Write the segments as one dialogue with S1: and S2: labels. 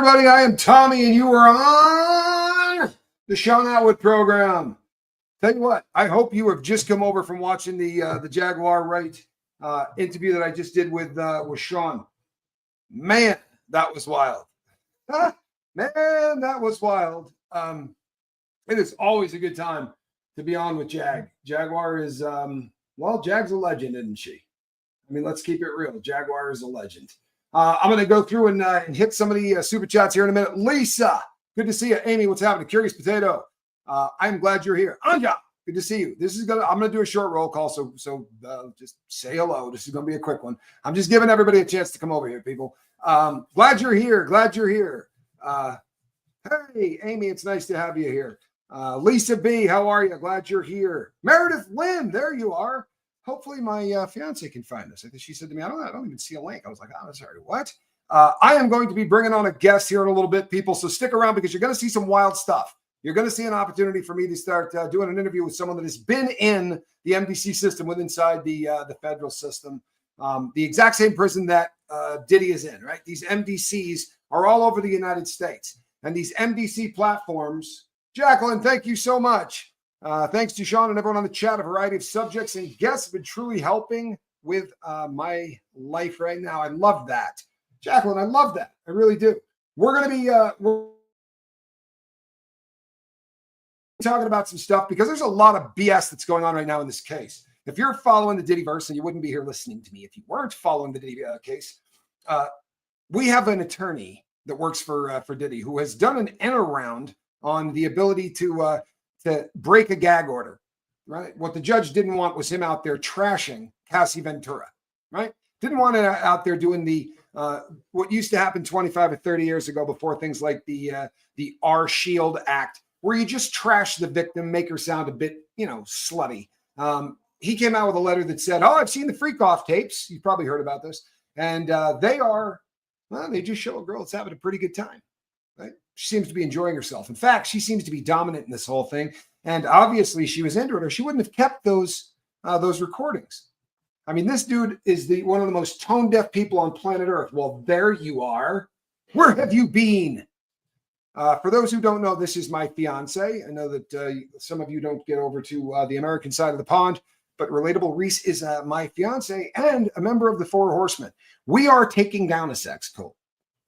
S1: everybody. I am Tommy, and you are on the Sean Atwood program. Tell you what, I hope you have just come over from watching the Jaguar Wright interview that I just did with Sean. Man, that was wild. Man, that was wild. It is always a good time to be on with Jag. Jaguar is, well, Jag's a legend, isn't she? I mean, let's keep it real. Jaguar is a legend. I'm going to go through and hit some of the super chats here in a minute. Lisa, good to see you. Amy, what's happening? Curious Potato, I'm glad you're here. Anja, good to see you. I'm going to do a short roll call, so just say hello. This is going to be a quick one. I'm just giving everybody a chance to come over here, people. Glad you're here. Glad you're here. Hey, Amy, it's nice to have you here. Lisa B, how are you? Glad you're here. Meredith Lynn, there you are. Hopefully my fiance can find this. I think she said to me, I don't even see a link. I was like, oh, sorry, what? I am going to be bringing on a guest here in a little bit, people. So stick around because you're going to see some wild stuff. You're going to see an opportunity for me to start doing an interview with someone that has been in the MDC system inside the federal system. The exact same prison that Diddy is in, right? These MDCs are all over the United States. And these MDC platforms, Jacqueline, thank you so much. Thanks to Sean and everyone on the chat. A variety of subjects and guests have been truly helping with my life right now. I love that. Jacqueline, I love that. I really do. We're going to be we're talking about some stuff because there's a lot of BS that's going on right now in this case. If you're following the Diddyverse, and you wouldn't be here listening to me if you weren't following the Diddy case, we have an attorney that works for Diddy who has done an end around on the ability to break a gag order, right? What the judge didn't want was him out there trashing Cassie Ventura, right? Didn't want it out there doing the what used to happen 25 or 30 years ago before things like the R Shield Act, where you just trash the victim, make her sound a bit, slutty. He came out with a letter that said, "Oh, I've seen the freak off tapes. You've probably heard about this, and they just show a girl that's having a pretty good time." Right? She seems to be enjoying herself. In fact, she seems to be dominant in this whole thing. And obviously she was into it, or she wouldn't have kept those recordings. I mean, this dude is one of the most tone deaf people on planet Earth. Well, there you are. Where have you been? For those who don't know, this is my fiance. I know that some of you don't get over to the American side of the pond, but Relatable Reese is my fiance and a member of the Four Horsemen. We are taking down a sex cult.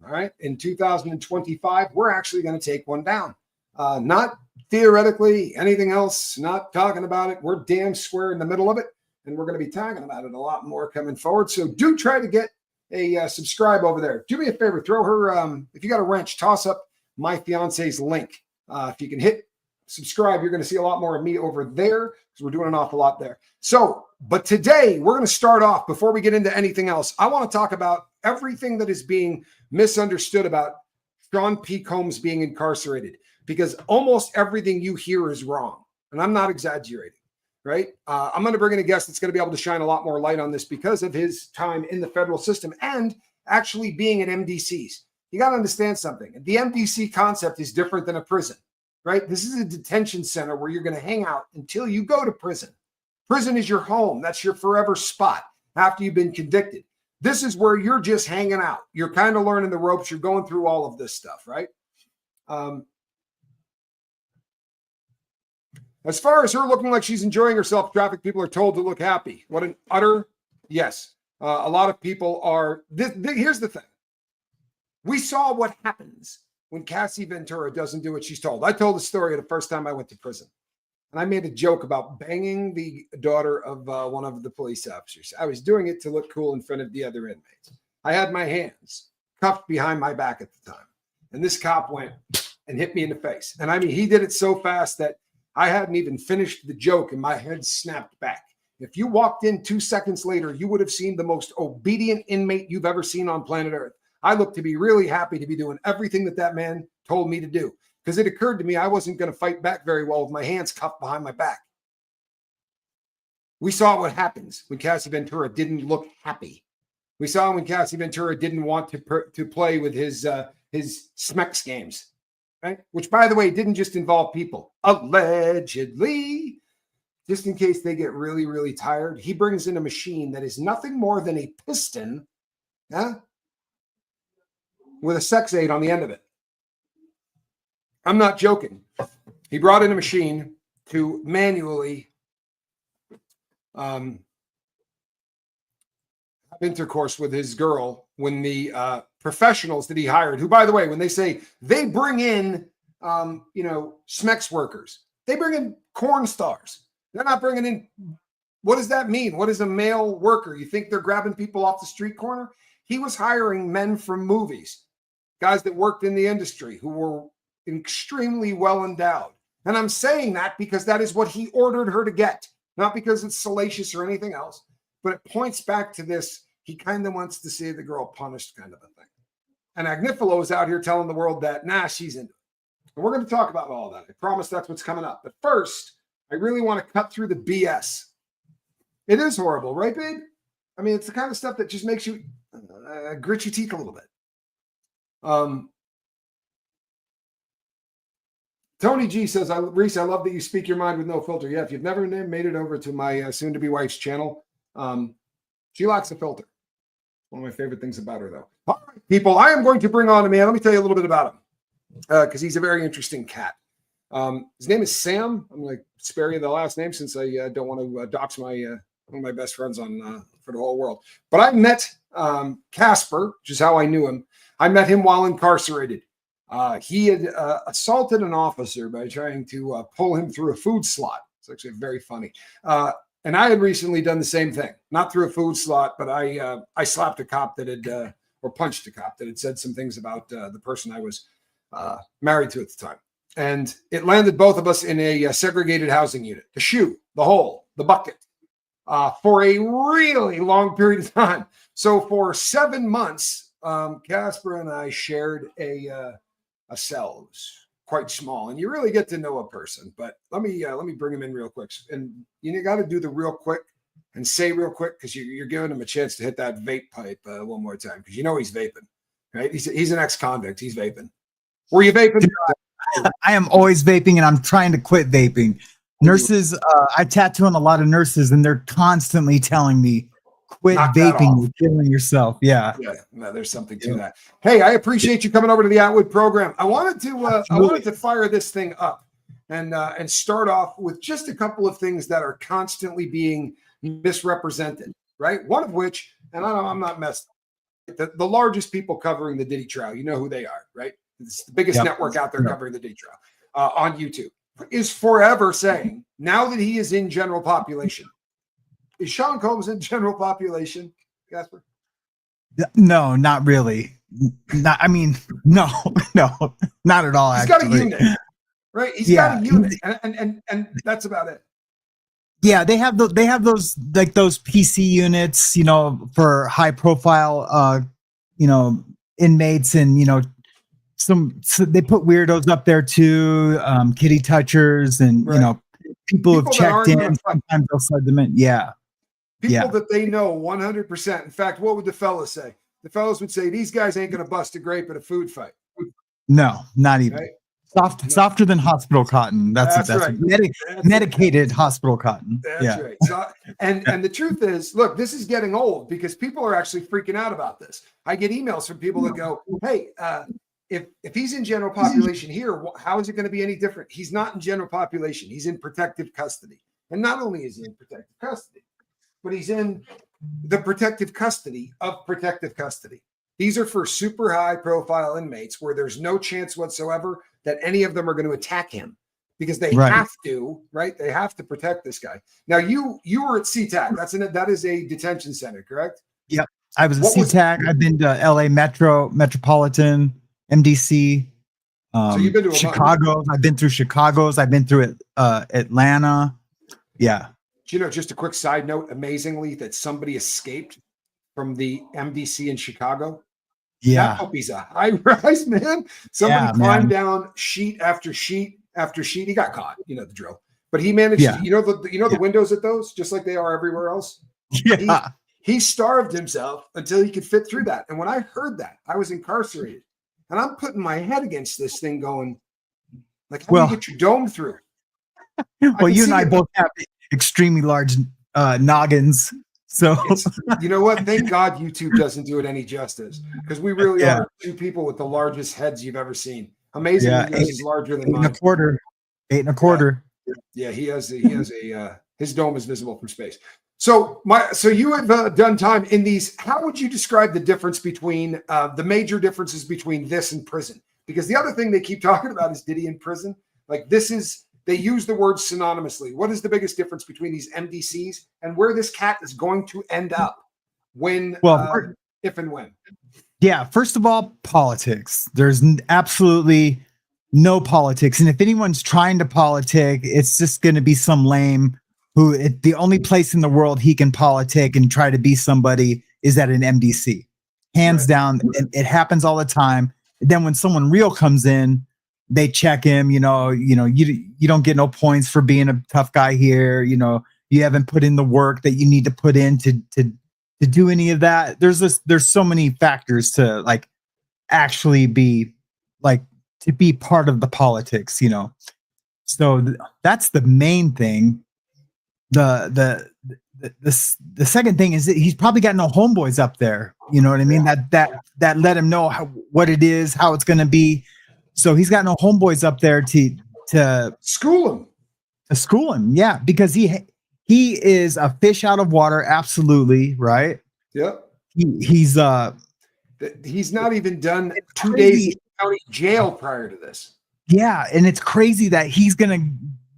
S1: All right. In 2025, we're actually going to take one down. Not theoretically, anything else, not talking about it. We're damn square in the middle of it. And we're going to be talking about it a lot more coming forward. So do try to get a subscribe over there. Do me a favor. Throw her, if you got a wrench, toss up my fiance's link. If you can hit subscribe, you're going to see a lot more of me over there because we're doing an awful lot there. So, but today we're going to start off, before we get into anything else, I want to talk about everything that is being misunderstood about Sean P. Combs being incarcerated, because almost everything you hear is wrong. And I'm not exaggerating, right? I'm going to bring in a guest that's going to be able to shine a lot more light on this because of his time in the federal system and actually being at MDCs. You got to understand something. The MDC concept is different than a prison, right? This is a detention center where you're going to hang out until you go to prison. Prison is your home. That's your forever spot after you've been convicted. This is where you're just hanging out. You're kind of learning the ropes. You're going through all of this stuff, right? As far as her looking like she's enjoying herself, traffic people are told to look happy. What an utter yes. A lot of people are. Here's the thing. We saw what happens when Cassie Ventura doesn't do what she's told. I told the story the first time I went to prison. And I made a joke about banging the daughter of one of the police officers. I was doing it to look cool in front of the other inmates. I had my hands cuffed behind my back at the time. And this cop went and hit me in the face. And I mean, he did it so fast that I hadn't even finished the joke and my head snapped back. If you walked in 2 seconds later, you would have seen the most obedient inmate you've ever seen on planet Earth. I looked to be really happy to be doing everything that man told me to do. Because it occurred to me I wasn't going to fight back very well with my hands cuffed behind my back. We saw what happens when Cassie Ventura didn't look happy. We saw when Cassie Ventura didn't want to play with his Smex games, right? Which, by the way, didn't just involve people. Allegedly, just in case they get really, really tired, he brings in a machine that is nothing more than a piston, with a sex aid on the end of it. I'm not joking. He brought in a machine to manually have intercourse with his girl when the professionals that he hired, who, by the way, when they say they bring in, SMEX workers, they bring in corn stars. They're not bringing in. What does that mean? What is a male worker? You think they're grabbing people off the street corner? He was hiring men from movies, guys that worked in the industry who were extremely well endowed. And I'm saying that because that is what he ordered her to get, not because it's salacious or anything else, but it points back to this. He kind of wants to see the girl punished kind of a thing. And Agnifilo is out here telling the world that, she's into it. And we're going to talk about all that. I promise that's what's coming up. But first, I really want to cut through the BS. It is horrible, right, babe? I mean, it's the kind of stuff that just makes you grit your teeth a little bit. Tony G says, Reese, I love that you speak your mind with no filter. Yeah, if you've never made it over to my soon-to-be wife's channel, she lacks a filter. One of my favorite things about her, though. All right, people, I am going to bring on a man. Let me tell you a little bit about him because he's a very interesting cat. His name is Sam. I'm going to spare you the last name since I don't want to dox one of my best friends on for the whole world. But I met Casper, which is how I knew him. I met him while incarcerated. He had assaulted an officer by trying to pull him through a food slot. It's actually very funny. And I had recently done the same thing, not through a food slot, but I slapped a cop that had, or punched a cop that had said some things about the person I was married to at the time. And it landed both of us in a segregated housing unit, the shoe, the hole, the bucket, for a really long period of time. So for 7 months, Casper and I shared a cell. It was quite small, and you really get to know a person. But let me bring him in real quick. And you got to do the real quick and say real quick because you're giving him a chance to hit that vape pipe one more time because he's vaping, right? He's an ex-convict. He's vaping. Were you vaping?
S2: I am always vaping, and I'm trying to quit vaping. Nurses, I tattoo on a lot of nurses, and they're constantly telling me, quit vaping, you're killing yourself. Yeah,
S1: no, there's something to that. Hey, I appreciate you coming over to the Atwood program. I wanted to fire this thing up and start off with just a couple of things that are constantly being misrepresented, right? One of which, and I'm not messed up, the largest people covering the Diddy trial, you know who they are, right? It's the biggest network out there covering the Diddy trial on YouTube, is forever saying, now that he is in general population, is Sean Combs in general population, Casper?
S2: No, not really. No, not at all.
S1: He's got a unit, right? He's got a unit, and that's about it.
S2: Yeah, they have those like those PC units, for high profile, inmates, and so they put weirdos up there too, kitty touchers, and people who've checked in. Sometimes they'll slide them in. Yeah.
S1: People that they know 100%. In fact, what would the fellas say? The fellas would say, these guys ain't going to bust a grape at a food fight.
S2: No, not even. Right? Softer than hospital cotton. That's right. Medicated hospital cotton.
S1: That's right. So, and the truth is, look, this is getting old because people are actually freaking out about this. I get emails from people that go, hey, if he's in general population here, how is it going to be any different? He's not in general population. He's in protective custody. And not only is he in protective custody, but he's in the protective custody of protective custody. These are for super high profile inmates where there's no chance whatsoever that any of them are going to attack him because they have to, right? They have to protect this guy. Now you were at CTAC. That is a detention center, correct?
S2: Yep. I was at CTAC. I've been to LA Metropolitan, MDC.
S1: So you've been to
S2: Chicago. I've been through Chicago's. I've been through Atlanta. Yeah.
S1: Just a quick side note, amazingly, that somebody escaped from the MDC in Chicago.
S2: Yeah.
S1: That puppy's a high rise, man. Somebody climbed down sheet after sheet after sheet. He got caught, the drill. But he managed to, the windows at those, just like they are everywhere else.
S2: Yeah.
S1: He starved himself until he could fit through that. And when I heard that, I was incarcerated. And I'm putting my head against this thing going, like, how do you get your dome through?
S2: Well, you and I both have extremely large noggins. So
S1: you know what? Thank God YouTube doesn't do it any justice because we really are two people with the largest heads you've ever seen. Amazingly,
S2: Yeah,
S1: yours is larger than
S2: eight and a
S1: mine.
S2: quarter. Eight and a quarter.
S1: Yeah, he has a his dome is visible from space. So you have done time in these. How would you describe the difference between the major differences between this and prison? Because the other thing they keep talking about is Diddy in prison. Like they use the word synonymously. What is the biggest difference between these MDCs and where this cat is going to end up when, if and when?
S2: Yeah, first of all, politics. There's absolutely no politics. And if anyone's trying to politic, it's just going to be some lame who the only place in the world he can politic and try to be somebody is at an MDC. Hands down, it happens all the time. Then when someone real comes in, they check him, you don't get no points for being a tough guy here. You haven't put in the work that you need to put in to do any of that. There's so many factors to like actually be like to be part of the politics, So that's the main thing. The second thing is that he's probably got no homeboys up there. You know what I mean? That let him know what it is, how it's going to be. So he's got no homeboys up there to
S1: school him.
S2: Yeah, because he is a fish out of water. Absolutely. Right.
S1: Yep.
S2: He's
S1: not even done 2 days in county jail prior to this.
S2: Yeah. And it's crazy that he's going to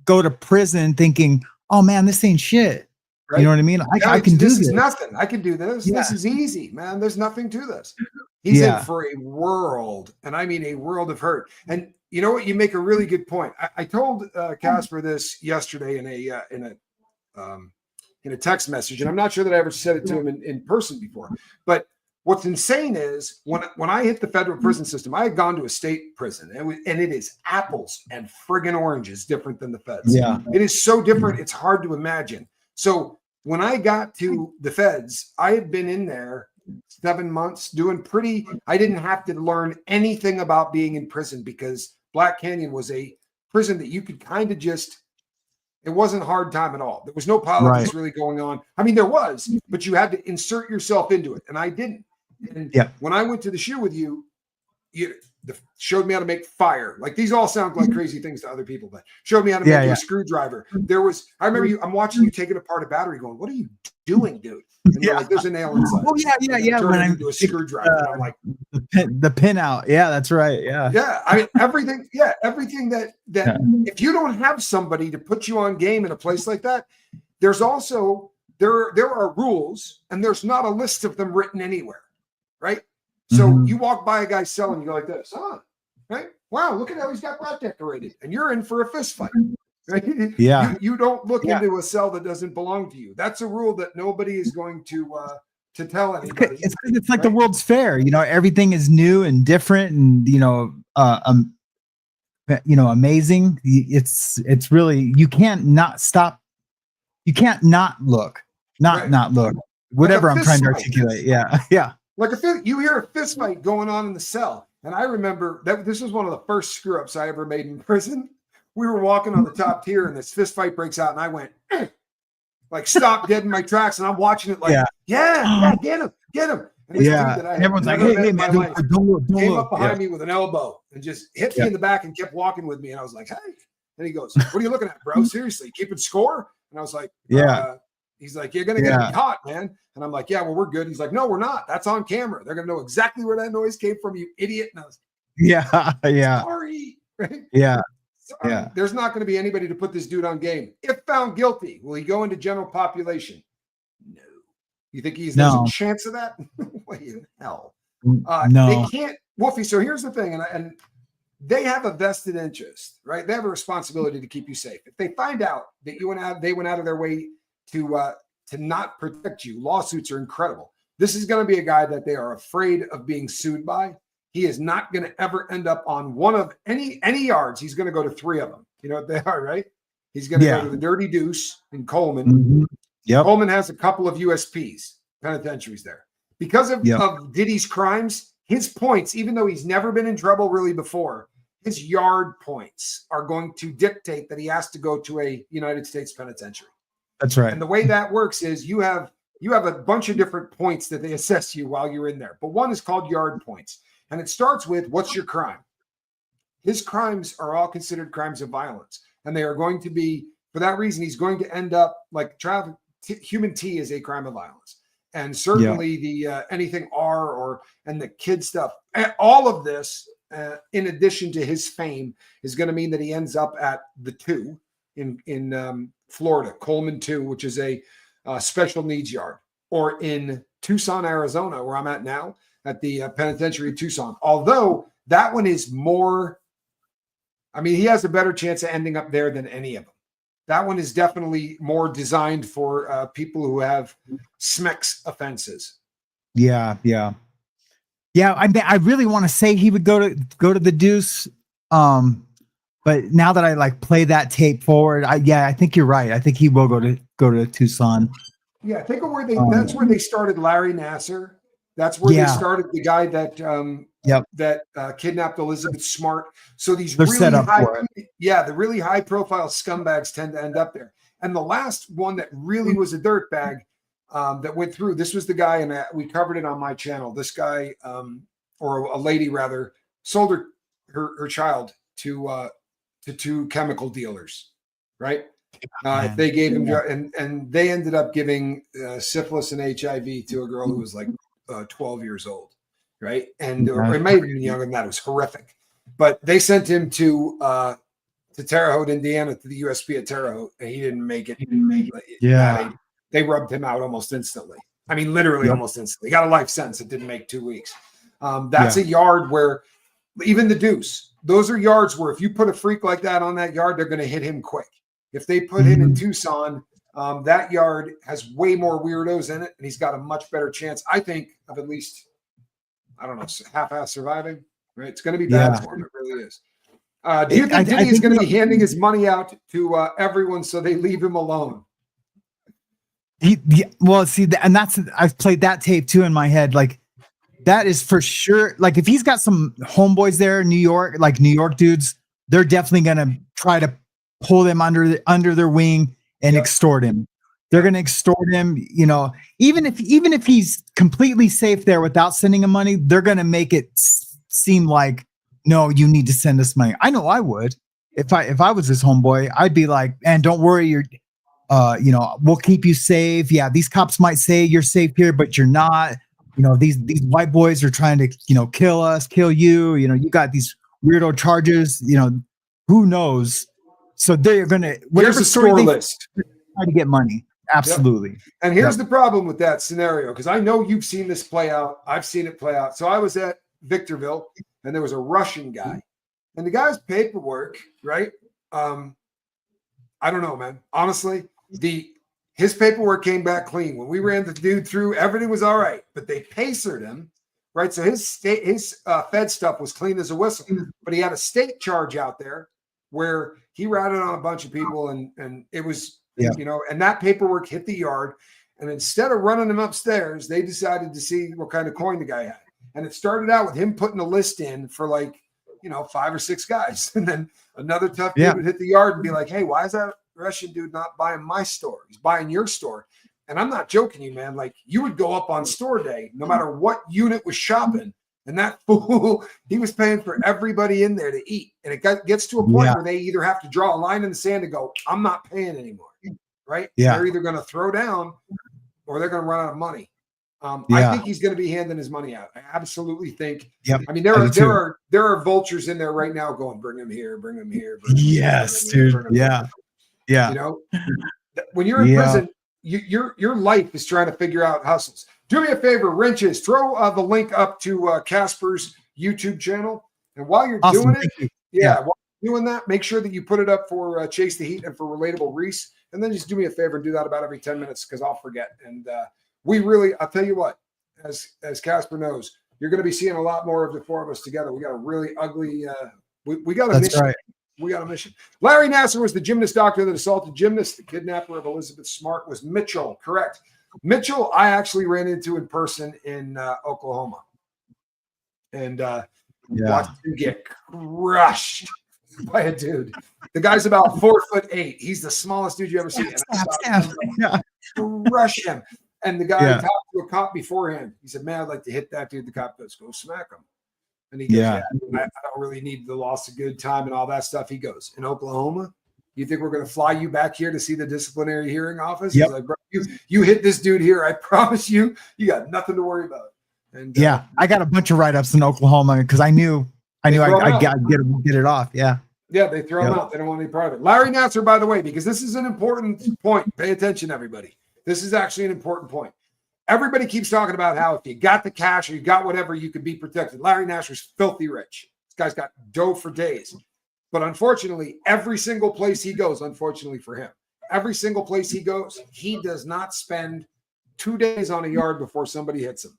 S2: go to prison thinking, oh man, this ain't shit. Right? You know what I mean? I can do this. This is
S1: nothing. I can do this. Yeah. This is easy, man. There's nothing to this. He's in for a world, and I mean a world of hurt. And you know what? You make a really good point. I told Casper this yesterday in a text message, and I'm not sure that I ever said it to him in person before. But what's insane is when I hit the federal prison system, I had gone to a state prison, and it is apples and friggin' oranges different than the feds.
S2: Yeah,
S1: it is so different. It's hard to imagine. So when I got to the feds, I had been in there 7 months I didn't have to learn anything about being in prison because Black Canyon was a prison that you could kind of it wasn't a hard time at all. There was no politics really going on. I mean, there was, but you had to insert yourself into it. And I didn't. And when I went to the shoe with you showed me how to make fire. Like these all sound like crazy things to other people, but showed me how to make a screwdriver. I remember I'm watching you taking apart a battery going, what are you doing, dude? And you're like, there's a nail inside.
S2: Oh yeah.
S1: When I'm into a screwdriver, I'm like
S2: the pin out. Yeah, that's right. Yeah.
S1: Yeah. I mean, everything that if you don't have somebody to put you on game in a place like that, there's also, there are rules and there's not a list of them written anywhere. Right. So you walk by a guy selling, you go like this, right? Wow, look at how he's got that decorated. And you're in for a fist fight. Right?
S2: Yeah.
S1: You don't look into a cell that doesn't belong to you. That's a rule that nobody is going to tell anybody.
S2: It's like the World's Fair. Everything is new and different and amazing. It's really, you can't not stop. You can't not look. Not look. Whatever I'm trying to articulate. Yeah. Yeah.
S1: Like you hear a fist fight going on in the cell. And I remember that this was one of the first screw ups I ever made in prison. We were walking on the top tier and this fist fight breaks out and I went like stop dead in my tracks. And I'm watching it like, yeah, get him. And this dude that I
S2: everyone's like, hey, man, don't
S1: came
S2: look.
S1: up behind me with an elbow and just hit me in the back and kept walking with me. And I was like, hey. And he goes, what are you looking at, bro? Seriously, keeping score? And I was like, he's like, you're going to get caught, man. And I'm like, yeah, well, we're good. He's like, no, we're not. That's on camera. They're going to know exactly where that noise came from, you idiot. And I was sorry. Right?
S2: Yeah.
S1: There's not going to be anybody to put this dude on game. If found guilty, will he go into general population? No. You think there's a chance of that? Way in hell.
S2: No.
S1: They can't, Wolfie. So here's the thing. And they have a vested interest, right? They have a responsibility to keep you safe. If they find out that they went out of their way to not protect you, lawsuits are incredible. This is going to be a guy that they are afraid of being sued by. He is not going to ever end up on one of any yards. He's going to go to 3 of them. You know what they are, right? He's going to go to the Dirty Deuce in Coleman.
S2: Mm-hmm. Yep.
S1: Coleman has a couple of USPs, penitentiaries there. Because of Diddy's crimes, his points, even though he's never been in trouble really before, his yard points are going to dictate that he has to go to a United States penitentiary.
S2: That's right.
S1: And the way that works is you have a bunch of different points that they assess you while you're in there. But one is called yard points. And it starts with, what's your crime? his crimes are all considered crimes of violence, and they are going to be, for that reason, he's going to end up like human T is a crime of violence. And certainly the anything R and the kid stuff, all of this, in addition to his fame, is going to mean that he ends up at the 2 in Florida, Coleman 2, which is a special needs yard, or in Tucson, Arizona, where I'm at now, at the penitentiary of Tucson. Although that one is more, I mean, he has a better chance of ending up there than any of them. That one is definitely more designed for people who have SMEX offenses.
S2: Yeah. I mean, I really want to say he would go to the Deuce, but now that I like play that tape forward, I think you're right. I think he will go to Tucson.
S1: Yeah, think of where that's where they started Larry Nassar. That's where they started the guy that that kidnapped Elizabeth Smart. So they're really set up for it. Yeah, the really high profile scumbags tend to end up there. And the last one that really was a dirtbag that went through, this was the guy, and we covered it on my channel. This guy, or a lady rather, sold her child to 2 chemical dealers, right? They gave him, and they ended up giving syphilis and HIV to a girl who was like 12 years old, right? And or it might have been younger than that. It was horrific. But they sent him to Terre Haute, Indiana, to the USP at Terre Haute, and he didn't make it. Yeah. They rubbed him out almost instantly. I mean, literally almost instantly. He got a life sentence. It didn't make 2 weeks. That's a yard where even the Deuce, those are yards where if you put a freak like that on that yard, they're going to hit him quick. If they put him in Tucson, that yard has way more weirdos in it, and he's got a much better chance, I think, of at least, I don't know, half-ass surviving. Right? It's going to be bad for him. It really is. Do you think Diddy is going to be handing his money out to everyone so they leave him alone?
S2: Well, see, and I've played that tape too in my head. Like, that is for sure. Like, if he's got some homeboys there in New York, like New York dudes, they're definitely going to try to pull them under their wing and extort him. They're going to extort him, you know, even if he's completely safe there without sending him money, they're going to make it seem like, no, you need to send us money. I know I would. If I was his homeboy, I'd be like, and don't worry, you're you know, we'll keep you safe. Yeah, these cops might say you're safe here, but you're not. You know, these white boys are trying to, you know, kill us, kill you. You know, you got these weirdo charges. You know, who knows? So they're gonna whatever story list try to get money. Absolutely.
S1: Yep. And here's the problem with that scenario, because I know you've seen this play out. I've seen it play out. So I was at Victorville, and there was a Russian guy, and the guy's paperwork, right? I don't know, man. Honestly, his paperwork came back clean. When we ran the dude through, everything was all right, but they pacered him, right? So his Fed stuff was clean as a whistle, but he had a state charge out there where he ratted on a bunch of people, and it was, you know, and that paperwork hit the yard. And instead of running him upstairs, they decided to see what kind of coin the guy had. And it started out with him putting a list in for like, you know, 5 or 6 guys. And then another tough dude would hit the yard and be like, hey, why is that Russian dude not buying my store? He's buying your store. And I'm not joking you, man. Like, you would go up on store day, no matter what unit was shopping. And that fool, he was paying for everybody in there to eat. And it gets to a point where they either have to draw a line in the sand and go, I'm not paying anymore. Right? Yeah. They're either going to throw down or they're going to run out of money. I think he's going to be handing his money out. I absolutely think. Yep. I mean, there are vultures in there right now going, bring him here, bring him here.
S2: Yes, dude. Yeah.
S1: You know, when you're in prison, your life is trying to figure out hustles. Do me a favor, Wrenches, throw the link up to Casper's YouTube channel. And while you're doing it, while you're doing that, make sure that you put it up for Chase the Heat and for Relatable Reese. And then just do me a favor and do that about every 10 minutes, because I'll forget. And I'll tell you what, as Casper knows, you're going to be seeing a lot more of the 4 of us together. We got a really ugly, we got a mission. Right. We got a mission. Larry Nassar was the gymnast doctor that assaulted gymnast. The kidnapper of Elizabeth Smart was Mitchell. Correct. Mitchell, I actually ran into in person in Oklahoma. And watched him get crushed by a dude. The guy's about 4'8". He's the smallest dude you ever see. Crush him. And the guy talked to a cop beforehand. He said, man, I'd like to hit that dude. The cop goes, go smack him. And he goes,
S2: Yeah.
S1: I don't really need the loss of good time and all that stuff. He goes, in Oklahoma, you think we're going to fly you back here to see the disciplinary hearing office?
S2: Yep.
S1: He's like, bro, you hit this dude here. I promise you got nothing to worry about. And
S2: yeah, I got a bunch of write-ups in Oklahoma because I knew I'd get it off. Yeah.
S1: Yeah, they throw him out. They don't want any part of it. Larry Nassar, by the way, because this is an important point. Pay attention, everybody. This is actually an important point. Everybody keeps talking about how if you got the cash or you got whatever, you could be protected. Larry Nassar's filthy rich. This guy's got dough for days. But unfortunately, every single place he goes, unfortunately for him, every single place he goes, he does not spend 2 days on a yard before somebody hits him.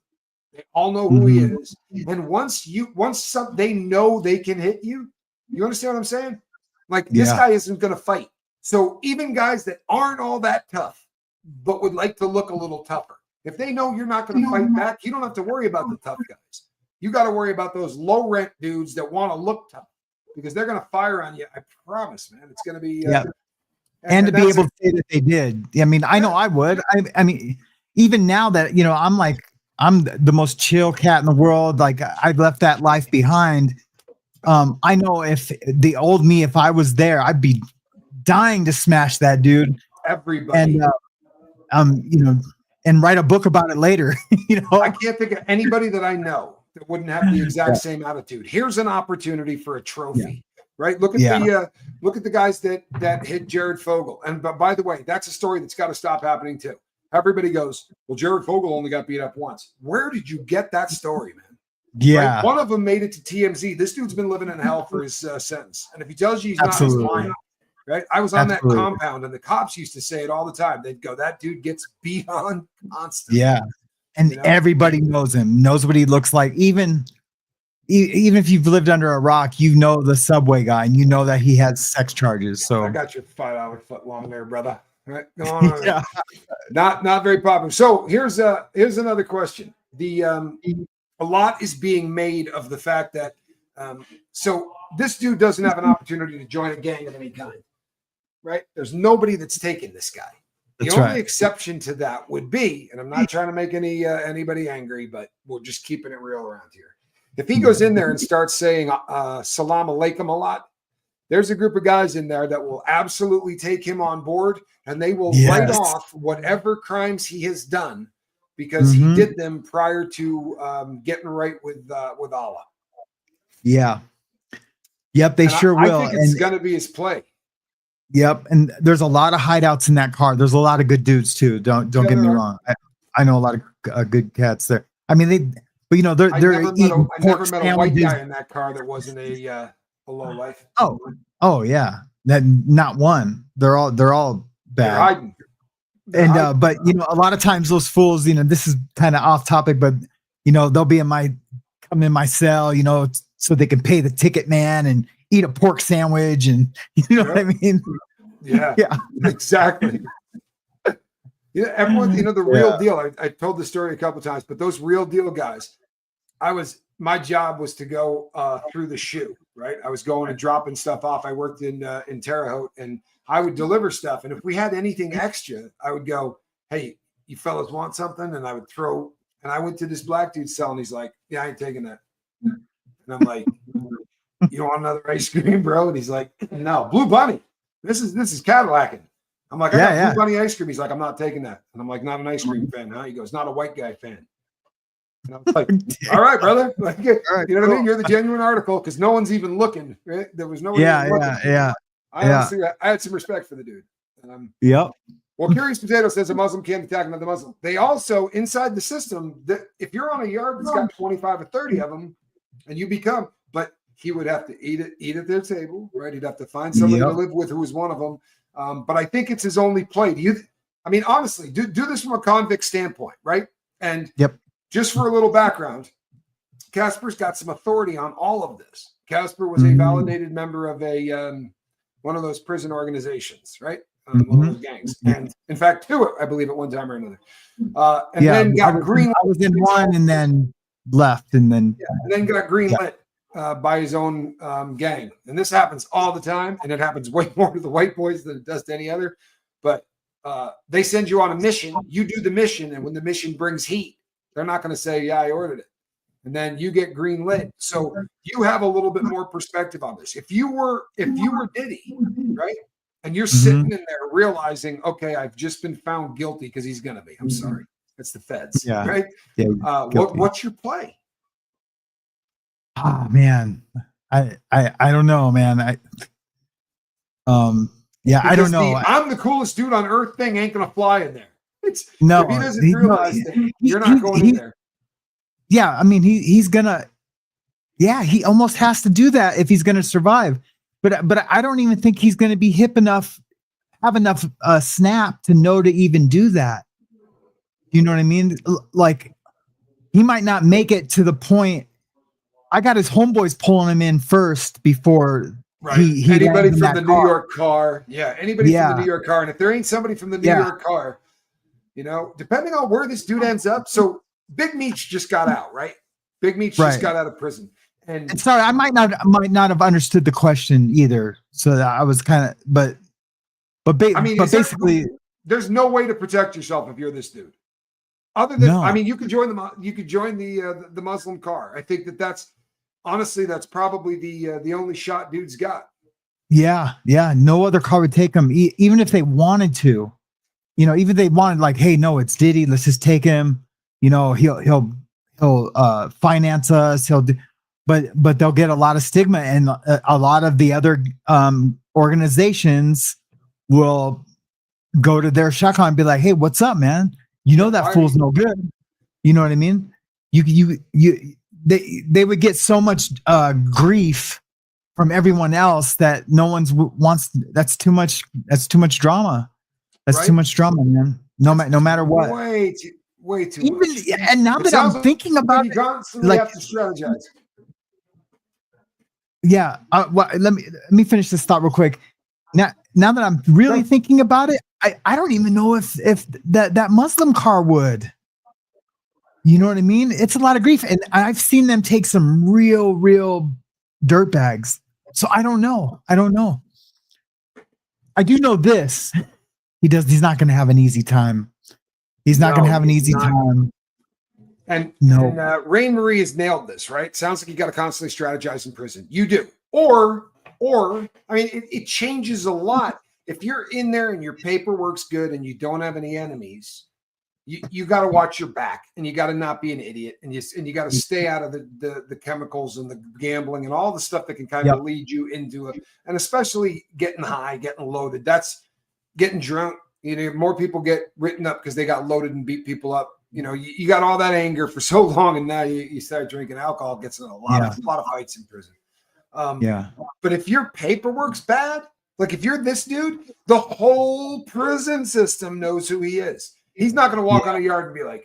S1: They all know who he is. And once they know they can hit you, you understand what I'm saying? Like this guy isn't going to fight. So even guys that aren't all that tough, but would like to look a little tougher, if they know you're not going to fight back, you don't have to worry about the tough guys. You got to worry about those low rent dudes that want to look tough because they're going to fire on you. I promise, man. It's going to be
S2: and to be able to say that they did. I mean, I know I would. I mean, even now that I'm the most chill cat in the world. Like I've left that life behind. I know if the old me, if I was there, I'd be dying to smash that dude.
S1: Everybody,
S2: and and write a book about it later.
S1: I can't think of anybody that I know that wouldn't have the exact same attitude. Here's an opportunity for a trophy, right? Look at the guys that hit Jared Fogle. And but by the way, that's a story that's got to stop happening too. Everybody goes, well, Jared Fogle only got beat up once. Where did you get that story, man?
S2: Yeah.
S1: Right? One of them made it to TMZ. This dude's been living in hell for his sentence. And if he tells you he's not, he's lying. Right? I was on that compound and the cops used to say it all the time. They'd go, that dude gets beat on constantly.
S2: Yeah. And everybody knows him, knows what he looks like. Even if you've lived under a rock, you know the subway guy and you know that he has sex charges. So
S1: I got your $5 foot long there, brother. Right? Go on. Yeah. Not very popular. So here's another question. A lot is being made of the fact that so this dude doesn't have an opportunity to join a gang of any kind. Right? There's nobody that's taken this guy. The only exception to that would be, and I'm not trying to make anybody angry, but we're just keeping it real around here. If he goes in there and starts saying salam alaikum a lot, there's a group of guys in there that will absolutely take him on board and they will write off whatever crimes he has done because he did them prior to getting right with Allah.
S2: Yeah. Yep, they sure will.
S1: I think it's going to be his play.
S2: Yep, and there's a lot of hideouts in that car. There's a lot of good dudes too. Don't get me wrong. I know a lot of good cats there. I mean, they're
S1: I never met a white guy in that car that wasn't a low life.
S2: Oh yeah, that not one. They're all bad.
S1: They're hiding.
S2: But a lot of times those fools, this is kind of off topic, but they'll be come in my cell, so they can pay the ticket man and eat a pork sandwich, and what I mean.
S1: Yeah, exactly. Everyone, the real deal. I told the story a couple of times, but those real deal guys, my job was to go through the shoe, right? I was going and dropping stuff off. I worked in Terre Haute, and I would deliver stuff. And if we had anything extra, I would go, hey, you fellas want something? And I would throw, and I went to this black dude's cell and he's like, yeah, I ain't taking that. And I'm like, you want another ice cream, bro? And he's like, no, Blue Bunny. This is Cadillacing. I'm like, I got Blue Bunny ice cream. He's like, I'm not taking that. And I'm like, not an ice cream fan, huh? He goes, not a white guy fan. And I was like, all right, brother. Like, you know what I mean? You're the genuine article because no one's even looking. Right? There was no one looking. Honestly, I had some respect for the dude.
S2: Yep.
S1: Well, Curious Potato says a Muslim can't attack another Muslim. They also, inside the system, that if you're on a yard that's got 25 or 30 of them, and you become, but he would have to eat at their table, right? He'd have to find somebody to live with who was one of them. But I think it's his only play. Honestly, do this from a convict standpoint, right? And just for a little background, Casper's got some authority on all of this. Casper was a validated member of one of those prison organizations, right? One of those gangs. And in fact, two, I believe, at one time or another. And then got green.
S2: I was in one and then left and then
S1: got greenlit by his own gang. And this happens all the time. And it happens way more to the white boys than it does to any other. But they send you on a mission. You do the mission. And when the mission brings heat, they're not going to say, yeah, I ordered it. and then you get green lit. So you have a little bit more perspective on this. If you were Diddy, right? And you're sitting in there realizing, okay, I've just been found guilty because he's gonna be. I'm sorry. It's the feds, right?
S2: Yeah.
S1: What's your play?
S2: Oh man. I don't know, man. I don't know.
S1: I'm the coolest dude on earth thing ain't gonna fly in there. If he doesn't realize that you're not going in there.
S2: Yeah, I mean he's gonna. Yeah, he almost has to do that if he's gonna survive. But I don't even think he's gonna be hip enough, have enough snap to know to even do that. You know what I mean? Like he might not make it to the point. I got his homeboys pulling him in first before.
S1: Right. Anybody from the New York car. Yeah. Anybody from the New York car. And if there ain't somebody from the New York car, you know, depending on where this dude ends up. So Big Meech just got out, right? Big Meech just got out of prison. And
S2: sorry, I might not have understood the question either. So that I was kind of, but basically,
S1: there's no way to protect yourself if you're this dude. Other than, I mean, you could join the Muslim car. I think that's honestly, that's probably the only shot dude's got. Yeah.
S2: No other car would take him, even if they wanted to. You know, even if they wanted, like, hey, no, it's Diddy. Let's just take him. You know, he'll finance us. He'll do. But they'll get a lot of stigma, and a lot of the other organizations will go to their shaka and be like, "Hey, what's up, man? You know that fool's no good." You know what I mean? They would get so much grief from everyone else that no one's wants. That's too much. That's too much drama. That's too much drama, man. No matter what.
S1: Way too much.
S2: And now that I'm thinking about it,
S1: like, have to strategize.
S2: Yeah. Well, let me finish this thought real quick. Now that I'm really thinking about it, I don't even know if that Muslim car would. You know what I mean? It's a lot of grief, and I've seen them take some real dirt bags. So I don't know. I do know this. He's not going to have an easy time. He's not going to have an easy time.
S1: And Rain Marie has nailed this, right? Sounds like you got to constantly strategize in prison. You do. Or I mean, it changes a lot. If you're in there and your paperwork's good and you don't have any enemies, you got to watch your back, and you got to not be an idiot, and you got to stay out of the chemicals and the gambling and all the stuff that can kind of lead you into it. And especially getting high, getting loaded. That's getting drunk. You know, more people get written up because they got loaded and beat people up. You know, you got all that anger for so long, and now you start drinking alcohol. Gets in a lot of fights in prison. But if your paperwork's bad, like if you're this dude, the whole prison system knows who he is. He's not going to walk on a yard and be like,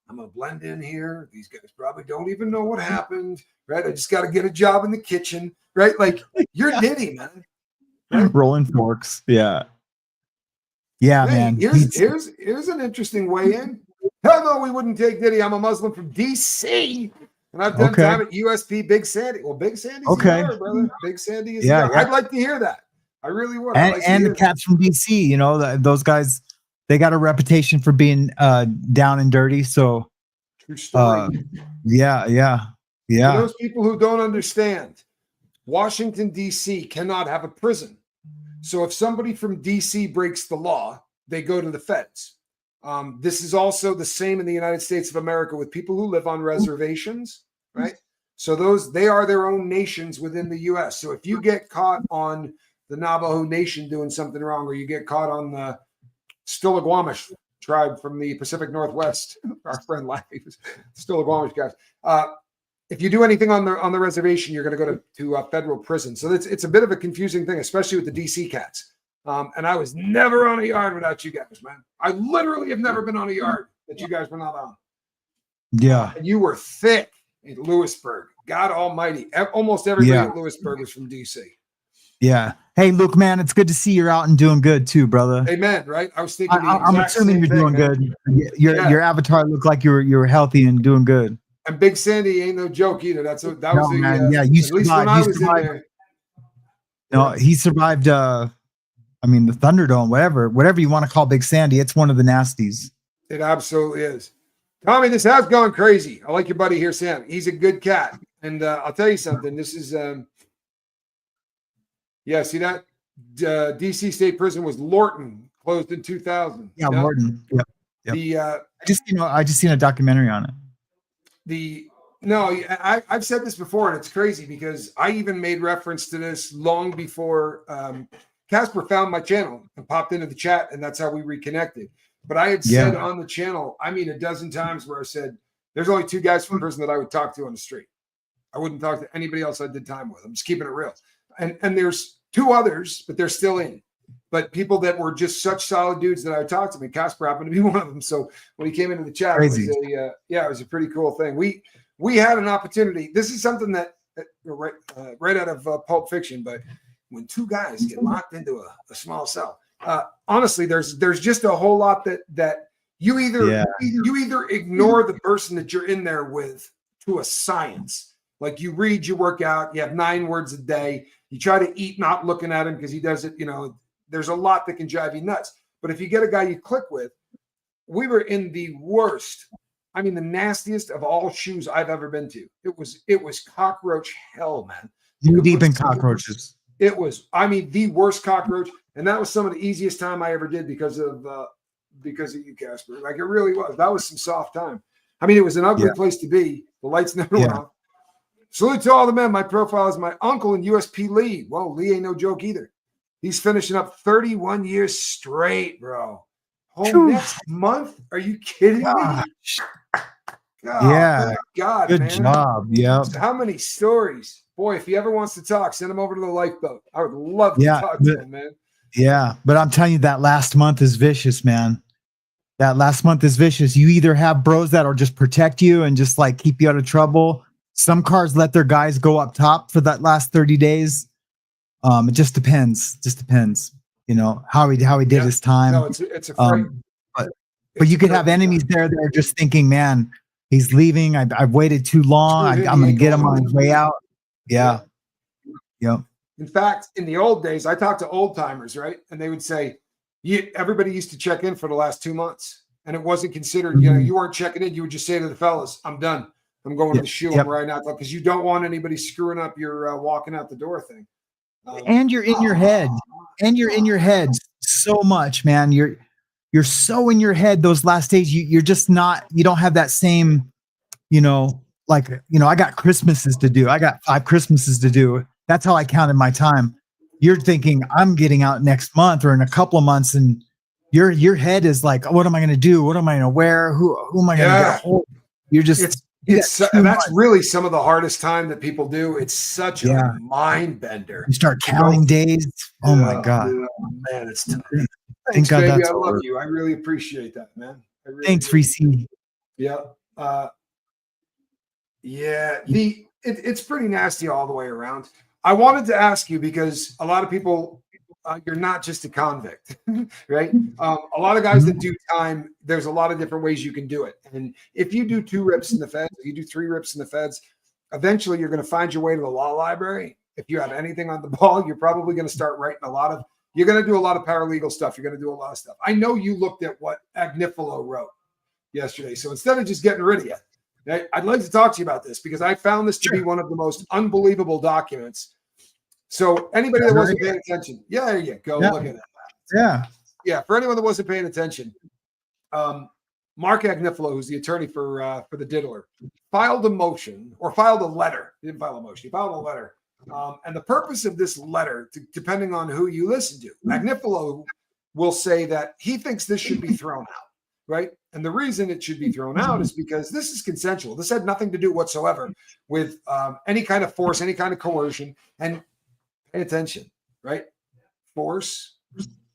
S1: "I'm gonna blend in here. These guys probably don't even know what happened, right? I just got to get a job in the kitchen, right? Like you're Diddy, man.
S2: Right? Rolling forks, yeah, man.
S1: Here's an interesting way in. Hell no, we wouldn't take Diddy. I'm a Muslim from DC, and I've done time at USP Big Sandy. Well, Big Sandy's yard, brother. Big Sandy is yard. I'd like to hear that. I really would.
S2: And the cats from DC, you know, those guys, they got a reputation for being down and dirty. So,
S1: true story.
S2: Yeah.
S1: For those people who don't understand, Washington DC cannot have a prison. So if somebody from DC breaks the law, they go to the feds. This is also the same in the United States of America with people who live on reservations, right? So they are their own nations within the U.S. So if you get caught on the Navajo Nation doing something wrong, or you get caught on the Stillaguamish tribe from the Pacific Northwest, our friend Larry, Stillaguamish guys. If you do anything on the reservation, you're going to go to federal prison. So it's a bit of a confusing thing, especially with the DC cats. And I was never on a yard without you guys, man. I literally have never been on a yard that you guys were not on.
S2: Yeah.
S1: And you were thick in Lewisburg. God almighty. Almost everybody in Lewisburg was from DC.
S2: Yeah. Hey, Luke, man, it's good to see you're out and doing good too, brother.
S1: Amen. Right. I was thinking.
S2: I'm assuming you're doing good. Your avatar looked like you were healthy and doing good.
S1: And Big Sandy ain't no joke either. You survived.
S2: At least when I was in there. No, he survived. I mean, the Thunderdome, whatever you want to call Big Sandy, it's one of the nasties.
S1: It absolutely is. Tommy, this has gone crazy. I like your buddy here, Sam. He's a good cat. And I'll tell you something. This is, yeah, see that? DC State Prison was Lorton, closed in 2000.
S2: Yeah, Lorton. Yep.
S1: The
S2: I just seen a documentary on it.
S1: I've said this before, and it's crazy because I even made reference to this long before Casper found my channel and popped into the chat, and that's how we reconnected. But I had said on the channel, I mean, a dozen times where I said, there's only 2 guys from prison that I would talk to on the street. I wouldn't talk to anybody else I did time with. I'm just keeping it real. And there's 2 others, but they're still in. But people that were just such solid dudes that I would talk to, and Casper happened to be one of them. So when he came into the chat, it was a pretty cool thing. We had an opportunity. This is something that right out of Pulp Fiction, but when 2 guys get locked into a small cell, honestly, there's just a whole lot that you either ignore the person that you're in there with to a science. Like you read, you work out, you have 9 words a day, you try to eat not looking at him because he does it, there's a lot that can drive you nuts. But if you get a guy you click with, we were in the worst, the nastiest of all shoes I've ever been to. It was cockroach hell, man.
S2: Deep in cockroaches.
S1: It was, the worst cockroach. And that was some of the easiest time I ever did because of you, Casper. Like it really was. That was some soft time. It was an ugly place to be. The lights never went off. Salute to all the men. My profile is my uncle in USP Lee. Whoa, Lee ain't no joke either. He's finishing up 31 years straight, bro. Next month? Are you kidding me? God, God,
S2: good
S1: man.
S2: Job. Yeah.
S1: How many stories? Boy, if he ever wants to talk, send him over to the lifeboat. I would love to talk to him, man.
S2: Yeah, but I'm telling you, that last month is vicious, man. That last month is vicious. You either have bros that'll just protect you and just like keep you out of trouble. Some cars let their guys go up top for that last 30 days. It just depends. How he did his time.
S1: No, it's a freight.
S2: But you could have enemies there that are just thinking, man, he's leaving. I've waited too long. I'm going to get him on his way out. Yeah. Yep.
S1: In fact, in the old days, I talked to old timers, right? And they would say, everybody used to check in for the last 2 months. And it wasn't considered, you weren't checking in. You would just say to the fellas, I'm done. I'm going to the shoe. I'm right out because you don't want anybody screwing up your walking out the door thing.
S2: And you're in your head. And you're in your head so much, man. You're so in your head those last days. You're just not, you don't have that same, I got Christmases to do. I got 5 Christmases to do. That's how I counted my time. You're thinking I'm getting out next month or in a couple of months, and your head is like, what am I going to do? What am I going to wear? Who am I going to get a hold? You're just
S1: that's really some of the hardest time that people do. It's such a mind bender.
S2: You start counting days. Oh my God,
S1: man, it's tough.
S2: Thank God,
S1: baby. I love you. I really appreciate that, man.
S2: Thanks, Free C.
S1: Yeah. It's pretty nasty all the way around. I wanted to ask you because a lot of people, you're not just a convict, right? A lot of guys that do time, there's a lot of different ways you can do it. And if you do 2 rips in the feds, if you do 3 rips in the feds, eventually you're going to find your way to the law library. If you have anything on the ball, you're probably going to start writing you're going to do a lot of paralegal stuff. You're going to do a lot of stuff. I know you looked at what Agnifilo wrote yesterday. So instead of just getting rid of you, I'd like to talk to you about this because I found this to be one of the most unbelievable documents. So anybody that wasn't paying attention, there you go. Look at that. Yeah. For anyone that wasn't paying attention, Mark Agnifilo, who's the attorney for the diddler, filed a letter. He didn't file a motion. He filed a letter. And the purpose of this letter, depending on who you listen to, Agnifilo will say that he thinks this should be thrown out. Right. And the reason it should be thrown out is because this is consensual. This had nothing to do whatsoever with any kind of force, any kind of coercion. And pay attention, right? Force,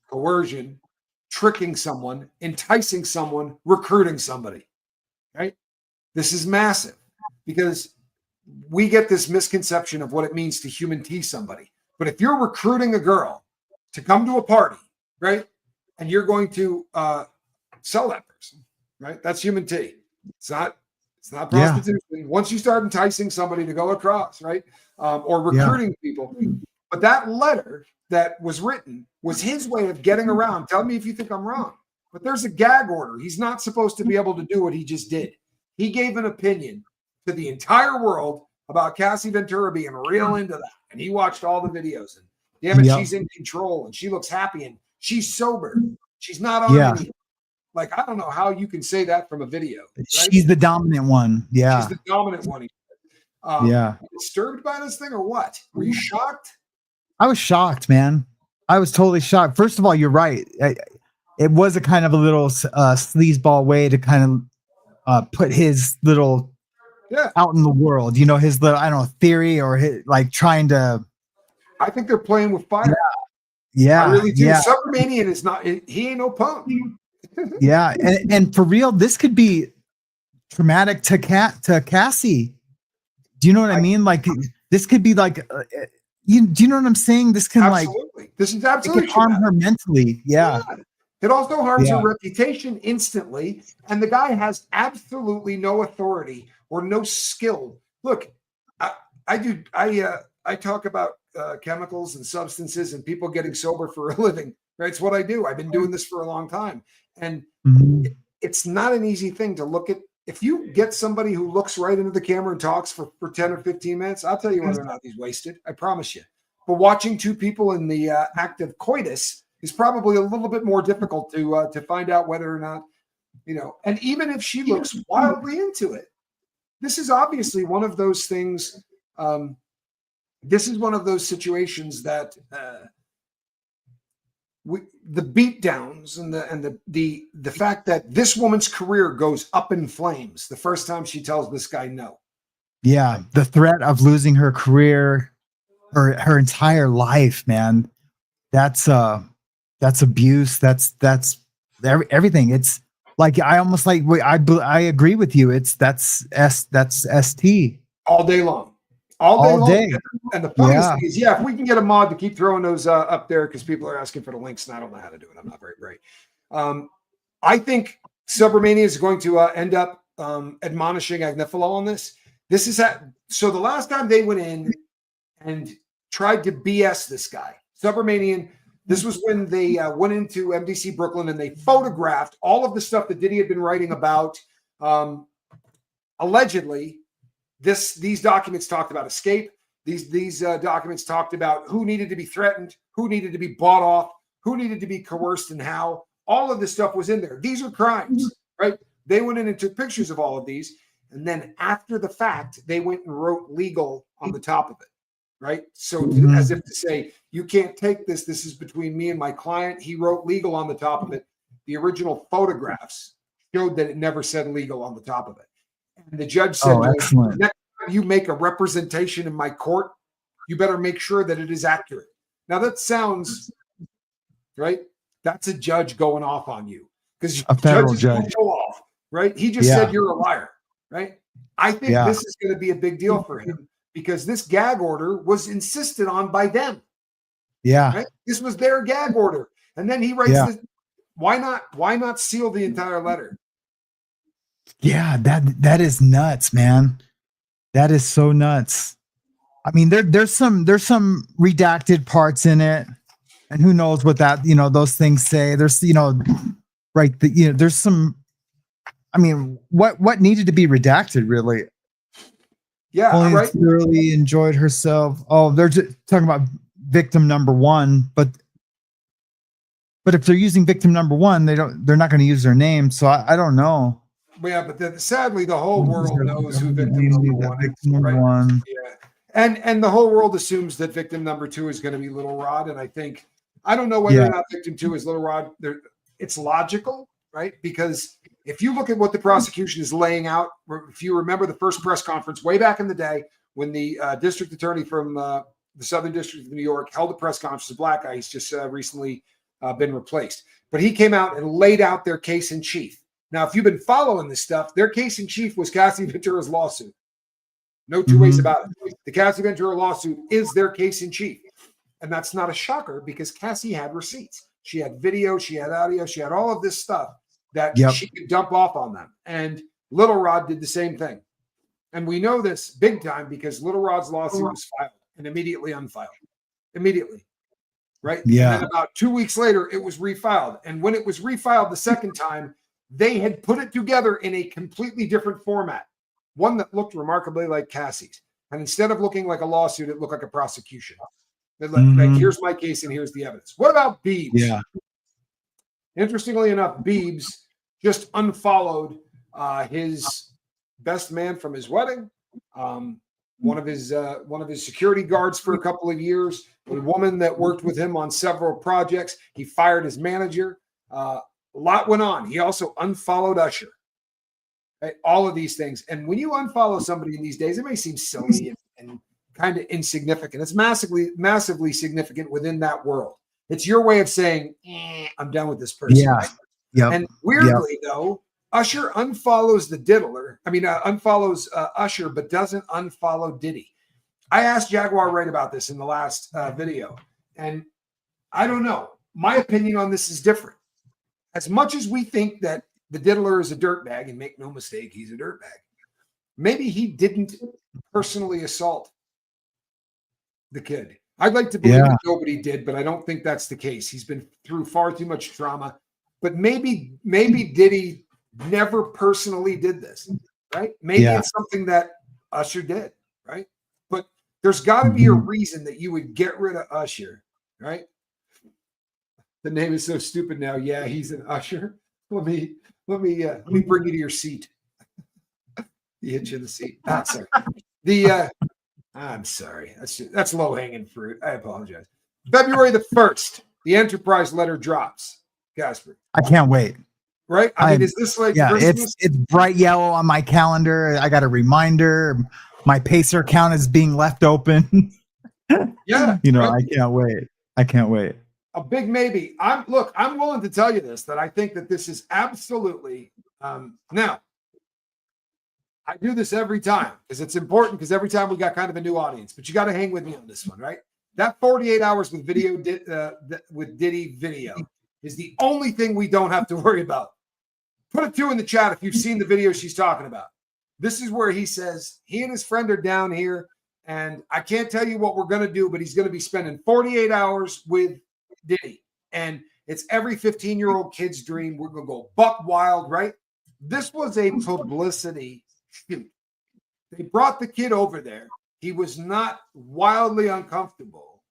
S1: coercion, tricking someone, enticing someone, recruiting somebody, right? This is massive because we get this misconception of what it means to human tea somebody. But if you're recruiting a girl to come to a party, right, and you're going to sell that person, right? That's human tea. It's not prostitution. Once you start enticing somebody to go across, right, or recruiting people. But that letter that was written was his way of getting around. Tell me if you think I'm wrong. but there's a gag order. He's not supposed to be able to do what he just did. He gave an opinion to the entire world about Cassie Ventura being real into that. And he watched all the videos. And damn it, she's in control and she looks happy and she's sober. She's not on anything. Like, I don't know how you can say that from a video. Right?
S2: She's the dominant one. Yeah.
S1: She's the dominant one. Disturbed by this thing or what? Were you shocked?
S2: I was shocked, man. I was totally shocked. First of all, you're right. It was a kind of a little sleazeball way to kind of put his little out in the world, his little, I don't know, theory or his, like trying to.
S1: I think they're playing with fire.
S2: Yeah.
S1: I really do. Subramanian is not, he ain't no punk.
S2: Yeah. And for real, this could be traumatic to Cassie. Do you know what I mean? Like, this could be like, do you know what I'm saying? This can
S1: this is absolutely
S2: harm her mentally. Yeah.
S1: It also harms her reputation instantly. And the guy has absolutely no authority or no skill. Look, I talk about chemicals and substances and people getting sober for a living. Right? It's what I do. I've been doing this for a long time. And it's not an easy thing to look at. If you get somebody who looks right into the camera and talks for 10 or 15 minutes, I'll tell you whether or not he's wasted. I promise you. But watching two people in the act of coitus is probably a little bit more difficult to find out whether or not, and even if she looks wildly into it, this is obviously one of those things. This is one of those situations that the beatdowns and the fact that this woman's career goes up in flames the first time she tells this guy no.
S2: Yeah, the threat of losing her career, her entire life, man. That's abuse. That's everything. It's like I almost like I agree with you. That's ST
S1: all day long. All day. And the funniest thing is, if we can get a mod to keep throwing those up there because people are asking for the links and I don't know how to do it. I'm not very bright. I think Subramania is going to end up admonishing Agnifilo on this. This is so the last time they went in and tried to BS this guy, Subramanian, this was when they went into MDC Brooklyn and they photographed all of the stuff that Diddy had been writing about. Allegedly, these documents talked about escape. These documents talked about who needed to be threatened, who needed to be bought off, who needed to be coerced, and how. All of this stuff was in there. These are crimes, right? They went in and took pictures of all of these. And then after the fact, they went and wrote legal on the top of it, right? So as if to say, you can't take this. This is between me and my client. He wrote legal on the top of it. The original photographs showed that it never said legal on the top of it. And the judge said, next time you make a representation in my court, you better make sure that it is accurate. Now that sounds, right? That's a judge going off on you because
S2: a federal judge
S1: go off, right? He just said you're a liar, right? I think this is going to be a big deal for him because this gag order was insisted on by them.
S2: Yeah.
S1: Right? This was their gag order. And then he writes this. Why not seal the entire letter?
S2: Yeah, that is nuts, man. That is so nuts. I mean, there's some redacted parts in it. And who knows what that, those things say. There's, right. There's some, I mean, what needed to be redacted really?
S1: Yeah.
S2: Only
S1: right.
S2: thoroughly enjoyed herself. Oh, they're just talking about victim number one, but if they're using victim number one, they're not going to use their name. So I don't know.
S1: Yeah. But sadly, the whole world knows who victim number one is. Right?
S2: One.
S1: Yeah. And the whole world assumes that victim number two is going to be Little Rod. And I don't know whether or not victim two is Little Rod. It's logical, right? Because if you look at what the prosecution is laying out, if you remember the first press conference way back in the day when the district attorney from the Southern District of New York held a press conference, a black guy, he's just recently been replaced. But he came out and laid out their case in chief. Now, if you've been following this stuff, their case in chief was Cassie Ventura's lawsuit. No two ways about it. The Cassie Ventura lawsuit is their case in chief. And that's not a shocker because Cassie had receipts. She had video, she had audio, she had all of this stuff that she could dump off on them. And Little Rod did the same thing. And we know this big time because Little Rod's lawsuit was filed and immediately unfiled. Immediately. right?
S2: Yeah.
S1: And then about 2 weeks later, it was refiled. And when it was refiled the second time, they had put it together in a completely different format, one that looked remarkably like Cassie's. And instead of looking like a lawsuit, it looked like a prosecution. Like, here's my case and here's the evidence. What about Beebs?
S2: Yeah.
S1: Interestingly enough, Beebs just unfollowed his best man from his wedding, one of his security guards for a couple of years, a woman that worked with him on several projects. He fired his manager. A lot went on. He also unfollowed Usher. Right? All of these things. And when you unfollow somebody in these days, it may seem silly and kind of insignificant. It's massively significant within that world. It's your way of saying, I'm done with this person.
S2: Yeah.
S1: Right?
S2: Yep.
S1: And weirdly, though, Usher unfollows the diddler. Unfollows Usher, but doesn't unfollow Diddy. I asked Jaguar Wright about this in the last video, and I don't know. My opinion on this is different. As much as we think that the diddler is a dirtbag, and make no mistake, he's a dirtbag, maybe he didn't personally assault the kid. I'd like to believe that nobody did, but I don't think that's the case. He's been through far too much trauma. But maybe Diddy never personally did this, right? Maybe it's something that Usher did, right? But there's got to be a reason that you would get rid of Usher, right? The name is so stupid now. Yeah, he's an Usher. Let me bring you to your seat. He hit you in the seat. Sorry. I'm sorry. That's low hanging fruit. I apologize. February the 1st, the Enterprise letter drops. Casper,
S2: I can't wait.
S1: Right? I mean, is this like Christmas?
S2: It's bright yellow on my calendar. I got a reminder. My Pacer account is being left open.
S1: Yeah.
S2: Right? I can't wait.
S1: A big maybe. I'm willing to tell you this, that I think that this is absolutely now. I do this every time because it's important, because every time we got kind of a new audience, but you got to hang with me on this one, right? That 48 hours with with Diddy video is the only thing we don't have to worry about. Put a 2 in the chat if you've seen the video she's talking about. This is where he says he and his friend are down here, and I can't tell you what we're going to do, but he's going to be spending 48 hours with Diddy. And it's every 15-year-old kid's dream. We're going to go buck wild, right? This was a publicity shoot. They brought the kid over there. He was not wildly uncomfortable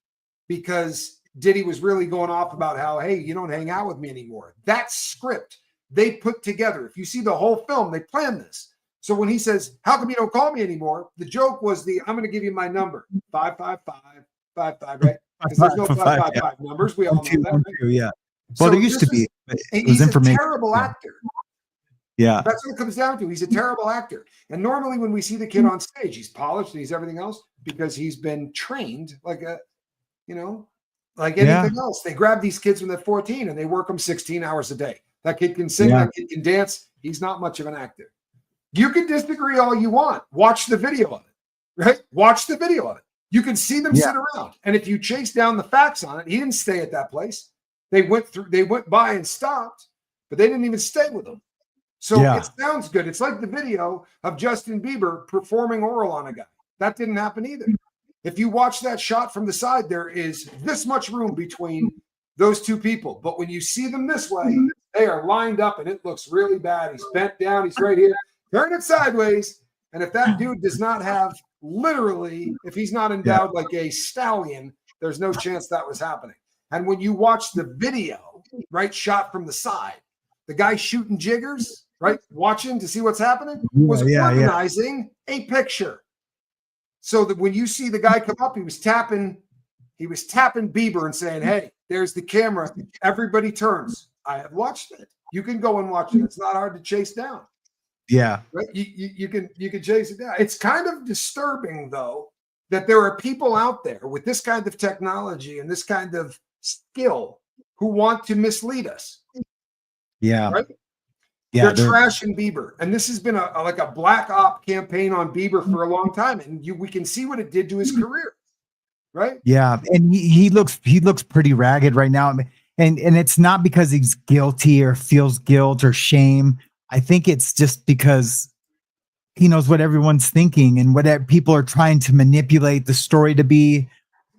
S1: because Diddy was really going off about how, hey, you don't hang out with me anymore. That script they put together. If you see the whole film, they planned this. So when he says, how come you don't call me anymore? The joke was I'm going to give you my number, 55555, right? Because there's no 555 numbers. We all know that. Right?
S2: Yeah. Well, there used to be.
S1: He's a terrible actor.
S2: Yeah.
S1: That's what it comes down to. He's a terrible actor. And normally when we see the kid on stage, he's polished and he's everything else because he's been trained like anything else. They grab these kids when they're 14 and they work them 16 hours a day. That kid can sing, that kid can dance. He's not much of an actor. You can disagree all you want. Watch the video of it, right? Watch the video of it. You can see them sit around. And if you chase down the facts on it, he didn't stay at that place. They went by and stopped, but they didn't even stay with him. So it sounds good. It's like the video of Justin Bieber performing oral on a guy. That didn't happen either. If you watch that shot from the side, there is this much room between those two people. But when you see them this way, they are lined up and it looks really bad. He's bent down. He's right here. Turn it sideways. And if that dude does not have if he's not endowed like a stallion, there's no chance that was happening. And when you watch the video, right, shot from the side, the guy shooting jiggers, right, watching to see what's happening, was organizing a picture. So that when you see the guy come up, he was tapping Bieber and saying, hey, there's the camera. Everybody turns. I have watched it. You can go and watch it. It's not hard to chase down.
S2: Yeah.
S1: Right? You can chase it down. It's kind of disturbing, though, that there are people out there with this kind of technology and this kind of skill who want to mislead us.
S2: Yeah.
S1: Right?
S2: Yeah.
S1: They're trashing Bieber. And this has been a black op campaign on Bieber for a long time. And we can see what it did to his career. Right?
S2: Yeah. And he looks pretty ragged right now. And it's not because he's guilty or feels guilt or shame. I think it's just because he knows what everyone's thinking and what people are trying to manipulate the story to be.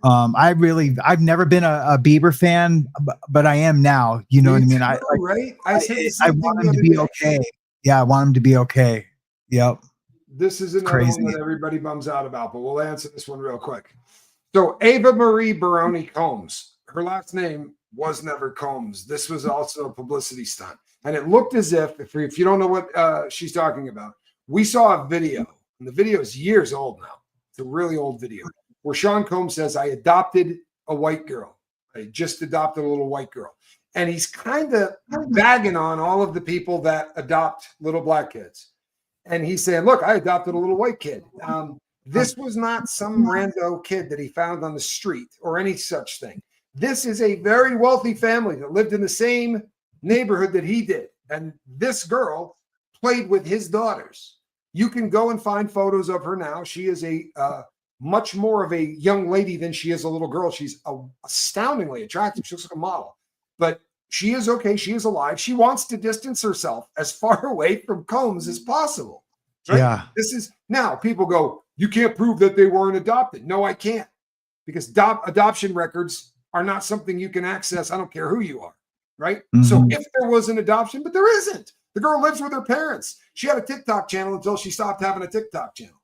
S2: I've never been a Bieber fan, but I am now. You know what I mean?
S1: Right? I said the
S2: I
S1: same thing
S2: want
S1: the
S2: him to
S1: other
S2: be
S1: day.
S2: okay. Yeah, I want him to be okay. Yep.
S1: This is
S2: It's
S1: another
S2: crazy.
S1: one that everybody bums out about, but we'll answer this one real quick. So Ava Marie Baroni Combs, her last name was never Combs. This was also a publicity stunt. And it looked as if you don't know what she's talking about, we saw a video, and the video is years old now. It's a really old video where Sean Combs says, I adopted a white girl. I just adopted a little white girl. And he's kind of bagging on all of the people that adopt little black kids. And he's saying, look, I adopted a little white kid. This was not some rando kid that he found on the street or any such thing. This is a very wealthy family that lived in the same neighborhood that he did. And this girl played with his daughters. You can go and find photos of her now. She is a much more of a young lady than she is a little girl. She's astoundingly attractive. She looks like a model. But she is okay. She is alive. She wants to distance herself as far away from Combs as possible. Right?
S2: Yeah.
S1: This is now people go, you can't prove that they weren't adopted. No, I can't. Because adoption records are not something you can access. I don't care who you are. Right? Mm-hmm. So if there was an adoption, but there isn't. The girl lives with her parents. She had a TikTok channel until she stopped having a TikTok channel.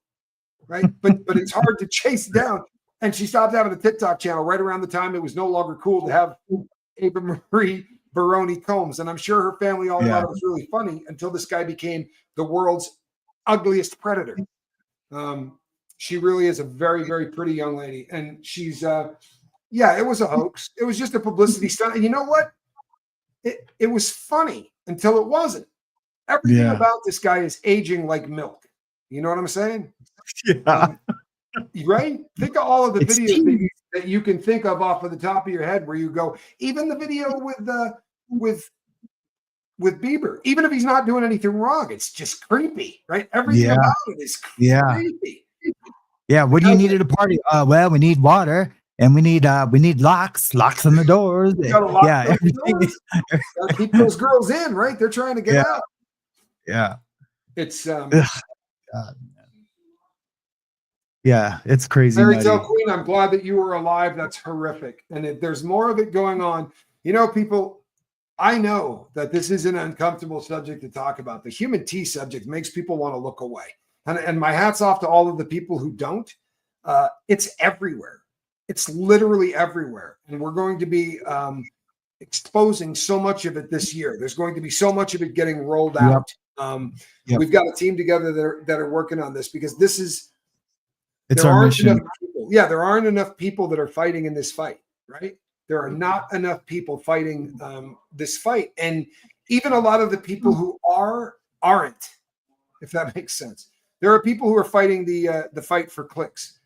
S1: Right? But it's hard to chase down. And she stopped having a TikTok channel right around the time it was no longer cool to have Ava Marie Baroni Combs. And I'm sure her family all thought it was really funny until this guy became the world's ugliest predator. She really is a very, very pretty young lady. And she's, it was a hoax. It was just a publicity stunt. And you know what? It was funny until it wasn't. Everything about this guy is aging like milk. You know what I'm saying?
S2: Yeah.
S1: Right? Think of all of the videos that you can think of off of the top of your head where you go, even the video with Bieber, even if he's not doing anything wrong, it's just creepy, right? Everything about it is creepy.
S2: Yeah. What do you need at a party? Well, we need water and we need locks on the doors.
S1: Everything. Gotta keep those girls in, right? They're trying to get out.
S2: Yeah.
S1: It's
S2: yeah, it's crazy.
S1: Fairy Tale Queen, I'm glad that you were alive. That's horrific. And if there's more of it going on, people, I know that this is an uncomfortable subject to talk about. The human T subject makes people want to look away. And my hat's off to all of the people who don't. It's everywhere. It's literally everywhere. And we're going to be exposing so much of it this year. There's going to be so much of it getting rolled out. We've got a team together that are working on this because this is,
S2: it's our mission.
S1: There aren't enough people that are fighting in this fight, right? There are not enough people fighting this fight. And even a lot of the people who aren't, if that makes sense. There are people who are fighting the fight for clicks.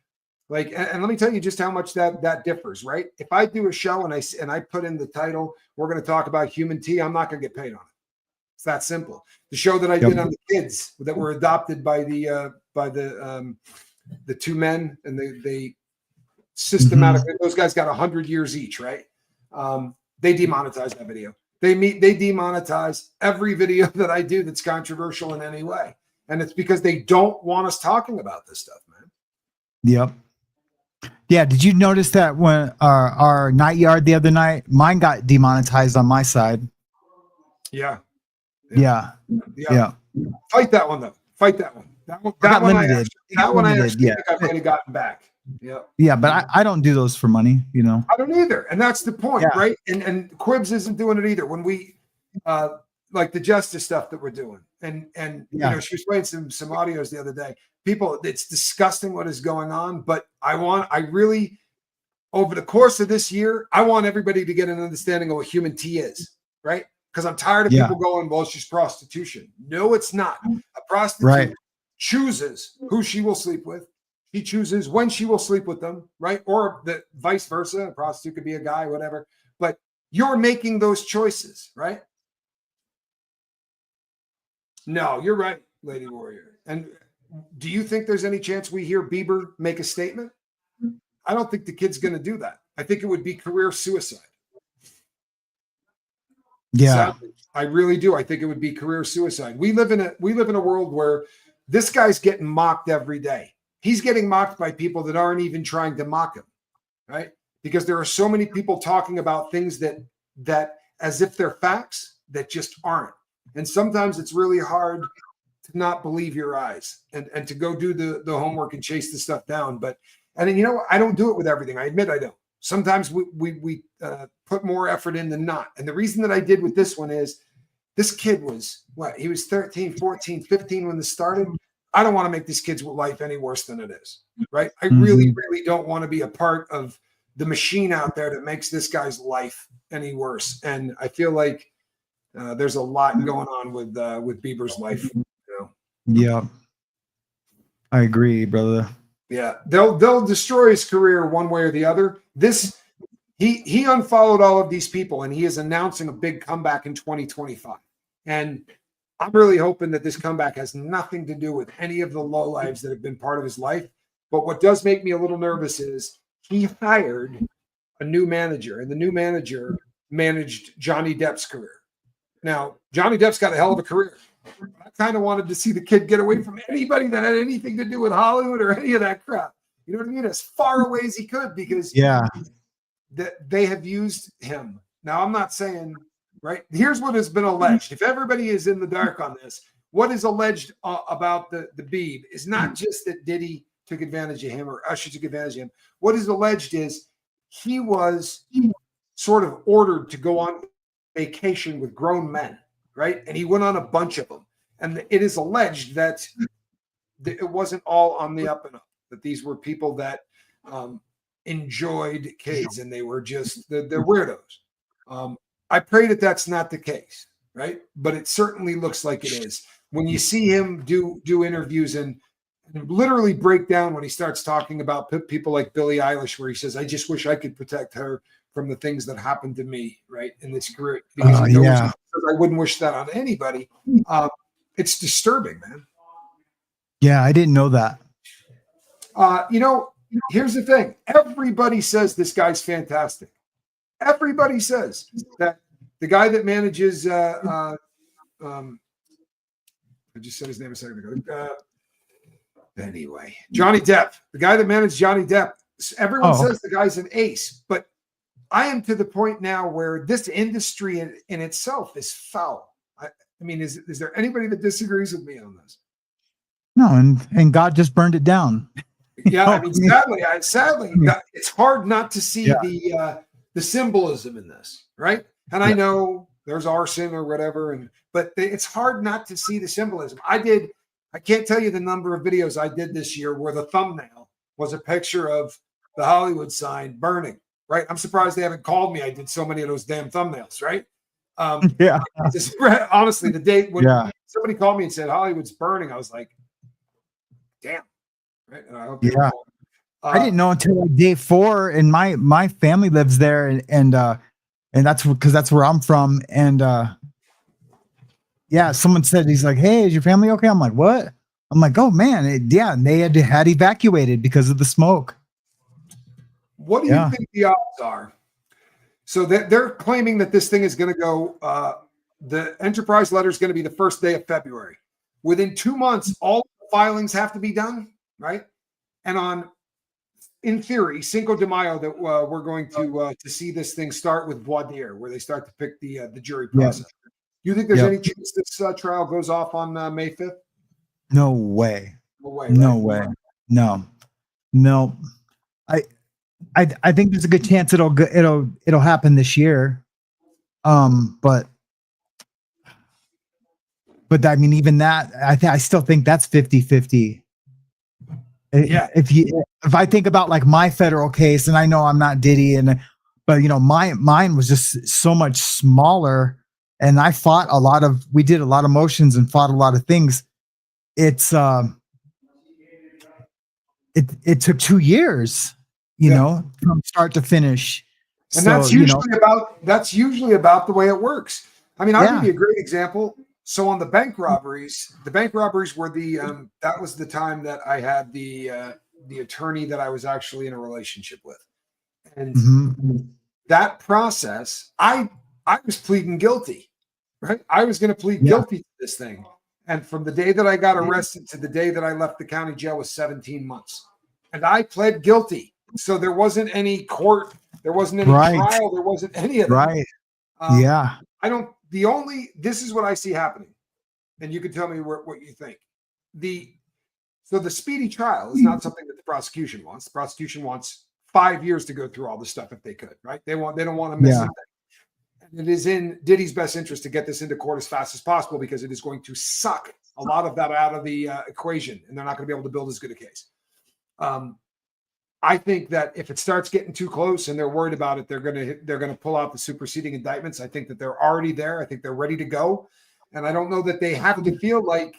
S1: Like, and let me tell you just how much that differs, right? If I do a show and I put in the title, we're going to talk about human tea, I'm not going to get paid on it. It's that simple. The show that I did on the kids that were adopted by the two men, and they systematically, those guys got 100 years each, right? They demonetized that video. They demonetize every video that I do that's controversial in any way. And it's because they don't want us talking about this stuff, man.
S2: Yep. Yeah. Did you notice that when our night yard the other night, mine got demonetized on my side?
S1: Yeah. Fight that one though. Fight that one. That one limited. I think I might have gotten back. Yeah.
S2: Yeah, but I don't do those for money,
S1: I don't either. And that's the point, right? And Quibs isn't doing it either. When we like the justice stuff that we're doing. And she was playing some audios the other day. People, it's disgusting what is going on, but I really over the course of this year, I want everybody to get an understanding of what human tea is, right? Because I'm tired of people going, well, it's just prostitution. No, it's not. A prostitute chooses who she will sleep with. She chooses when she will sleep with them, right? Or the vice versa. A prostitute could be a guy, whatever. But you're making those choices, right? No, you're right, Lady Warrior. And do you think there's any chance we hear Bieber make a statement? I don't think the kid's going to do that. I think it would be career suicide.
S2: Yeah,
S1: sadly, I really do. I think it would be career suicide. We live in a world where this guy's getting mocked every day. He's getting mocked by people that aren't even trying to mock him. right? Because there are so many people talking about things that as if they're facts that just aren't. And sometimes it's really hard to not believe your eyes and to go do the homework and chase the stuff down. But, and then, you know, I don't do it with everything. I admit I don't. Sometimes we put more effort in than not. And the reason that I did with this one is this kid was what? He was 13, 14, 15 when this started. I don't want to make this kid's life any worse than it is, right? I really, really don't want to be a part of the machine out there that makes this guy's life any worse. And I feel like there's a lot going on with Bieber's life. You know?
S2: Yeah, I agree, brother.
S1: Yeah, they'll destroy his career one way or the other. He unfollowed all of these people, and he is announcing a big comeback in 2025. And I'm really hoping that this comeback has nothing to do with any of the lowlives that have been part of his life. But what does make me a little nervous is he hired a new manager, and the new manager managed Johnny Depp's career. Now, Johnny Depp's got a hell of a career. I kind of wanted to see the kid get away from anybody that had anything to do with Hollywood or any of that crap. You know what I mean? As far away as he could, because they have used him. Now, I'm not saying, right? Here's what has been alleged. If everybody is in the dark on this, what is alleged about the Beeb is not just that Diddy took advantage of him or Usher took advantage of him. What is alleged is he was sort of ordered to go on vacation with grown men, right? And he went on a bunch of them. And it is alleged that it wasn't all on the up and up, that these were people that enjoyed kids and they were just, they're weirdos. I pray that that's not the case, right? But it certainly looks like it is. When you see him do interviews and literally break down when he starts talking about people like Billie Eilish, where he says, I just wish I could protect her from the things that happened to me, right, in this career. Because he knows I wouldn't wish that on anybody. It's disturbing, man.
S2: Yeah, I didn't know that.
S1: You know, here's the thing. Everybody says this guy's fantastic. Everybody says that the guy that manages, I just said his name a second ago. Anyway, Johnny Depp, the guy that managed Johnny Depp, everyone says the guy's an ace, but I am to the point now where this industry in itself is foul. I mean, is there anybody that disagrees with me on this?
S2: No, and God just burned it down.
S1: Yeah, I mean, sadly, it's hard not to see the symbolism in this, right? And I know there's arson or whatever, but it's hard not to see the symbolism. I can't tell you the number of videos I did this year where the thumbnail was a picture of the Hollywood sign burning, right? I'm surprised they haven't called me. I did so many of those damn thumbnails, right? Honestly, the day when somebody called me and said Hollywood's burning, I was like, damn. Right? And I hope
S2: I didn't know until like day 4, and my family lives there, and that's because that's where I'm from. And someone said, he's like, hey, is your family okay? I'm like, what? I'm like, oh man, and they had evacuated because of the smoke.
S1: What do you think the odds are? So they're claiming that this thing is going to go, the Enterprise letter is going to be the first day of February. Within 2 months, all the filings have to be done, right? And in theory, Cinco de Mayo, that we're going to see this thing start with voir dire, where they start to pick the jury process. You think there's any chance this trial goes off on May 5th?
S2: No way.
S1: No way.
S2: No way. No. I think there's a good chance it'll happen this year. But I mean, even that, I still think that's 50-50.
S1: Yeah.
S2: If I think about like my federal case, and I know I'm not Diddy, but you know, mine was just so much smaller, and we did a lot of motions and fought a lot of things. It's it took 2 years, you know, from start to finish.
S1: And that's usually about the way it works. I mean, I'll give you a great example. So on the bank robberies were that was the time that I had the attorney that I was actually in a relationship with. And that process, I was pleading guilty, right? I was going to plead guilty to this thing. And from the day that I got arrested to the day that I left the county jail was 17 months. And I pled guilty So there wasn't any court, there wasn't any trial, there wasn't any of that.
S2: Right. Yeah.
S1: This is what I see happening. And you can tell me what you think. So the speedy trial is not something that the prosecution wants. The prosecution wants 5 years to go through all this stuff if they could, right? They don't want to miss anything. And it is in Diddy's best interest to get this into court as fast as possible because it is going to suck a lot of that out of the equation, and they're not going to be able to build as good a case. I think that if it starts getting too close and they're worried about it, they're going to pull out the superseding indictments. I think that they're already there. I think they're ready to go, and I don't know that they have to feel like.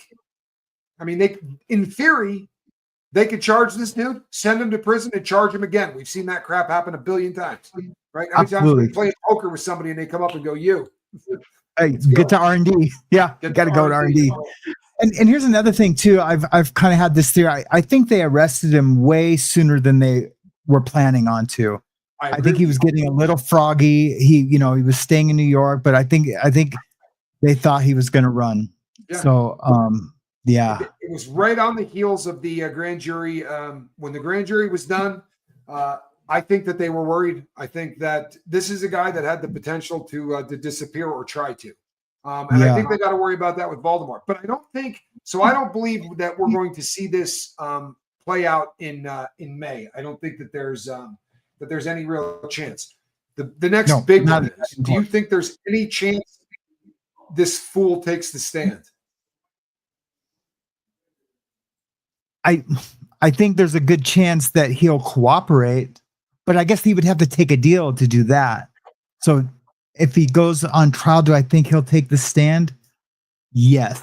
S1: I mean, in theory, they could charge this dude, send him to prison, and charge him again. We've seen that crap happen a billion times, right? How many times we play poker with somebody and they come up and go, "You,
S2: hey, get to R&D." Yeah, got to go to R&D. And here's another thing too. I've kind of had this theory. I think they arrested him way sooner than they were planning on to. I think he was getting a little froggy. He was staying in New York, but I think they thought he was going to run. Yeah. So, yeah,
S1: it was right on the heels of the grand jury. When the grand jury was done, I think that they were worried. I think that this is a guy that had the potential to disappear or try to. I think they got to worry about that with Voldemort. But I don't believe that we're going to see this play out in May. I don't think that there's any real chance. The next big one is, do you think there's any chance this fool takes the stand?
S2: I think there's a good chance that he'll cooperate, but I guess he would have to take a deal to do that. So if he goes on trial, do I think he'll take the stand? Yes.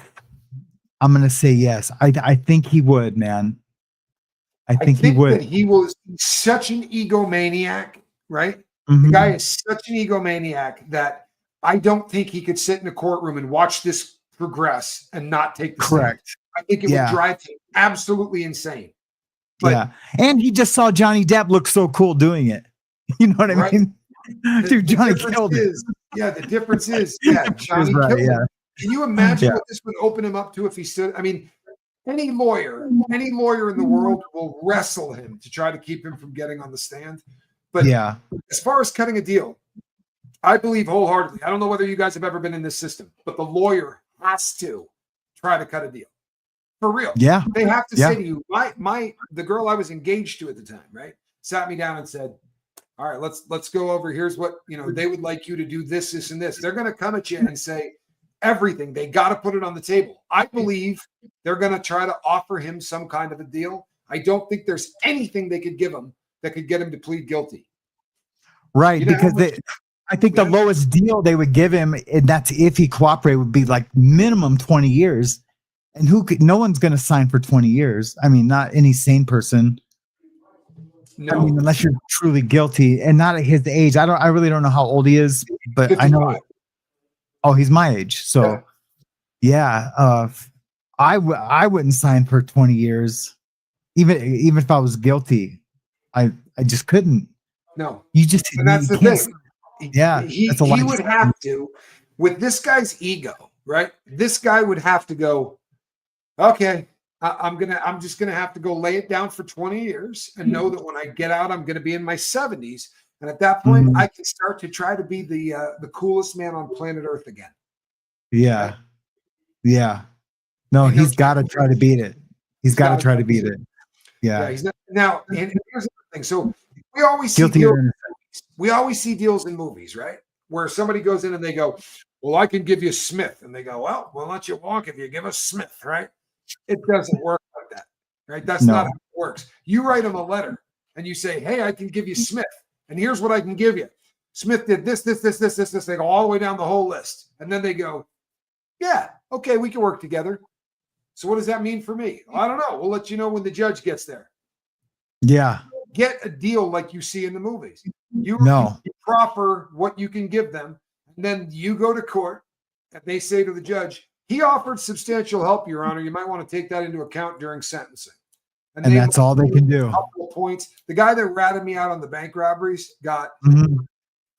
S2: I'm going to say yes. I think he would, man. I think he would.
S1: That he was such an egomaniac, right? Mm-hmm. The guy is such an egomaniac that I don't think he could sit in a courtroom and watch this progress and not take the stand. I think it would drive him absolutely insane. But,
S2: and he just saw Johnny Depp look so cool doing it. You know what I mean? Dude, Johnny killed it.
S1: Yeah, the difference is, Johnny killed it. Can you imagine what this would open him up to if he stood? I mean, any lawyer in the world will wrestle him to try to keep him from getting on the stand. But as far as cutting a deal, I believe wholeheartedly. I don't know whether you guys have ever been in this system, but the lawyer has to try to cut a deal. For real.
S2: Yeah.
S1: They have to say to you, the girl I was engaged to at the time, right? Sat me down and said, all right, let's go over. Here's what, they would like you to do this, this, and this. They're going to come at you and say everything. They got to put it on the table. I believe they're going to try to offer him some kind of a deal. I don't think there's anything they could give him that could get him to plead guilty.
S2: Right. Because I think the lowest deal they would give him, and that's if he cooperated, would be like minimum 20 years. And no one's going to sign for 20 years. I mean, not any sane person. No. I mean, unless you're truly guilty and not at his age. I really don't know how old he is, but 55. I know. Oh, he's my age. So I wouldn't sign for 20 years. Even if I was guilty, I just couldn't.
S1: No.
S2: And that's the thing.
S1: He would have to, with this guy's ego, right? This guy would have to go, okay, I'm just gonna have to go lay it down for 20 years and know that when I get out, I'm gonna be in my 70s, and at that point, I can start to try to be the coolest man on planet Earth again.
S2: Yeah, yeah. No, he's got to try to beat it. He's got to try to beat it. Yeah.
S1: He's not, now, and here's the thing. So we always see deals. We always see deals in movies, right? Where somebody goes in and they go, "Well, I can give you Smith," and they go, "Well, we'll let you walk if you give us Smith," right? It doesn't work like that, right? That's not how it works. You write them a letter and you say, "Hey, I can give you Smith, and here's what I can give you. Smith did this, this, this, this, this, this." They go all the way down the whole list, and then they go, "Yeah, okay, we can work together." So what does that mean for me? I don't know. We'll let you know when the judge gets there.
S2: Yeah.
S1: Get a deal like you see in the movies. You proffer what you can give them, and then you go to court, and they say to the judge, "He offered substantial help, Your Honor. You might want to take that into account during sentencing."
S2: And that's all they can do.
S1: A couple of points. The guy that ratted me out on the bank robberies got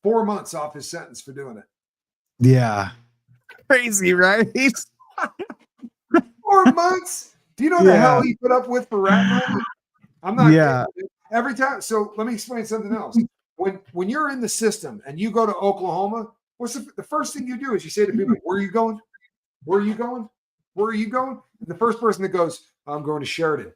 S1: 4 months off his sentence for doing it.
S2: Yeah. Crazy, right?
S1: 4 months? Do you know the hell he put up with for rat money? I'm not kidding. Every time. So let me explain something else. When you're in the system and you go to Oklahoma, what's the first thing you do is you say to people, where are you going? Where are you going? Where are you going? And the first person that goes, I'm going to Sheridan.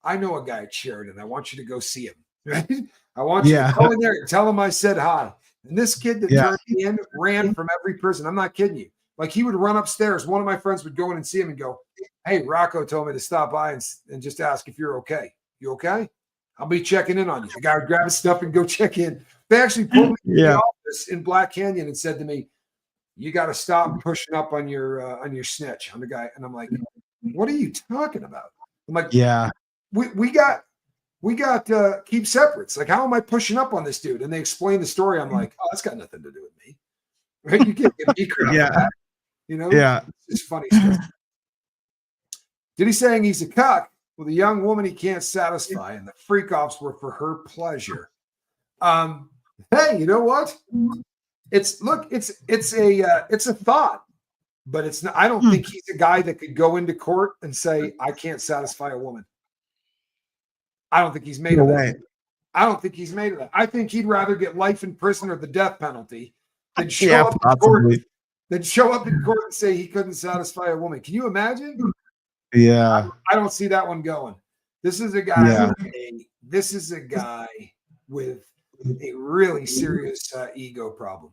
S1: I know a guy at Sheridan. I want you to go see him. Right? I want you to go in there and tell him I said hi. And this kid that turned me in ran from every prison. I'm not kidding you. Like he would run upstairs. One of my friends would go in and see him and go, hey, Rocco told me to stop by and just ask if you're okay. You okay? I'll be checking in on you. The guy would grab his stuff and go check in. They actually pulled me in the office in Black Canyon and said to me, you got to stop pushing up on your snitch on the guy. And I'm like, what are you talking about? I'm like, we got keep separates. Like, how am I pushing up on this dude? And they explain the story. I'm like, oh, that's got nothing to do with me. Right? You can't get me crap. You know? Yeah. It's funny stuff. Did he saying he's a cuck with a young woman he can't satisfy, and the freak offs were for her pleasure? Hey, you know what? It's a thought, but it's not. I don't think he's a guy that could go into court and say, I can't satisfy a woman. I don't think he's made of that. I don't think he's made of that. I think he'd rather get life in prison or the death penalty than show up in court and say he couldn't satisfy a woman. Can you imagine?
S2: Yeah.
S1: I don't see that one going. This is a guy. This is a guy with a really serious ego problem.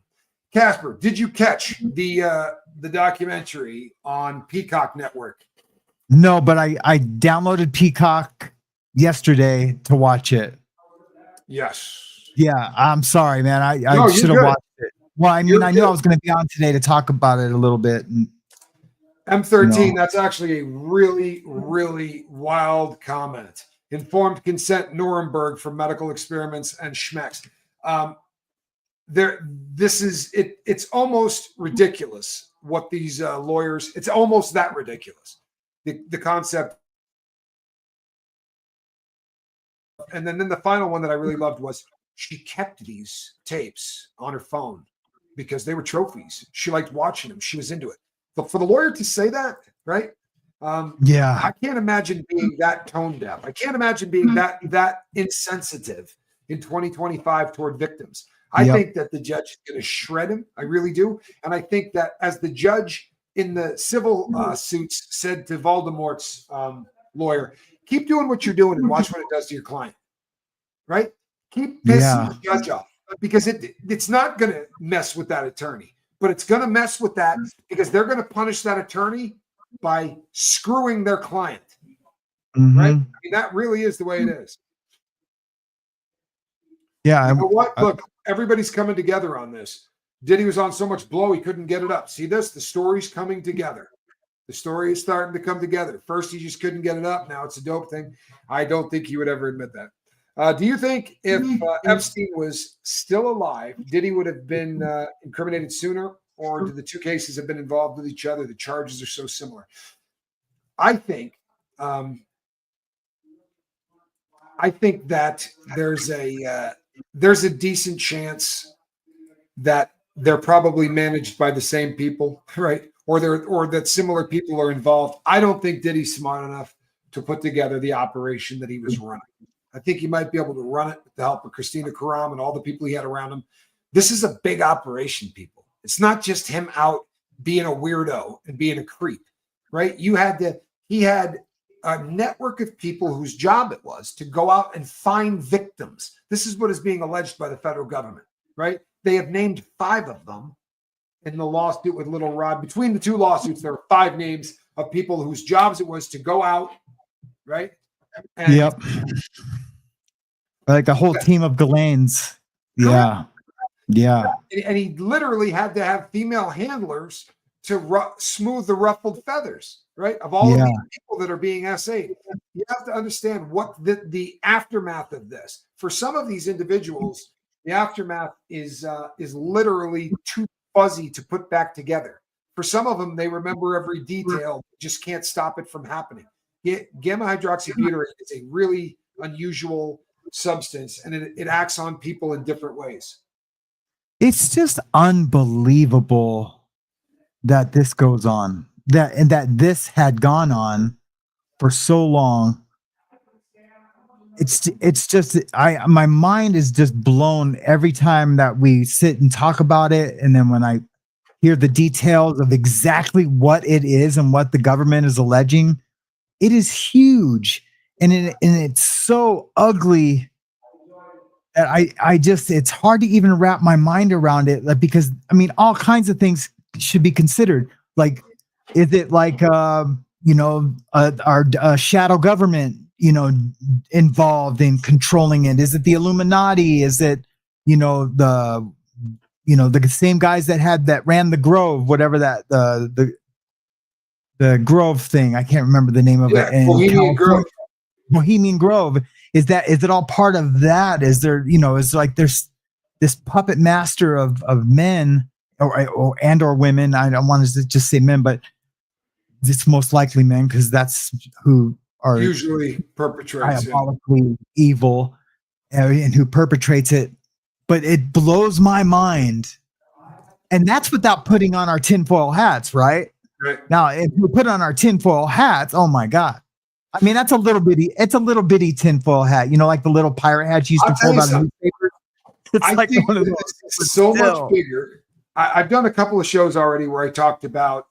S1: Casper, did you catch the documentary on Peacock Network?
S2: No, but I downloaded Peacock yesterday to watch it.
S1: Yes.
S2: Yeah, I'm sorry, man. I should have watched it. Well, I mean, I knew I was going to be on today to talk about it a little bit. And,
S1: M13, that's actually a really, really wild comment. Informed consent, Nuremberg for medical experiments and schmecks. It's almost ridiculous what these lawyers, it's almost that ridiculous. The concept. And then the final one that I really loved was she kept these tapes on her phone because they were trophies. She liked watching them. She was into it. But for the lawyer to say that, right? I can't imagine being that tone deaf. I can't imagine being that insensitive in 2025 toward victims. I think that the judge is going to shred him. I really do. And I think that as the judge in the civil suits said to Voldemort's lawyer, keep doing what you're doing and watch what it does to your client, right? Keep pissing the judge off because it's not going to mess with that attorney, but it's going to mess with that because they're going to punish that attorney by screwing their client, right? I mean, that really is the way it is.
S2: Yeah.
S1: You know what? Look, everybody's coming together on this. Diddy was on so much blow, he couldn't get it up. See this? The story's coming together. The story is starting to come together. First, he just couldn't get it up. Now it's a dope thing. I don't think he would ever admit that. Do you think if Epstein was still alive, Diddy would have been incriminated sooner, or do the two cases have been involved with each other? The charges are so similar. I think that there's a decent chance that they're probably managed by the same people, right? Or that similar people are involved. I don't think Diddy's smart enough to put together the operation that he was running. I think he might be able to run it with the help of Christina Karam and all the people he had around him. This is a big operation, people. It's not just him out being a weirdo and being a creep, right? He had a network of people whose job it was to go out and find victims. This is what is being alleged by the federal government, right? They have named 5 of them in the lawsuit with Little Rod. Between the 2 lawsuits, there are 5 names of people whose jobs it was to go out, right? And
S2: like a whole team of Ghislaines. Yeah.
S1: And he literally had to have female handlers to smooth the ruffled feathers, right? Of all of these people that are being SA'd. You have to understand what the aftermath of this. For some of these individuals, the aftermath is literally too fuzzy to put back together. For some of them, they remember every detail, just can't stop it from happening. Gamma hydroxybutyrate is a really unusual substance, and it acts on people in different ways.
S2: It's just unbelievable that this goes on, that this had gone on for so long. it's just my mind is just blown every time that we sit and talk about it, and then when I hear the details of exactly what it is and what the government is alleging, it is huge, and it's so ugly that I just, it's hard to even wrap my mind around it, like, because I mean all kinds of things should be considered. Like, is it like our shadow government, involved in controlling it? Is it the Illuminati? Is it the the same guys that ran the Grove, whatever that the Grove thing, I can't remember the name of it. And Bohemian Grove. Is it all part of that? Is there, is like there's this puppet master of men or women. I don't want to just say men, but it's most likely men, because that's who are
S1: usually perpetrates
S2: diabolically evil and who perpetrates it. But it blows my mind. And that's without putting on our tinfoil hats, right?
S1: Right.
S2: Now, if we put on our tinfoil hats, oh my God. I mean, it's a little bitty tinfoil hat, like the little pirate hats you used to fold out of newspapers. It's
S1: I
S2: like
S1: think
S2: one of those.
S1: It's so much bigger. I've done a couple of shows already where I talked about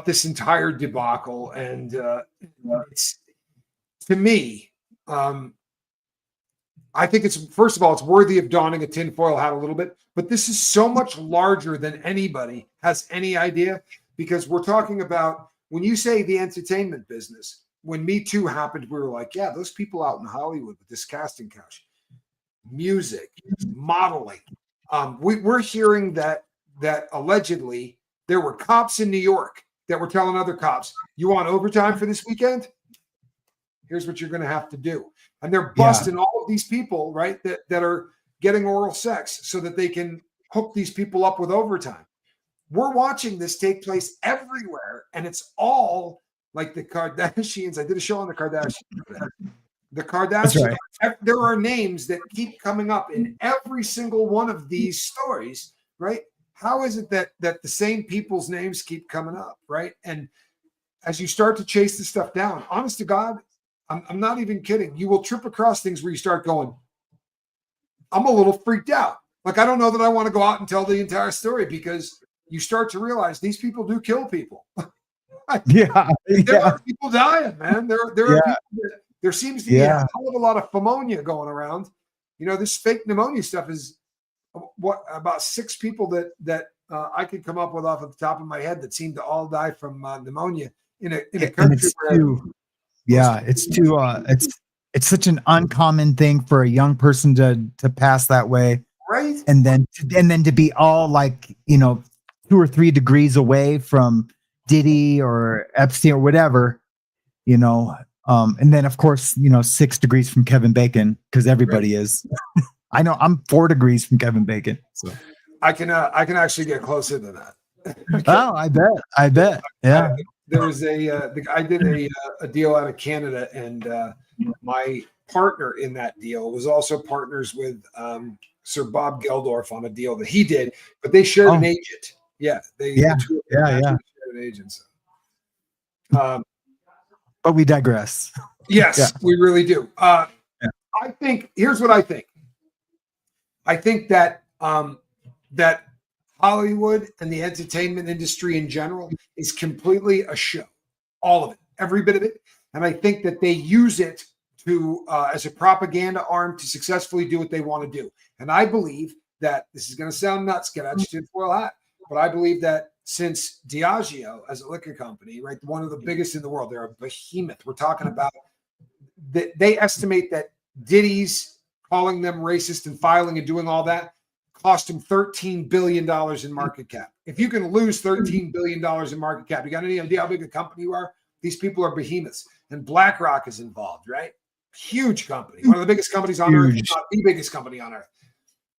S1: this entire debacle, and it's, to me, I think it's, first of all, it's worthy of donning a tinfoil hat a little bit, but this is so much larger than anybody has any idea, because we're talking about, when you say the entertainment business, when Me Too happened, we were like, yeah, those people out in Hollywood with this casting couch, music, modeling. We're hearing that allegedly there were cops in New York that were telling other cops, you want overtime for this weekend? Here's what you're going to have to do. And they're busting all of these people, right, that are getting oral sex so that they can hook these people up with overtime. We're watching this take place everywhere, and it's all like the Kardashians. I did a show on the Kardashians. The Kardashians. Right. There are names that keep coming up in every single one of these stories, right? How is it that the same people's names keep coming up, right? And as you start to chase this stuff down, honest to God, I'm not even kidding. You will trip across things where you start going, I'm a little freaked out. Like, I don't know that I want to go out and tell the entire story, because you start to realize these people do kill people. There are people dying, man. There are people there seems to be a hell of a lot of pneumonia going around. This fake pneumonia stuff is about 6 people that I could come up with off of the top of my head that seem to all die from pneumonia in a country where it's such an uncommon thing for a young person to pass that way, right?
S2: And then to be all like 2 or 3 degrees away from Diddy or Epstein or whatever, and then of course 6 degrees from Kevin Bacon, because everybody is. I know I'm 4 degrees from Kevin Bacon, so
S1: I can actually get closer than that.
S2: Oh, I bet. Yeah.
S1: There was I did a deal out of Canada, and my partner in that deal was also partners with Sir Bob Geldorf on a deal that he did, but they shared an agent. Yeah, shared an agent. So.
S2: But we digress.
S1: Yes, we really do. I think, here's what I think. I think that that Hollywood and the entertainment industry in general is completely a show, all of it, every bit of it. And I think that they use it to as a propaganda arm to successfully do what they want to do. And I believe that, this is going to sound nuts, get out your tinfoil hat, but I believe that since Diageo as a liquor company, right, one of the biggest in the world, they're a behemoth. We're talking about, they estimate that Diddy's calling them racist and filing and doing all that cost him $13 billion in market cap. If you can lose $13 billion in market cap, you got any idea how big a company you are? These people are behemoths. And BlackRock is involved, right? Huge company. One of the biggest companies on earth, if not the biggest company on earth.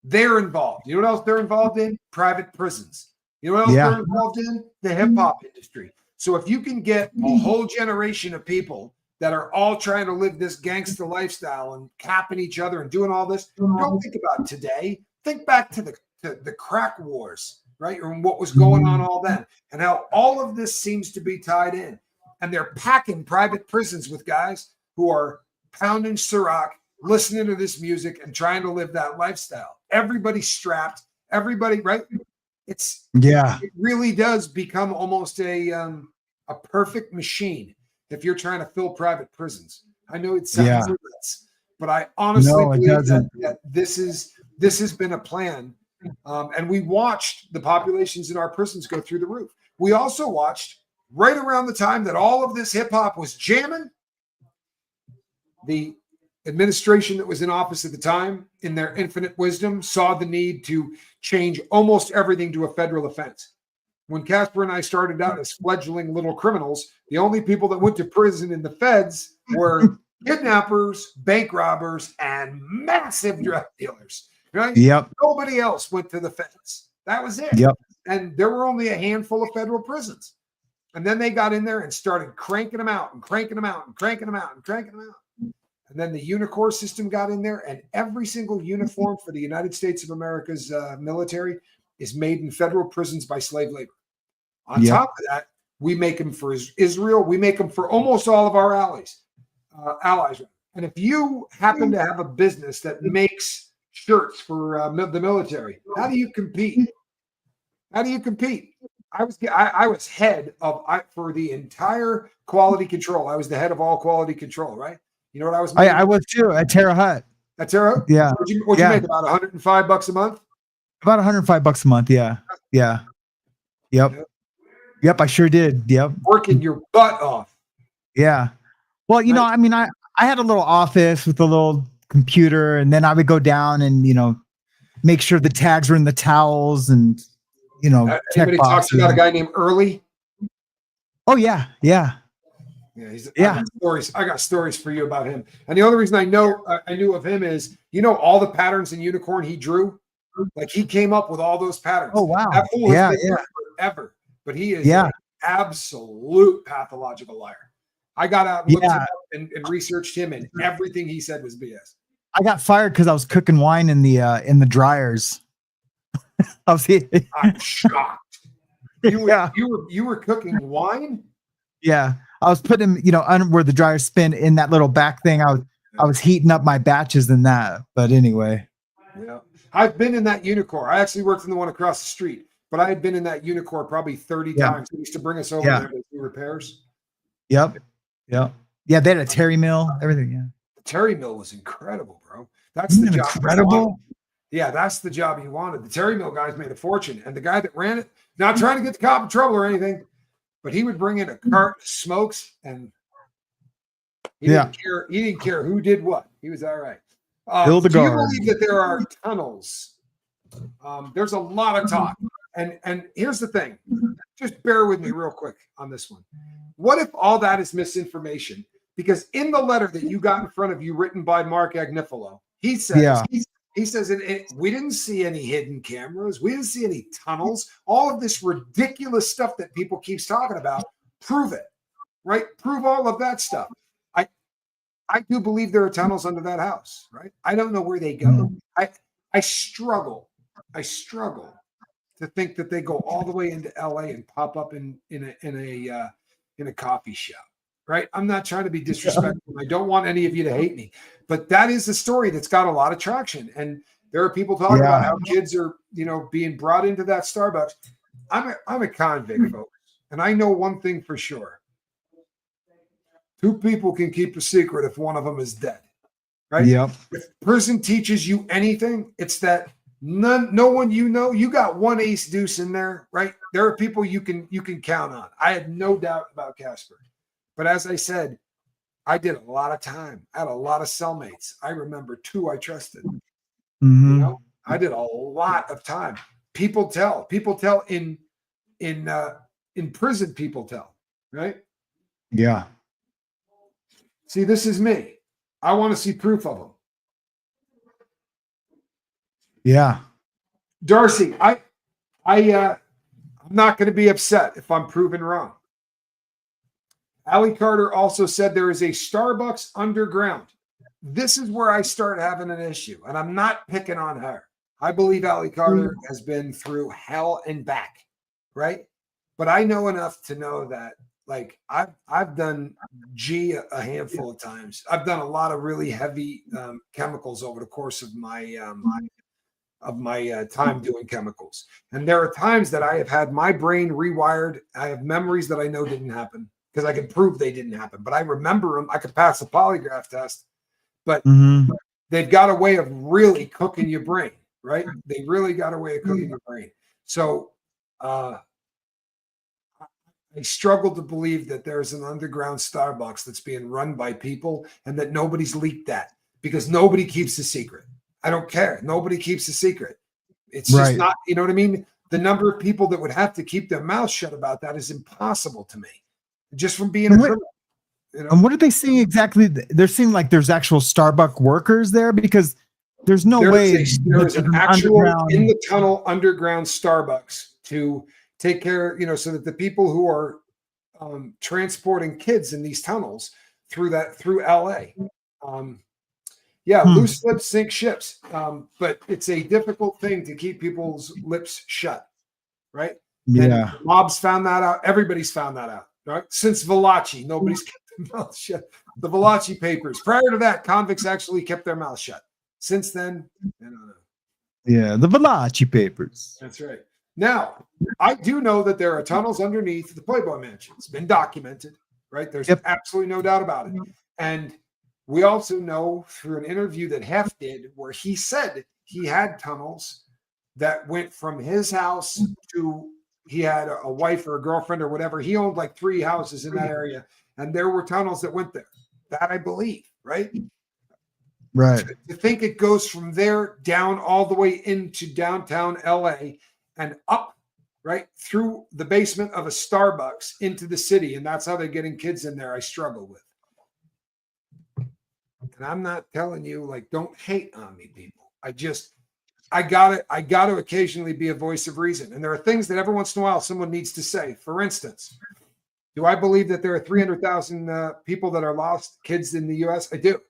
S1: They're involved. You know what else they're involved in? Private prisons. You know what else they're involved in? The hip-hop industry. So if you can get a whole generation of people that are all trying to live this gangster lifestyle and capping each other and doing all this, don't think about today. Think back to the crack wars, right? And what was going on all then, and how all of this seems to be tied in. and they're packing private prisons with guys who are pounding Ciroc, listening to this music and trying to live that lifestyle. Everybody's strapped. Everybody, right? It really does become almost a perfect machine if you're trying to fill private prisons. I know it sounds nuts, but I honestly believe that this has been a plan. And we watched the populations in our prisons go through the roof. We also watched right around the time that all of this hip hop was jamming, the administration that was in office at the time, in their infinite wisdom, saw the need to change almost everything to a federal offense. When Casper and I started out as fledgling little criminals, the only people that went to prison in the feds were kidnappers, bank robbers, and massive drug dealers. Right?
S2: Yep.
S1: Nobody else went to the feds. That was it.
S2: Yep.
S1: And there were only a handful of federal prisons. And then they got in there and started cranking them out and cranking them out and cranking them out and cranking them out. And then the Unicor system got in there, and every single uniform for the United States of America's military is made in federal prisons by slave labor. On top of that, we make them for Israel. We make them for almost all of our allies. And if you happen to have a business that makes shirts for the military, how do you compete? How do you compete? I was head of for the entire quality control. I was the head of all quality control, right? You know what I was making?
S2: I was too at Terre Haute.
S1: At Terre Haute?
S2: Yeah.
S1: What'd you make? About $105 a month?
S2: About $105 a month. Yeah. Yeah. Yep. I sure did. Yep.
S1: Working your butt off.
S2: Yeah. Well, you know, I mean, I had a little office with a little computer, and then I would go down and, you know, make sure the tags were in the towels and, you know, check
S1: anybody talks about a guy named Early?
S2: Oh yeah. Yeah.
S1: Yeah, I got stories for you about him. And the only reason I knew of him is, you know, all the patterns in Unicorn he drew, like he came up with all those patterns.
S2: Oh wow,
S1: that fool has been there forever. But he is an absolute pathological liar. I got out and looked him up and researched him, and everything he said was BS.
S2: I got fired because I was cooking wine in the dryers. I'm
S1: shocked. You were cooking wine?
S2: Yeah. I was putting, you know, where the dryers spin in that little back thing. I was heating up my batches in that. But anyway.
S1: Yeah. I've been in that Unicor. I actually worked in the one across the street, but I had been in that Unicor probably 30 times. They used to bring us over there to do repairs. Yep.
S2: Yeah, they had a Terry mill, everything. Yeah.
S1: The Terry mill was incredible, bro. That's the job.
S2: Incredible.
S1: Yeah, that's the job you wanted. The Terry mill guys made a fortune. And the guy that ran it, not trying to get the cop in trouble or anything, but he would bring in a cart of smokes, and he didn't care. He didn't care who did what. He was all right. Do you believe that there are tunnels? There's a lot of talk, and here's the thing. Just bear with me real quick on this one. What if all that is misinformation? Because in the letter that you got in front of you, written by Mark Agnifilo, he says, he says, we didn't see any hidden cameras. We didn't see any tunnels. All of this ridiculous stuff that people keeps talking about, prove it, right? Prove all of that stuff. I do believe there are tunnels under that house, right? I don't know where they go. I struggle to think that they go all the way into LA and pop up in a coffee shop. Right. I'm not trying to be disrespectful. I don't want any of you to hate me, but that is a story that's got a lot of traction. And there are people talking about how kids are, you know, being brought into that Starbucks. I'm a convict, folks. And I know one thing for sure. Two people can keep a secret if one of them is dead. Right.
S2: Yep.
S1: If prison teaches you anything, it's that no one, you know, you got one ace deuce in there, right? There are people you can count on. I had no doubt about Casper. But as I said, I did a lot of time. I had a lot of cellmates. I remember 2 I trusted.
S2: Mm-hmm.
S1: You know, I did a lot of time. People tell in prison. People tell, right?
S2: Yeah.
S1: See, this is me. I want to see proof of them.
S2: Yeah.
S1: Darcy, I'm not going to be upset if I'm proven wrong. Allie Carter also said there is a Starbucks underground. This is where I start having an issue, and I'm not picking on her. I believe Allie Carter has been through hell and back, right? But I know enough to know that, Like I've done G a handful of times. I've done a lot of really heavy chemicals over the course of my time doing chemicals. And there are times that I have had my brain rewired. I have memories that I know didn't happen because I can prove they didn't happen, but I remember them. I could pass a polygraph test, but they've got a way of really cooking your brain, right? They really got a way of cooking your brain. So I struggle to believe that there's an underground Starbucks that's being run by people and that nobody's leaked that, because nobody keeps a secret. I don't care. Nobody keeps a secret. It's just not, you know what I mean? The number of people that would have to keep their mouth shut about that is impossible to me, just from being a criminal. You know?
S2: And what are they saying exactly? They're saying like there's actual Starbucks workers there, because there's no way
S1: there's an actual in the tunnel underground Starbucks to take care, you know, so that the people who are transporting kids in these tunnels through LA. Loose lips sink ships. But it's a difficult thing to keep people's lips shut, right?
S2: Yeah.
S1: And mobs found that out. Everybody's found that out, right? Since Valachi, nobody's kept their mouth shut. The Valachi papers. Prior to that, convicts actually kept their mouth shut. Since then, I don't know.
S2: Yeah, the Valachi papers.
S1: That's right. Now, I do know that there are tunnels underneath the Playboy Mansion. It's been documented, right? There's absolutely no doubt about it. And we also know through an interview that Hef did where he said he had tunnels that went from his house to, he had a wife or a girlfriend or whatever. He owned like 3 houses in that area, and there were tunnels that went there. That I believe, right?
S2: Right.
S1: To think it goes from there down all the way into downtown LA and up, right, through the basement of a Starbucks into the city, and that's how they're getting kids in there, I struggle with. And I'm not telling you, like, don't hate on me, people. I gotta occasionally be a voice of reason. And there are things that every once in a while someone needs to say. For instance, do I believe that there are 300,000 people that are lost kids in the US? I do.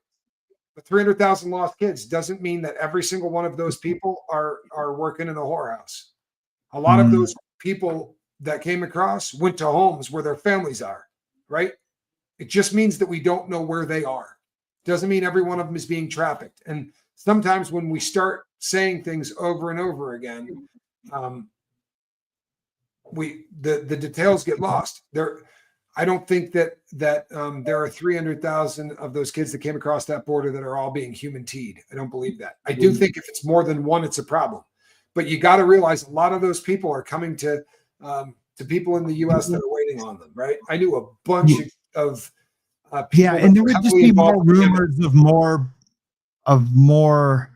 S1: But 300,000 lost kids doesn't mean that every single one of those people are working in a whorehouse. A lot of those people that came across went to homes where their families are, right? It just means that we don't know where they are. Doesn't mean every one of them is being trafficked. And sometimes when we start saying things over and over again, the details get lost. I don't think that there are 300,000 of those kids that came across that border that are all being human teed. I don't believe that. I do think if it's more than one, it's a problem. But you got to realize a lot of those people are coming to people in the U.S. that are waiting on them, right? I knew a bunch of people.
S2: And there would just be more rumors of more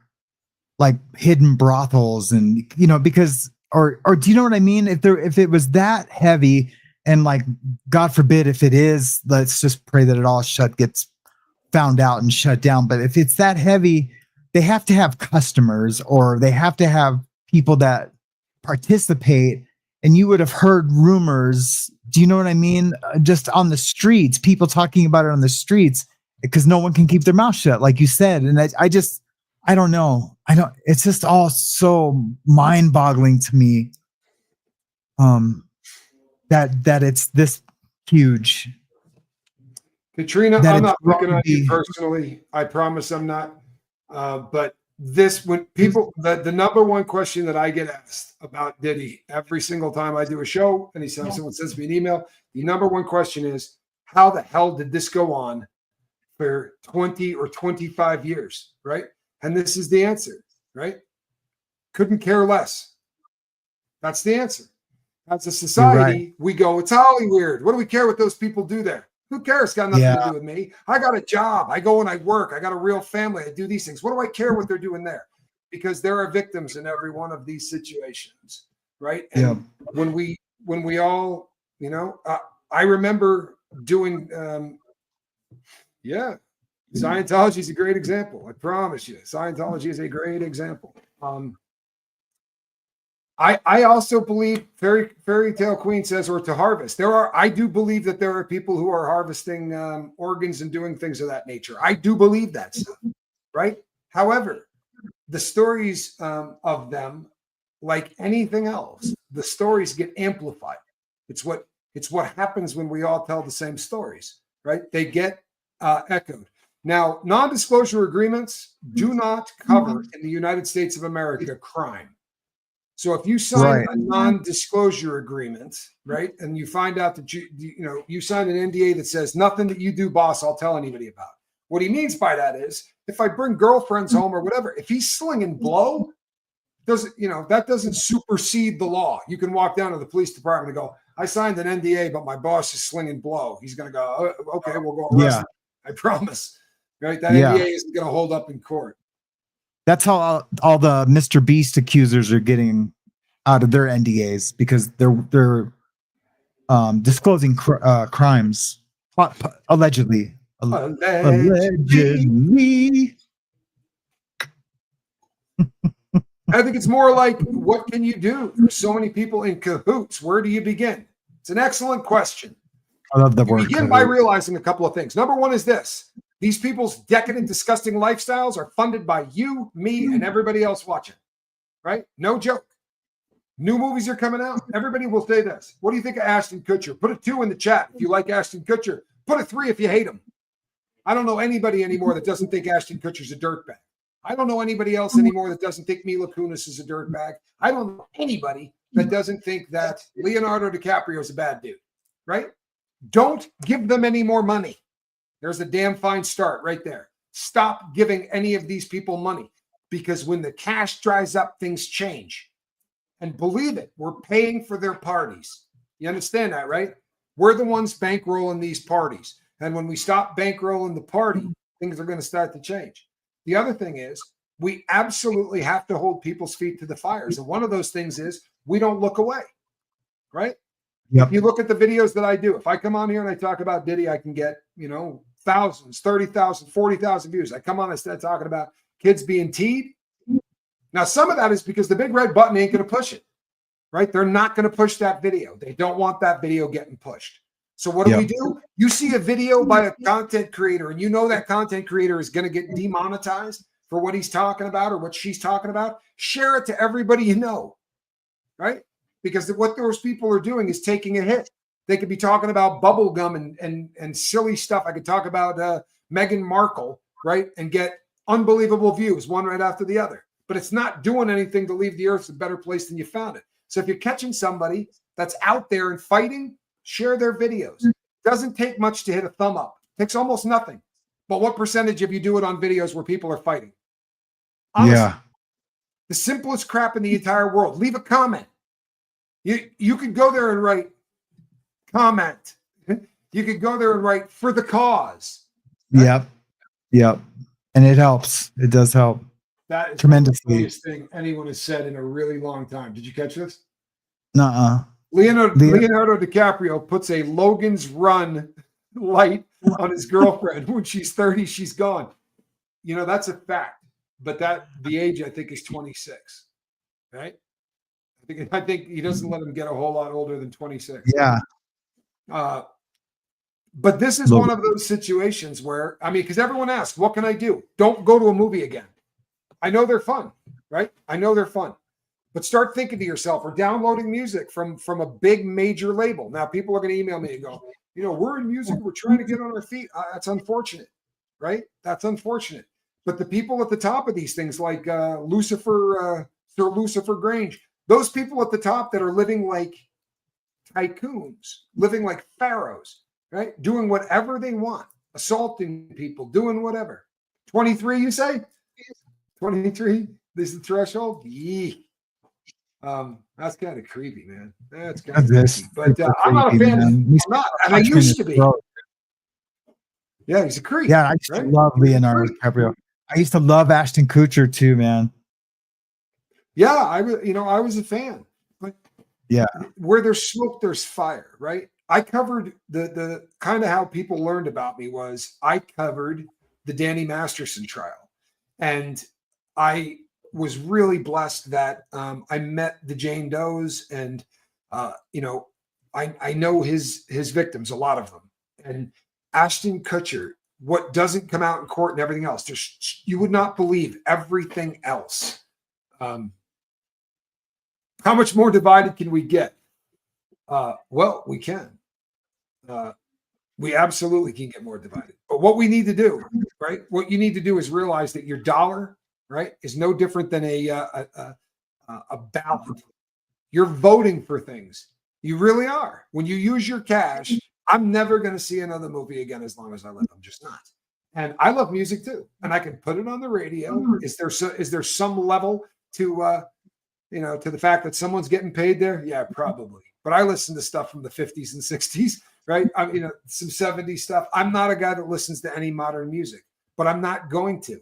S2: like hidden brothels, and you know, because or do you know what I mean? If it was that heavy, and like God forbid if it is, let's just pray that it all gets found out and shut down. But if it's that heavy, they have to have customers, or they have to have people that participate. And you would have heard rumors. Do you know what I mean? Just on the streets, people talking about it on the streets, because no one can keep their mouth shut, like you said. And I don't know. It's just all so mind boggling to me. That it's this huge.
S1: Katrina, I'm not looking at you personally. I promise I'm not. But when people, the number one question that I get asked about Diddy every single time I do a show, anytime someone sends me an email, the number one question is, how the hell did this go on for 20 or 25 years, right? And this is the answer, right? Couldn't care less. That's the answer. As a society, we go, it's Hollywood. What do we care what those people do there? Who cares? It's got nothing to do with me. I got a job. I go and I work. I got a real family. I do these things. What do I care what they're doing there? Because there are victims in every one of these situations, right? And when we all, you know, I remember doing, Scientology is a great example. I promise you, Scientology is a great example. I also believe Fairy Tale Queen says, or to harvest. I do believe that there are people who are harvesting organs and doing things of that nature. I do believe that stuff, right? However, the stories of them, like anything else, the stories get amplified. It's what It's what happens when we all tell the same stories, right? They get echoed. Now, non-disclosure agreements do not cover in the United States of America crime. So if you sign a non-disclosure agreement, right, and you find out that you signed an NDA that says nothing that you do, boss, I'll tell anybody about. What he means by that is, if I bring girlfriends home or whatever, if he's slinging blow, that doesn't supersede the law. You can walk down to the police department and go, I signed an NDA, but my boss is slinging blow. He's going to go, oh, okay, we'll go arrest him. I promise. Right? That NDA isn't going to hold up in court.
S2: That's how all the Mr. Beast accusers are getting out of their NDAs, because they're disclosing crimes allegedly. Allegedly.
S1: I think it's more like, what can you do? There's so many people in cahoots. Where do you begin? It's an excellent question.
S2: I love the word.
S1: Begin by realizing a couple of things. Number one is this. These people's decadent, disgusting lifestyles are funded by you, me, and everybody else watching, right? No joke. New movies are coming out. Everybody will say this. What do you think of Ashton Kutcher? Put a 2 in the chat if you like Ashton Kutcher. Put a 3 if you hate him. I don't know anybody anymore that doesn't think Ashton Kutcher's a dirtbag. I don't know anybody else anymore that doesn't think Mila Kunis is a dirtbag. I don't know anybody that doesn't think that Leonardo DiCaprio is a bad dude, right? Don't give them any more money. There's a damn fine start right there. Stop giving any of these people money, because when the cash dries up, things change. And believe it, we're paying for their parties. You understand that, right? We're the ones bankrolling these parties. And when we stop bankrolling the party, things are going to start to change. The other thing is, we absolutely have to hold people's feet to the fires. And one of those things is we don't look away, right? Yep. If you look at the videos that I do, if I come on here and I talk about Diddy, I can get, thousands, 30,000, 40,000 views. I come on instead talking about kids being teed. Now, some of that is because the big red button ain't going to push it, right? They're not going to push that video. They don't want that video getting pushed. So what do we do? You see a video by a content creator, and you know that content creator is going to get demonetized for what he's talking about or what she's talking about. Share it to everybody you know, right? Because what those people are doing is taking a hit. They could be talking about bubble gum and silly stuff. I could talk about Meghan Markle, right? And get unbelievable views, one right after the other. But it's not doing anything to leave the earth a better place than you found it. So if you're catching somebody that's out there and fighting, share their videos. It doesn't take much to hit a thumb up. It takes almost nothing. But what percentage of you do it on videos where people are fighting? Honestly, the simplest crap in the entire world. Leave a comment. You could go there and write comment. You could go there and write for the cause. Right?
S2: Yep. And it helps. It does help.
S1: That is
S2: tremendously.
S1: The funniest thing anyone has said in a really long time. Did you catch this?
S2: Nuh-uh.
S1: Leonardo DiCaprio puts a Logan's Run light on his girlfriend. When she's 30, she's gone. That's a fact. But the age, I think, is 26. Right? I think he doesn't let him get a whole lot older than 26.
S2: Yeah.
S1: But this is one of those situations where, because everyone asks, what can I do? Don't go to a movie again. I know they're fun, right? I know they're fun. But start thinking to yourself, we're downloading music from a big major label. Now, people are going to email me and go, we're in music. We're trying to get on our feet. That's unfortunate, right? That's unfortunate. But the people at the top of these things, like Sir Lucifer Grange, those people at the top that are living like tycoons, living like pharaohs, right? Doing whatever they want, assaulting people, doing whatever. 23, you say? 23 is the threshold? Yeah. That's kind of creepy, man. That's kind of creepy. But I'm not a fan. I'm not, and I used to be. Yeah, he's a creep.
S2: Yeah, I used to love Leonardo DiCaprio. I used to love Ashton Kutcher too, man.
S1: Yeah, I was a fan. But
S2: yeah,
S1: where there's smoke, there's fire, right? I covered the kind of how people learned about me was I covered the Danny Masterson trial, and I was really blessed that I met the Jane Does, and I know his victims, a lot of them, and Ashton Kutcher. What doesn't come out in court and everything else, you would not believe everything else. How much more divided can we get? Well, we can. We absolutely can get more divided. But what we need to do, right? What you need to do is realize that your dollar, right, is no different than a ballot. You're voting for things. You really are. When you use your cash, I'm never going to see another movie again as long as I live. I'm just not. And I love music too, and I can put it on the radio. Is there some level to to the fact that someone's getting paid there? Yeah, probably. But I listen to stuff from the 50s and 60s, right? Some 70s stuff. I'm not a guy that listens to any modern music, but I'm not going to,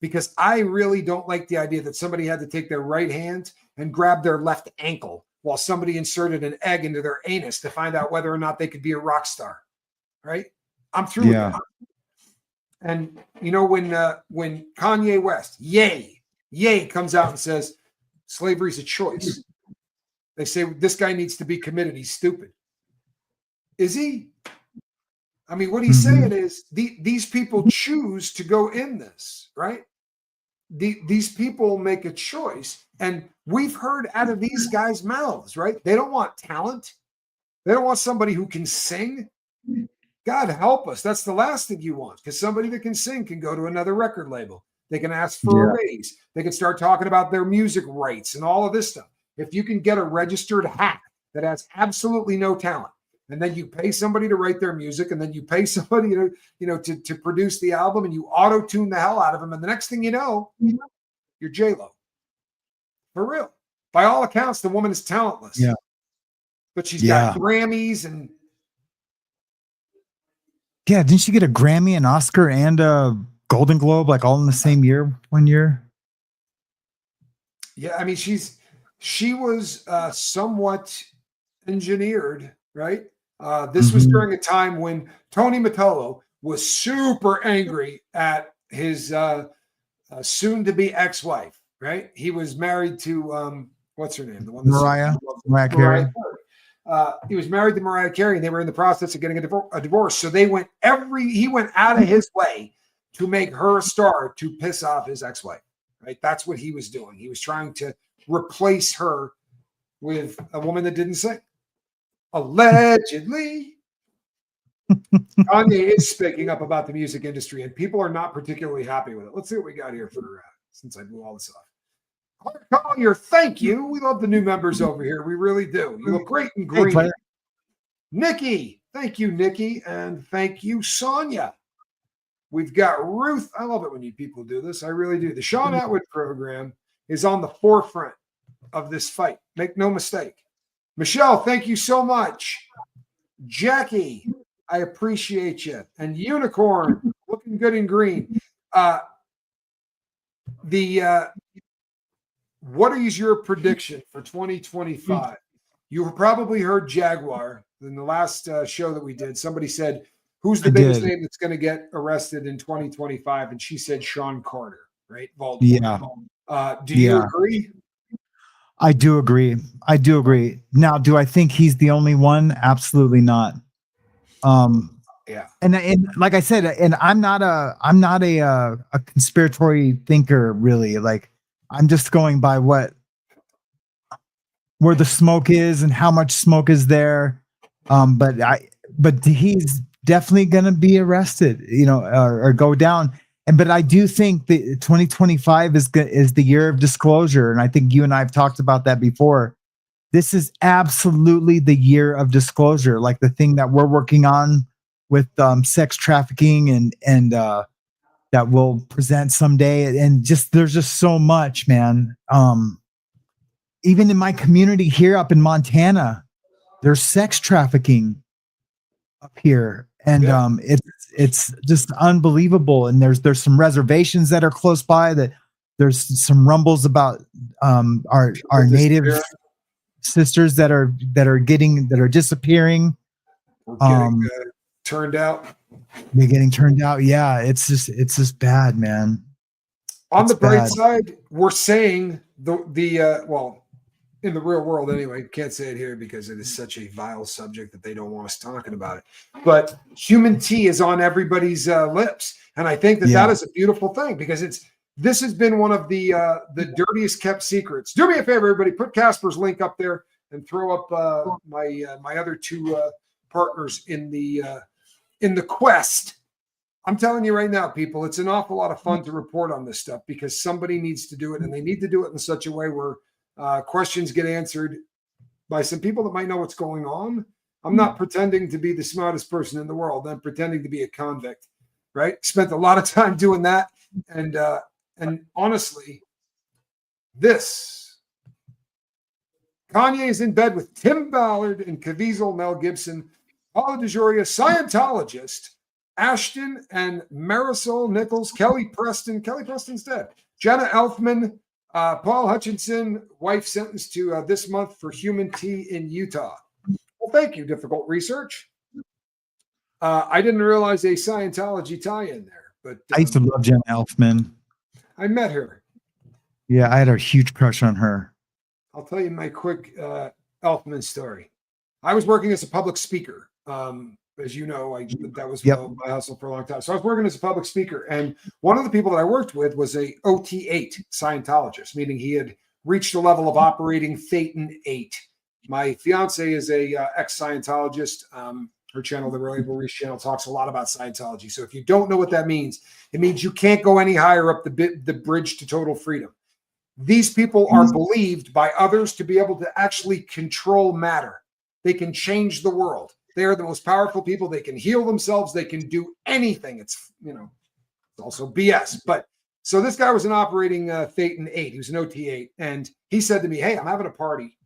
S1: because I really don't like the idea that somebody had to take their right hand and grab their left ankle while somebody inserted an egg into their anus to find out whether or not they could be a rock star, right? I'm through with that. And when Kanye West, Ye comes out and says slavery is a choice, they say this guy needs to be committed. He's stupid. Is he? I mean, what he's saying is these people choose to go in this, right? These people make a choice, and we've heard out of these guys' mouths, right? They don't want talent. They don't want somebody who can sing. God help us. That's the last thing you want, because somebody that can sing can go to another record label. They can ask for a raise. They can start talking about their music rights and all of this stuff. If you can get a registered hack that has absolutely no talent, and then you pay somebody to write their music, and then you pay somebody to produce the album, and you auto-tune the hell out of them, and the next thing you know, you're J-Lo. For real. By all accounts, the woman is talentless.
S2: Yeah.
S1: But she's got Grammys and...
S2: Yeah, didn't she get a Grammy, an Oscar, and a Golden Globe, like all in the same year, one year?
S1: Yeah, I mean, she was somewhat engineered, right? This was during a time when Tony Mottola was super angry at his soon-to-be ex-wife, right? He was married to, what's her name? The one
S2: Mariah Carey.
S1: He was married to Mariah Carey, and they were in the process of getting a divorce. So he went out of his way to make her a star to piss off his ex-wife, right? That's what he was doing. He was trying to replace her with a woman that didn't sing. Allegedly. Kanye is speaking up about the music industry, and people are not particularly happy with it. Let's see what we got here for since I blew all this off. Collier, thank you. We love the new members over here. We really do. You look great in green. Hey, Nikki, thank you, Nikki, and thank you, Sonia. We've got Ruth. I love it when you people do this. I really do. The Sean Atwood program is on the forefront of this fight. Make no mistake. Michelle, thank you so much. Jackie, I appreciate you. And Unicorn, looking good in green. What is your prediction for 2025? You probably heard Jaguar in the last show that we did. Somebody said, who's the biggest name that's going to get arrested in 2025? And she said Sean Carter, right? Baltimore.
S2: Yeah.
S1: Do you agree?
S2: I do agree. Now, do I think he's the only one? Absolutely not.
S1: Yeah.
S2: And like I said, and I'm not a conspiratory thinker, really. Like, I'm just going by where the smoke is and how much smoke is there. But he's definitely going to be arrested, or go down. But I do think that 2025 is the year of disclosure. And I think you and I have talked about that before. This is absolutely the year of disclosure. Like the thing that we're working on with sex trafficking and that we'll present someday. And there's just so much, man. Even in my community here up in Montana, there's sex trafficking up here. And it's just unbelievable. And there's some reservations that are close by, that there's some rumbles about our native sisters that are disappearing.
S1: We're getting turned out.
S2: They're getting turned out. Yeah, it's just bad, man.
S1: On the bright side, we're saying well, in the real world anyway, can't say it here because it is such a vile subject that they don't want us talking about it. But human tea is on everybody's lips. And I think that is a beautiful thing, because this has been one of the dirtiest kept secrets. Do me a favor, everybody, put Casper's link up there and throw up my other two partners in the quest. I'm telling you right now, people, it's an awful lot of fun to report on this stuff because somebody needs to do it, and they need to do it in such a way where questions get answered by some people that might know what's going on. I'm not pretending to be the smartest person in the world. I'm pretending to be a convict, right? Spent a lot of time doing that. And honestly, this Kanye is in bed with Tim Ballard and Caviezel Mel Gibson, Paula DeJoria, Scientologist, Ashton and Marisol Nichols, Kelly Preston's dead, Jenna Elfman, Paul Hutchinson, wife sentenced to this month for human tea in Utah. Well, thank you, difficult research. I didn't realize a Scientology tie-in there, but
S2: I used to love Jenna Elfman.
S1: I met her.
S2: Yeah, I had a huge crush on her.
S1: I'll tell you my quick Elfman story. I was working as a public speaker. As you know, that was my hustle for a long time. So I was working as a public speaker, and one of the people that I worked with was a OT8 Scientologist, meaning he had reached a level of operating Thetan 8. My fiance is a ex-Scientologist. Her channel, the Reliable Reach channel, talks a lot about Scientology. So if you don't know what that means, it means you can't go any higher up the bridge to total freedom. These people are believed by others to be able to actually control matter. They can change the world. They are the most powerful people. They can heal themselves. They can do anything. It's also BS. But so this guy was an operating Thetan 8. He was an OT8. And he said to me, "Hey, I'm having a party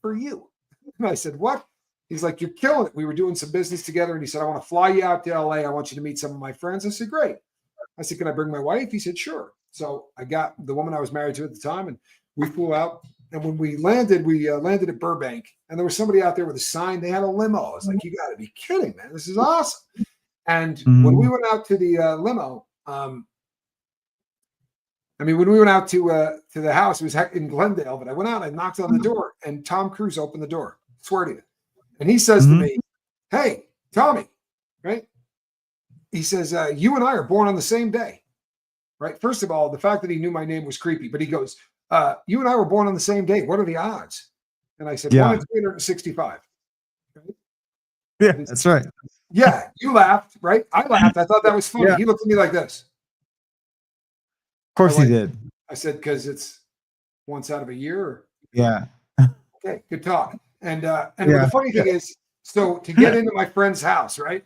S1: for you." And I said, "What?" He's like, "You're killing it." We were doing some business together. And he said, "I want to fly you out to LA. I want you to meet some of my friends." I said, "Great." I said, "Can I bring my wife?" He said, "Sure." So I got the woman I was married to at the time, and we flew out. And when we landed at Burbank, and there was somebody out there with a sign. They had a limo. I was like, "You got to be kidding, man. This is awesome." And when we went out to the limo, when we went out to the house, it was in Glendale, but I went out, I knocked on the door, and Tom Cruise opened the door. I swear to you. And he says to me, "Hey, Tommy," right? He says, "You and I are born on the same day." Right? First of all, the fact that he knew my name was creepy, but he goes, "You and I were born on the same day. What are the odds?" And I said, 1 in 365. Right?
S2: Yeah, that's right.
S1: Yeah, you laughed, right? I laughed. I thought that was funny. Yeah. He looked at me like this.
S2: Of course he did.
S1: I said, "Because it's once out of a year."
S2: Yeah.
S1: Okay, good talk. And the funny thing is, so to get into my friend's house, right,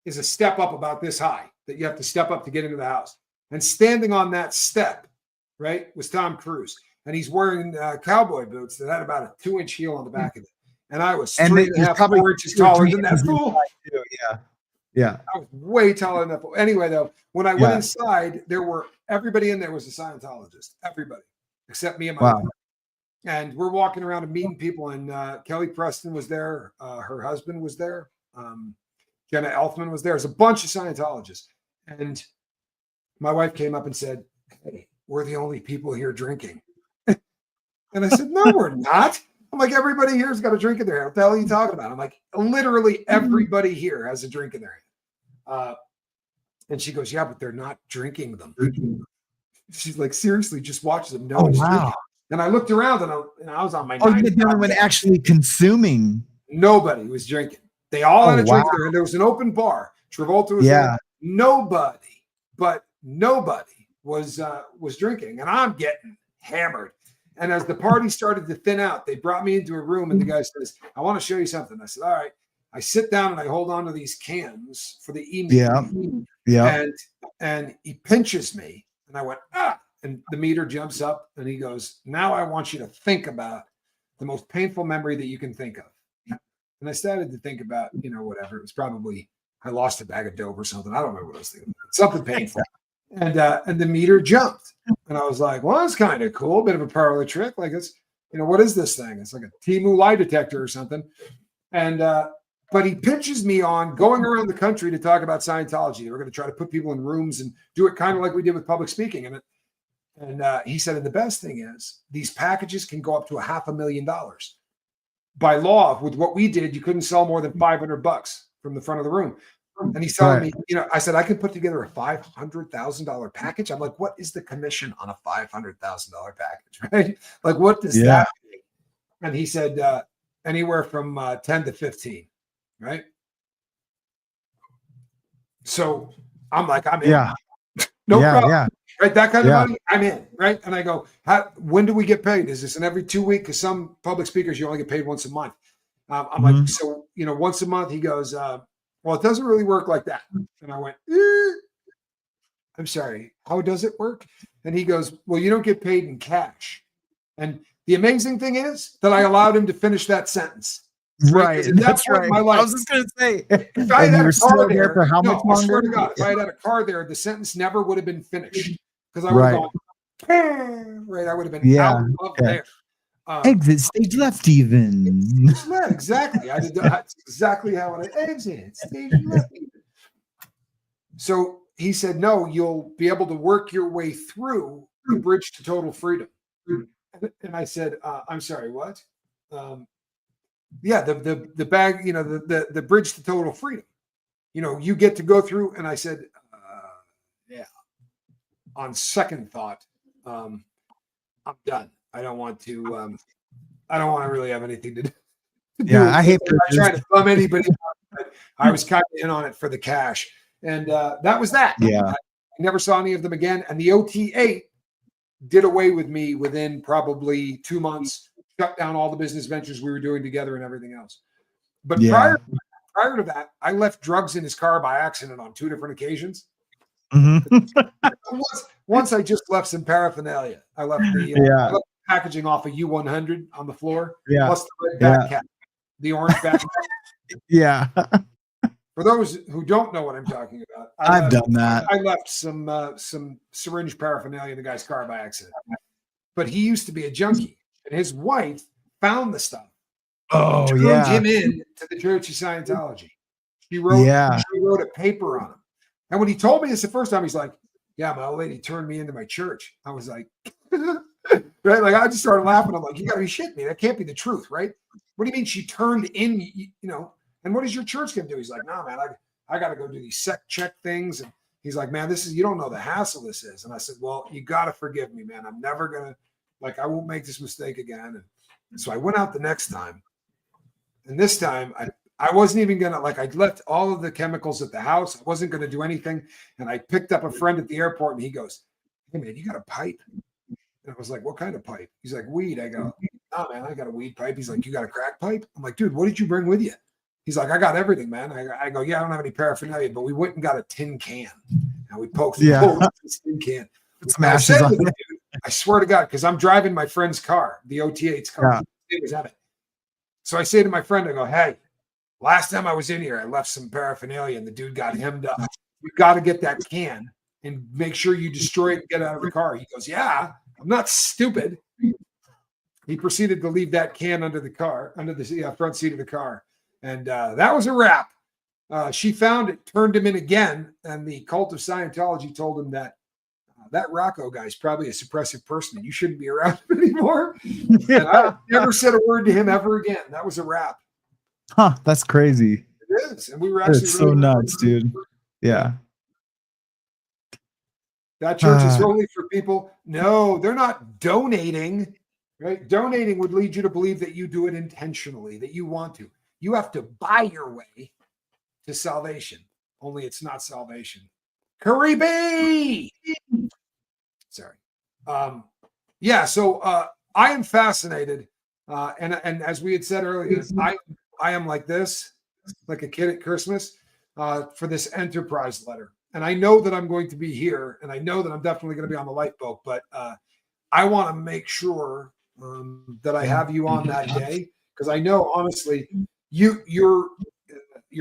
S1: is a step up about this high that you have to step up to get into the house. And standing on that step, right, was Tom Cruise. And he's wearing cowboy boots that had about a 2-inch heel on the back of it. And I was 3.5, 4 inches taller than that fool.
S2: Yeah.
S1: I was way taller than that fool. Anyway, though, when I went inside, everybody in there was a Scientologist. Everybody, except me and my wife. And we're walking around and meeting people. And Kelly Preston was there. Her husband was there. Jenna Elfman was there. There's a bunch of Scientologists. And my wife came up and said, "Hey, we're the only people here drinking." And I said, "No, we're not." I'm like, "Everybody here's got a drink in their hand. What the hell are you talking about?" I'm like, "Literally everybody here has a drink in their hand." And she goes, "Yeah, but they're not drinking them." She's like, "Seriously, just watch them. No one's drinking." And I looked around and I was on my
S2: one actually consuming.
S1: Nobody was drinking. They all had a drink there, and there was an open bar. Travolta was there. Nobody was drinking, and I'm getting hammered. And as the party started to thin out, they brought me into a room, and the guy says, "I want to show you something." I said, "All right." I sit down and I hold on to these cans for the Inmate. Yeah. And he pinches me, and I went, "Ah!" And the meter jumps up, and he goes, "Now I want you to think about the most painful memory that you can think of." And I started to think about, whatever. It was probably I lost a bag of dope or something. I don't remember what I was thinking. Something painful. And the meter jumped. And I was like, "Well, that's kind of cool. Bit of a parlor trick. Like it's, what is this thing? It's like a Temu lie detector or something." And but he pitches me on going around the country to talk about Scientology. We're going to try to put people in rooms and do it kind of like we did with public speaking. And he said, "And the best thing is these packages can go up to $500,000. By law, with what we did, you couldn't sell more than $500 from the front of the room." And he's telling me, I said, "I could put together a $500,000 package." I'm like, "What is the commission on a $500,000 package?" Right? Like, what does that mean? And he said, "Anywhere from 10 to 15. right? So I'm like, I'm in.
S2: Yeah.
S1: No
S2: Yeah,
S1: problem.
S2: yeah.
S1: Right? That kind
S2: Yeah.
S1: of money, I'm in. Right? And I go, when do we get paid? Is this an every 2 week? Because some public speakers, you only get paid once a month. I'm like, so, once a month. He goes, well, it doesn't really work like that. And I went, I'm sorry, how does it work? And he goes, well, you don't get paid in cash. And the amazing thing is that I allowed him to finish that sentence.
S2: Right. That's right.
S1: My life,
S2: I was just going to say,
S1: if I
S2: and
S1: had
S2: you were
S1: a car
S2: still
S1: there,
S2: there for how much
S1: I swear
S2: longer?
S1: to God, if I had a car there, the sentence never would have been finished because I would have gone, right? I would have been out of there.
S2: Exit stage left, even.
S1: Yeah, exactly. That's exactly how it exit stage left. So he said, no, you'll be able to work your way through the bridge to total freedom. And I said, I'm sorry, what? Yeah, the bag, the bridge to total freedom. You get to go through. And I said, yeah. On second thought, I'm done. I don't want to really have anything to do.
S2: Yeah, I hate
S1: I'm not trying to bum anybody out, but I was kind of in on it for the cash. And that was that.
S2: Yeah.
S1: I never saw any of them again. And the OT8 did away with me within probably 2 months, shut down all the business ventures we were doing together and everything else. But prior to that, I left drugs in his car by accident on 2 different occasions. Once I just left some paraphernalia. I left the packaging off a U100 on the floor, plus the red back cap, the orange back cap.
S2: Yeah.
S1: For those who don't know what I'm talking about,
S2: I've done that.
S1: I left some syringe paraphernalia in the guy's car by accident. But he used to be a junkie, and his wife found the stuff.
S2: Oh,
S1: turned him in to the Church of Scientology. She wrote a paper on him. And when he told me this the first time, he's like, yeah, my old lady turned me into my church. I was like, right? Like, I just started laughing. I'm like, you got to be shitting me. That can't be the truth, right? What do you mean she turned in, and what is your church going to do? He's like, nah, man, I got to go do these sec check things. And he's like, man, you don't know the hassle this is. And I said, well, you got to forgive me, man. I'm never going to, I won't make this mistake again. And so I went out the next time. And this time I wasn't even going to, I left all of the chemicals at the house. I wasn't going to do anything. And I picked up a friend at the airport and he goes, hey, man, you got a pipe? And I was like, what kind of pipe? He's like, weed. I go, nah, man, I got a weed pipe. He's like, you got a crack pipe? I'm like, dude, what did you bring with you? He's like, I got everything, man. I go, yeah, I don't have any paraphernalia, but we went and got a tin can. And we poked the hole in this tin can.
S2: Smashes on it.
S1: I swear to God, because I'm driving my friend's car, the OT8's car. So I say to my friend, I go, hey, last time I was in here, I left some paraphernalia and the dude got hemmed up. You got to get that can and make sure you destroy it and get out of the car. He goes, yeah, I'm not stupid. He proceeded to leave that can under the car, under the front seat of the car. And that was a wrap. She found it, turned him in again. And the cult of Scientology told him that that Rocco guy is probably a suppressive person and you shouldn't be around him anymore. And I never said a word to him ever again. That was a wrap.
S2: Huh, that's crazy.
S1: It is. And we were actually
S2: so nuts, dude. Yeah.
S1: That church is only for people. No, they're not donating. Right? Donating would lead you to believe that you do it intentionally, that you want to. You have to buy your way to salvation. Only it's not salvation. Karibi! Sorry. So I am fascinated. And as we had said earlier, I am like this, like a kid at Christmas, for this Enterprise letter. And I know that I'm going to be here, and I know that I'm definitely going to be on the lifeboat, but I want to make sure that I have you on that day, because I know, honestly, you're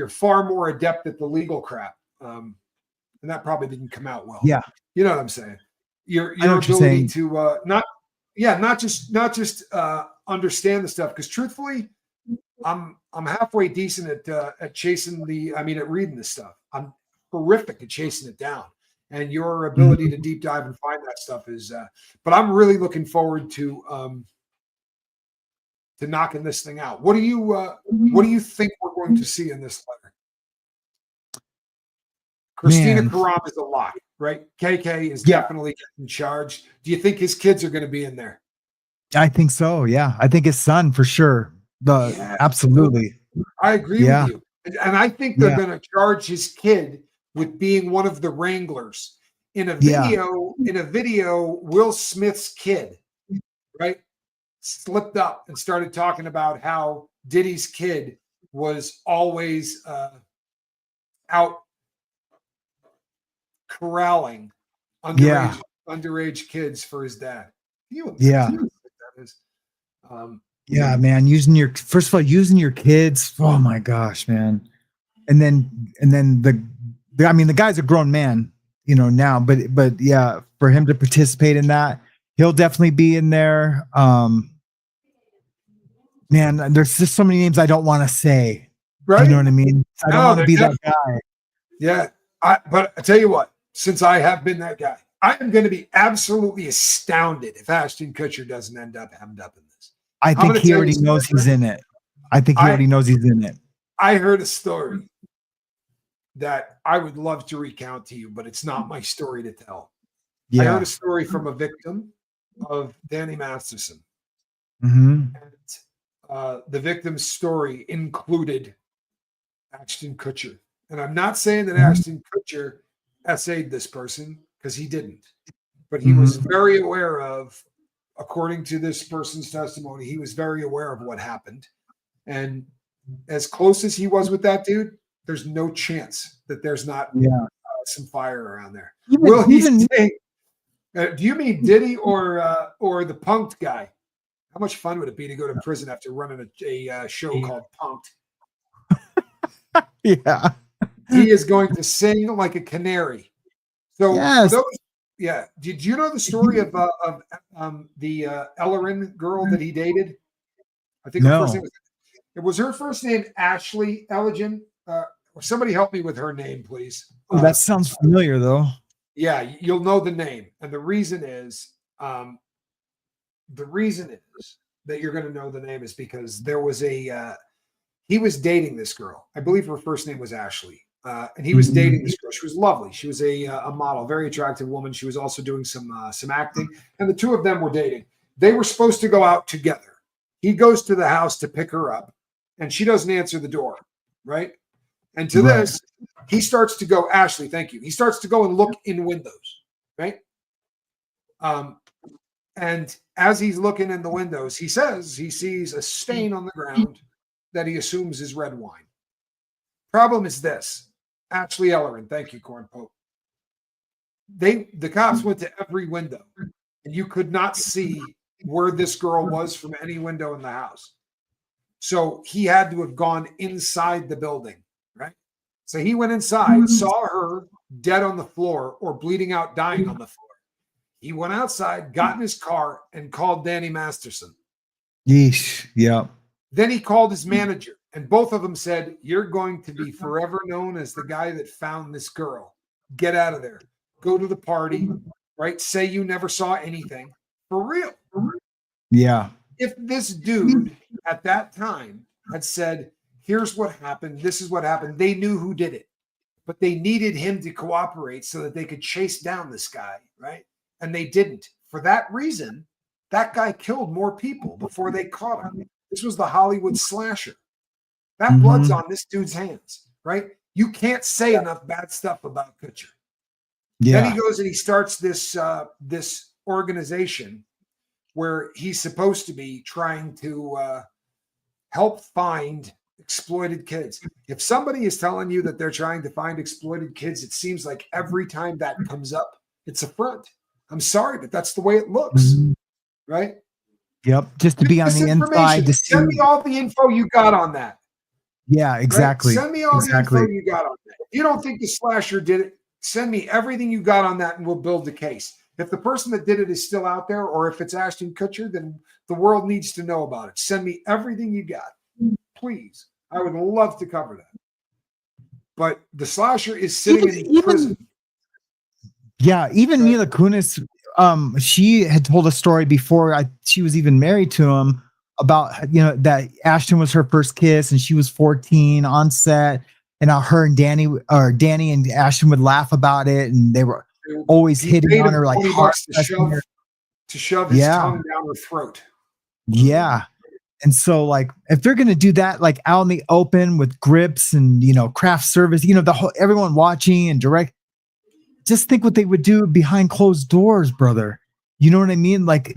S1: far more adept at the legal crap. And that probably didn't come out well.
S2: Yeah.
S1: You know what I'm saying? Your ability to not just understand the stuff, because truthfully, I'm halfway decent at chasing at reading this stuff. I'm horrific at chasing it down. And your ability to deep dive and find that stuff is but I'm really looking forward to knocking this thing out. What do you think we're going to see in this letter? Christina Karam is a lock, right? KK is definitely getting charged. Do you think his kids are going to be in there?
S2: I think so. Yeah. I think his son for sure. Absolutely.
S1: I agree with you. And I think they're going to charge his kid with being one of the wranglers. In a video, Will Smith's kid, right, slipped up and started talking about how Diddy's kid was always out corralling underage kids for his dad. That is.
S2: Yeah, man. Using your kids. Oh my gosh, man. And then the guy's a grown man, now, but yeah, for him to participate in that, he'll definitely be in there. Man, there's just so many names I don't want to say.
S1: Right?
S2: You know what I mean? I don't want to be that guy.
S1: Yeah. But I tell you what, since I have been that guy, I am going to be absolutely astounded if Ashton Kutcher doesn't end up hemmed up in this.
S2: I think he already knows he's in it. I think he already knows he's in it.
S1: I heard a story that I would love to recount to you, but it's not my story to tell. Yeah. I heard a story from a victim of Danny Masterson.
S2: Mm-hmm.
S1: And the victim's story included Ashton Kutcher. And I'm not saying that Ashton Kutcher essayed this person, because he didn't. But he was very aware of, according to this person's testimony, he was very aware of what happened. And as close as he was with that dude, there's no chance that there's not some fire around there. Do you mean Diddy or the Punked guy? How much fun would it be to go to prison after running a show called Punked?
S2: Yeah.
S1: He is going to sing like a canary. So, did you know the story of the Ellerin girl that he dated? I think her first name was her first name Ashley Elgin. Somebody help me with her name, please.
S2: That sounds familiar, though.
S1: Yeah, you'll know the name, and the reason is that you're going to know the name is because there was he was dating this girl. I believe her first name was Ashley. And he was dating this girl. She was lovely. She was a model, very attractive woman. She was also doing some acting, and the two of them were dating. They were supposed to go out together. He goes to the house to pick her up, and she doesn't answer the door, right? And to this, he starts to go, Ashley, thank you. He starts to go and look in windows, right? And as he's looking in the windows, he says he sees a stain on the ground that he assumes is red wine. Problem is this. Ashley Ellerin, thank you, Corn Pope. The cops went to every window, and you could not see where this girl was from any window in the house. So he had to have gone inside the building, right? So he went inside, saw her dead on the floor or bleeding out, dying on the floor. He went outside, got in his car, and called Danny Masterson.
S2: Yeesh, yeah.
S1: Then he called his manager. And both of them said, you're going to be forever known as the guy that found this girl. Get out of there. Go to the party, right? Say you never saw anything. For real.
S2: Yeah.
S1: If this dude at that time had said, here's what happened, this is what happened, they knew who did it. But they needed him to cooperate so that they could chase down this guy, right? And they didn't. For that reason, that guy killed more people before they caught him. This was the Hollywood slasher. That blood's on this dude's hands, right? You can't say enough bad stuff about Kutcher. Yeah. Then he goes and he starts this organization where he's supposed to be trying to help find exploited kids. If somebody is telling you that they're trying to find exploited kids, it seems like every time that comes up, it's a front. I'm sorry, but that's the way it looks, right?
S2: Yep. Just to be on the inside.
S1: Send me all the info you got on that.
S2: Yeah, exactly.
S1: Right? Send me all the info you got on that. If you don't think the slasher did it, send me everything you got on that and we'll build the case. If the person that did it is still out there, or if it's Ashton Kutcher, then the world needs to know about it. Send me everything you got, please. I would love to cover that. But the slasher is sitting in prison.
S2: Yeah, even Mila Kunis, she had told a story before she was even married to him about, that Ashton was her first kiss and she was 14 on set, and how her and Danny and Ashton would laugh about it, and they were always hitting on her like hard
S1: to shove his tongue down her throat.
S2: Yeah. And so like, if they're going to do that, like out in the open with grips and, craft service, the whole, everyone watching and direct, just think what they would do behind closed doors, brother. You know what I mean? Like,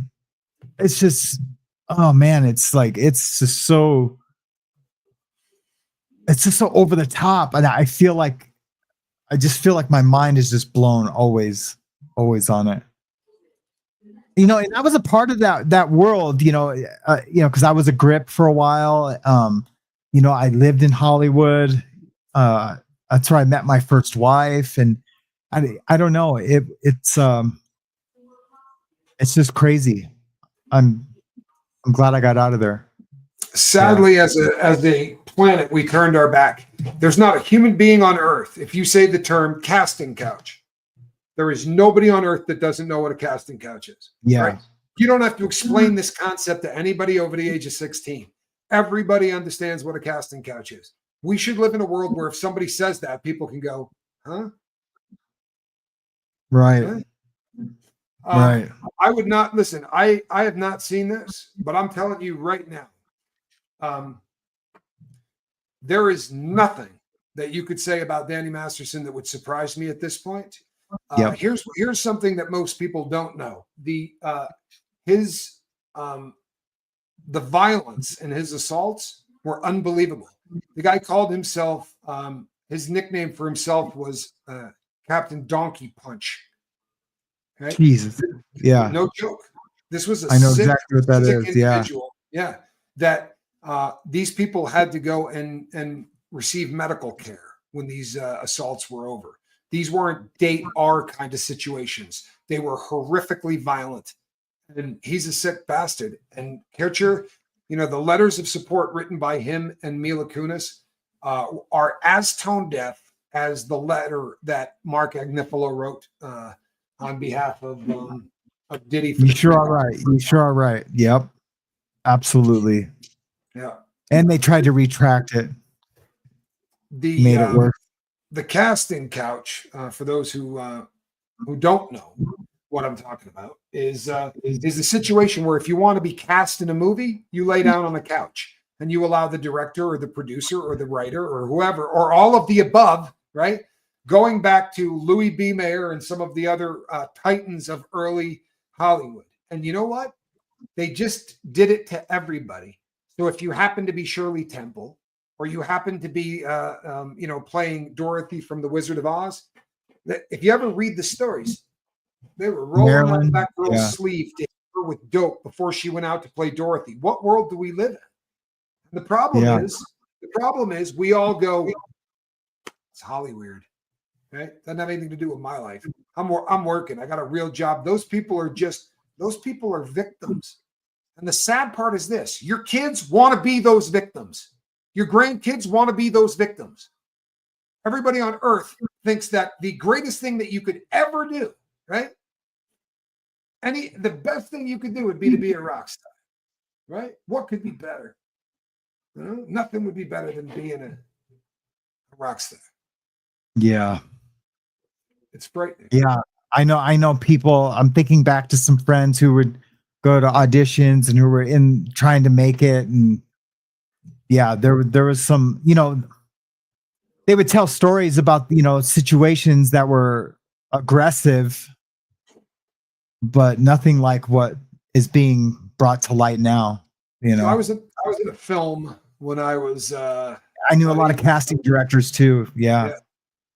S2: it's just, oh man, it's just so over the top. And I just feel like my mind is just blown always on it. And I was a part of that world, because I was a grip for a while. I lived in Hollywood. That's where I met my first wife, and I don't know. It's just crazy. I'm glad I got out of there.
S1: Sadly, as a planet, we turned our back. There's not a human being on Earth. If you say the term casting couch, there is nobody on Earth that doesn't know what a casting couch is.
S2: Yeah.
S1: Right? You don't have to explain this concept to anybody over the age of 16. Everybody understands what a casting couch is. We should live in a world where if somebody says that, people can go, huh?
S2: Right.
S1: Huh?
S2: Right.
S1: I would not listen. I have not seen this, but I'm telling you right now, there is nothing that you could say about Danny Masterson that would surprise me at this point. Here's something that most people don't know. The violence in his assaults were unbelievable. The guy called himself, his nickname for himself was Captain Donkey Punch. Okay?
S2: Jesus. Yeah.
S1: No joke. This was
S2: I know exactly what that is.
S1: Individual. Yeah. That these people had to go and receive medical care when these assaults were over. These weren't date R kind of situations. They were horrifically violent. And he's a sick bastard. And Kircher, the letters of support written by him and Mila Kunis are as tone deaf as the letter that Mark Agnifilo wrote on behalf of Diddy.
S2: You sure are right. You sure are right. Yep. Absolutely.
S1: Yeah.
S2: And they tried to retract it. Made it work.
S1: The casting couch, for those who don't know what I'm talking about, is the situation where if you want to be cast in a movie, you lay down on the couch and you allow the director or the producer or the writer or whoever or all of the above, right? Going back to Louis B. Mayer and some of the other titans of early Hollywood. And you know what? They just did it to everybody. So if you happen to be Shirley Temple, or you happen to be, playing Dorothy from The Wizard of Oz, if you ever read the stories, they were rolling up that girl's sleeve to hit her with dope before she went out to play Dorothy. What world do we live in? And the problem is we all go, it's Hollywood, right? Doesn't have anything to do with my life. I'm working. I got a real job. Those people are victims. And the sad part is this: your kids want to be those victims. Your grandkids want to be those victims. Everybody on earth thinks that the greatest thing that you could ever do, right? The best thing you could do would be to be a rock star, right? What could be better? Nothing would be better than being a rock star.
S2: Yeah.
S1: It's frightening.
S2: Yeah. I know people. I'm thinking back to some friends who would go to auditions and who were trying to make it. And yeah, there was some, they would tell stories about, situations that were aggressive, but nothing like what is being brought to light now.
S1: So I was in a film when I was,
S2: I knew a lot of casting directors too. Yeah.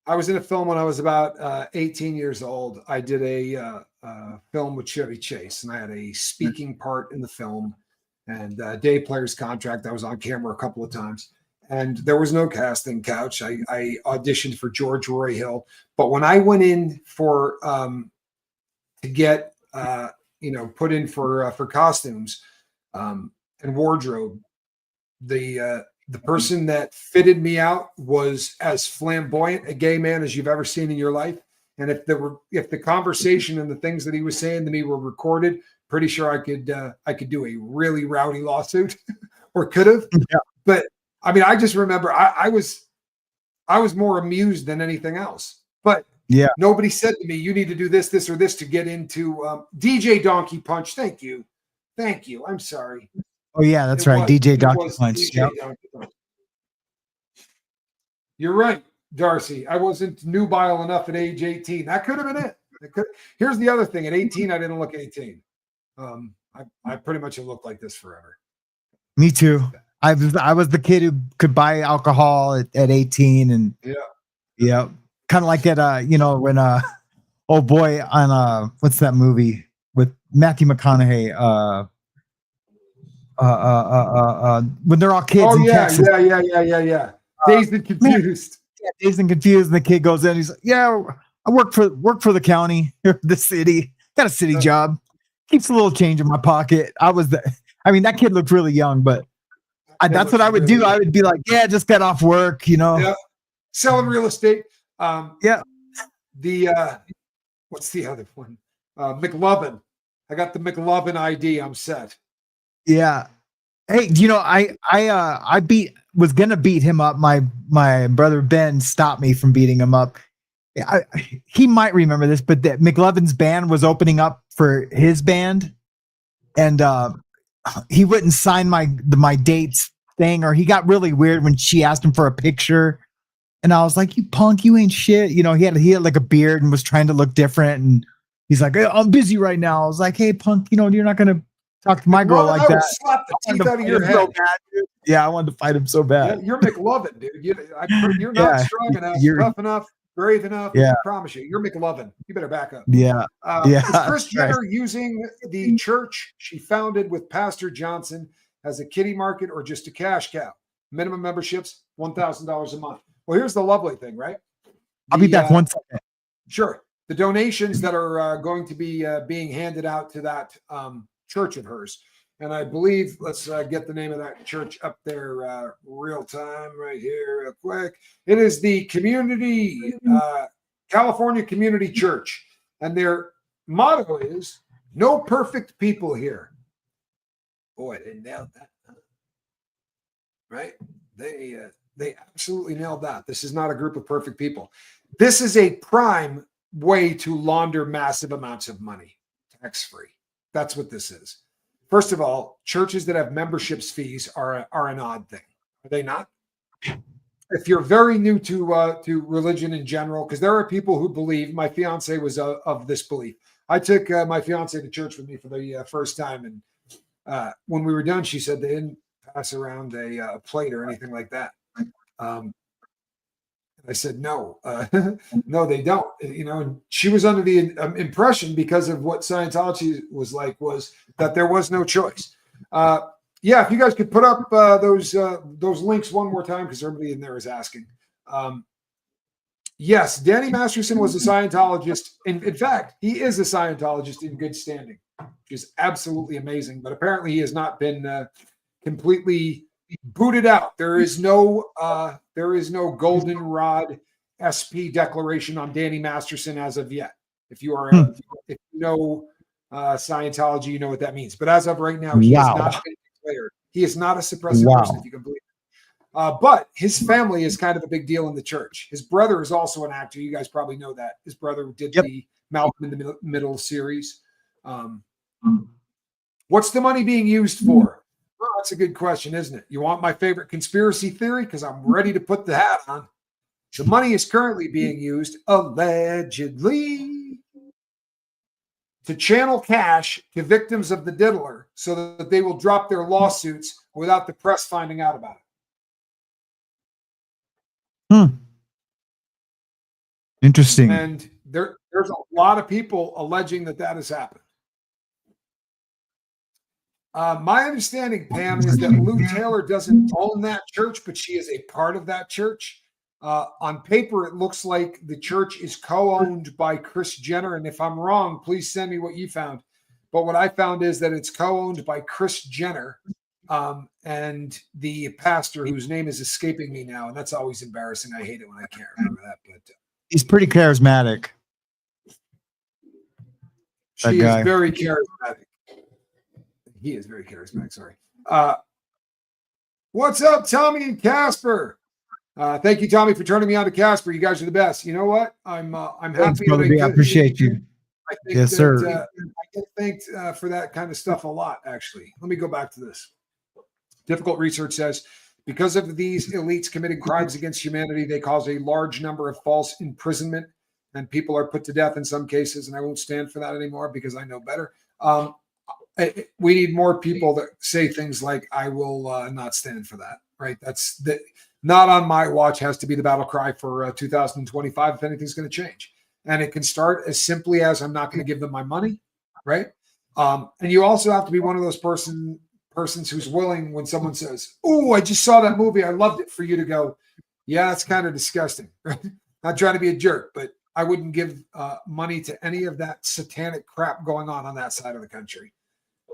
S1: I was in a film when I was about 18 years old. I did a film with Chevy Chase, and I had a speaking part in the film. And day player's contract. I was on camera a couple of times, and there was no casting couch. I auditioned for George Roy Hill, but when I went in for to get put in for costumes and wardrobe, the person that fitted me out was as flamboyant a gay man as you've ever seen in your life. And if the conversation and the things that he was saying to me were recorded, pretty sure I could do a really rowdy lawsuit or could have. Yeah. But I mean, I just remember I was more amused than anything else. But yeah, nobody said to me, you need to do this, or this to get into DJ Donkey Punch. Thank you. I'm sorry.
S2: Oh yeah, that's
S1: It
S2: right.
S1: was,
S2: DJ
S1: it
S2: Donkey
S1: was
S2: Punch.
S1: DJ
S2: Yep.
S1: Donkey Punch. You're right, Darcy. I wasn't nubile enough at age 18. That could have been it. Here's the other thing. At 18, I didn't look 18. I pretty much have looked like this forever.
S2: Me too. I was the kid who could buy alcohol at 18, and yeah, kind of like at when oh boy on what's that movie with Matthew McConaughey when they're all kids in Texas.
S1: Yeah. Dazed and Confused.
S2: Yeah, Dazed and Confused, and the kid goes in. He's like, "Yeah, I work for the county, the city. Got a city job. Keeps a little change in my pocket." That kid looked really young, but that's what I would do. I would be like, "Yeah, just got off work,
S1: Yeah. Selling real estate."
S2: Yeah.
S1: What's the other one? McLovin. I got the McLovin ID. I'm set.
S2: Yeah. Hey, I was gonna beat him up. My brother Ben stopped me from beating him up. He might remember this, but that McLovin's band was opening up for his band, and he wouldn't sign my dates thing, or he got really weird when she asked him for a picture, and I was like, "You punk, you ain't shit." He had like a beard and was trying to look different, and he's like, "I'm busy right now." I was like, "Hey, punk, you're not gonna talk to my girl like that."
S1: Slap the teeth out of your head.
S2: Yeah, I wanted to fight him so bad.
S1: Yeah, you're McLovin, dude. You're not strong enough, tough enough, brave enough.
S2: Yeah.
S1: I promise you, you're McLovin. You better back up.
S2: Yeah.
S1: Is Kris Jenner using the church she founded with Pastor Johnson as a kiddie market or just a cash cow? Minimum memberships, $1,000 a month. Well, here's the lovely thing, right?
S2: I'll be back 1 second.
S1: Sure. The donations that are going to be being handed out to that church of hers. And I believe, let's get the name of that church up there real time right here real quick. It is the California Community Church. And their motto is, "No perfect people here." Boy, they nailed that. Right? They absolutely nailed that. This is not a group of perfect people. This is a prime way to launder massive amounts of money, tax-free. That's what this is. First of all, churches that have memberships fees are an odd thing. Are they not? If you're very new to religion in general, because there are people who believe, my fiance was of this belief. I took my fiance to church with me for the first time, and when we were done, she said they didn't pass around a plate or anything like that. I said, no, no, they don't. And she was under the impression, because of what Scientology was like, was that there was no choice. Yeah, if you guys could put up those links one more time, because everybody in there is asking. Yes, Danny Masterson was a Scientologist. In fact, he is a Scientologist in good standing, which is absolutely amazing. But apparently he has not been completely booted out. There is no goldenrod SP declaration on Danny Masterson as of yet. If you are if you know Scientology, you know what that means. But as of right now, he has not been declared. He is not a suppressive person, if you can believe it. But his family is kind of a big deal in the church. His brother is also an actor. You guys probably know that. His brother did the Malcolm in the Middle series. What's the money being used for? Well, that's a good question, isn't it? You want my favorite conspiracy theory? Because I'm ready to put the hat on. The money is currently being used, allegedly, to channel cash to victims of the diddler so that they will drop their lawsuits without the press finding out about it.
S2: Interesting.
S1: And there's a lot of people alleging that has happened. My understanding, Pam, is that Lou Taylor doesn't own that church, but she is a part of that church. On paper, it looks like the church is co-owned by Kris Jenner. And if I'm wrong, please send me what you found. But what I found is that it's co-owned by Kris Jenner and the pastor whose name is escaping me now. And that's always embarrassing. I hate it when I can't remember that. But
S2: he's pretty charismatic.
S1: She is very charismatic. He is very charismatic. Sorry. What's up, Tommy and Casper? Thank you, Tommy, for turning me on to Casper. You guys are the best. You know what? I'm happy.
S2: I appreciate you.
S1: I think sir. I get thanked for that kind of stuff a lot. Actually, let me go back to this. Difficult research says because of these elites committing crimes against humanity, they cause a large number of false imprisonment, and people are put to death in some cases. And I won't stand for that anymore because I know better. We need more people that say things like, I will not stand for that, right? That's not on my watch has to be the battle cry for 2025 if anything's going to change. And it can start as simply as I'm not going to give them my money, right? And you also have to be one of those persons who's willing when someone says, oh, I just saw that movie, I loved it, for you to go, yeah, it's kind of disgusting, right? Not trying to be a jerk, but I wouldn't give money to any of that satanic crap going on that side of the country.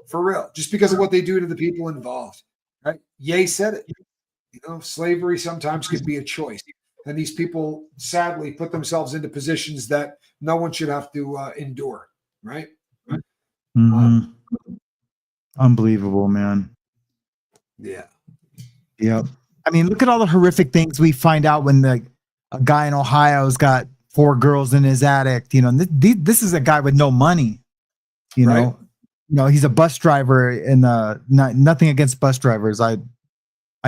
S1: For real, just because of what they do to the people involved, right? Ye said it. You know, slavery sometimes could be a choice. And these people sadly put themselves into positions that no one should have to endure, right?
S2: Mm-hmm. Unbelievable, man.
S1: Yeah.
S2: Yep. I mean, look at all the horrific things we find out when a guy in Ohio's got 4 girls in his attic. You know, this is a guy with no money. You
S1: Right.
S2: know, he's a bus driver, and nothing against bus drivers. I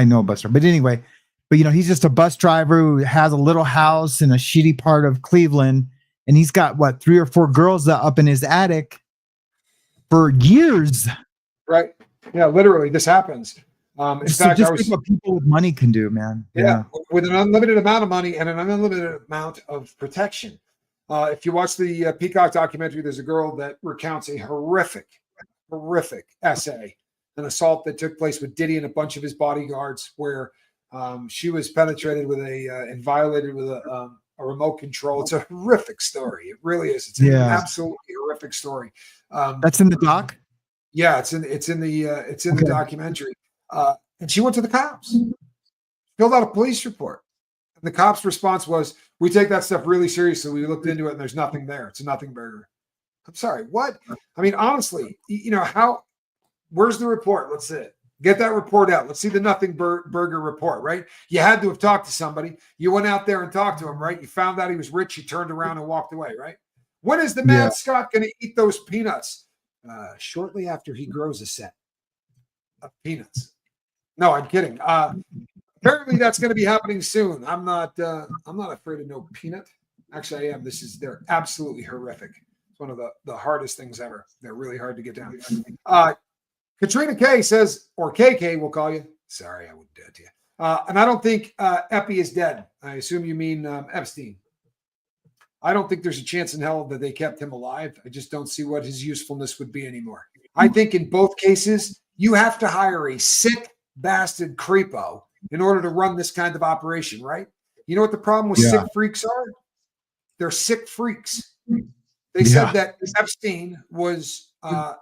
S2: know a bus driver, but anyway, he's just a bus driver who has a little house in a shitty part of Cleveland, and he's got 3 or 4 girls up in his attic for years.
S1: Right. Yeah, literally, this happens. In fact,
S2: just think what people with money can do, man.
S1: Yeah, with an unlimited amount of money and an unlimited amount of protection. If you watch the Peacock documentary, there's a girl that recounts a horrific essay, an assault that took place with Diddy and a bunch of his bodyguards, where she was penetrated with and violated with a remote control. It's a horrific story. It really is. It's an absolutely horrific story.
S2: That's in the doc.
S1: Yeah, it's in the documentary. And she went to the cops, filled out a police report. And the cops' response was, we take that stuff really seriously. We looked into it and there's nothing there. It's a nothing burger. I'm sorry, what? I mean, honestly, where's the report? Let's see it. Get that report out. Let's see the nothing burger report, right? You had to have talked to somebody. You went out there and talked to him, right? You found out he was rich. You turned around and walked away, right? When is the Mad Scott going to eat those peanuts? Shortly after he grows a set of peanuts. No, I'm kidding. Apparently that's going to be happening soon. I'm not afraid of no peanut. Actually, I am. They're absolutely horrific. It's one of the hardest things ever. They're really hard to get down. Katrina K says, or KK, we'll call you. Sorry, I wouldn't do it to you. And I don't think Epi is dead. I assume you mean Epstein. I don't think there's a chance in hell that they kept him alive. I just don't see what his usefulness would be anymore. I think in both cases, you have to hire a sick bastard creepo in order to run this kind of operation, right? You know what the problem with sick freaks are? They're sick freaks. They said that Epstein was,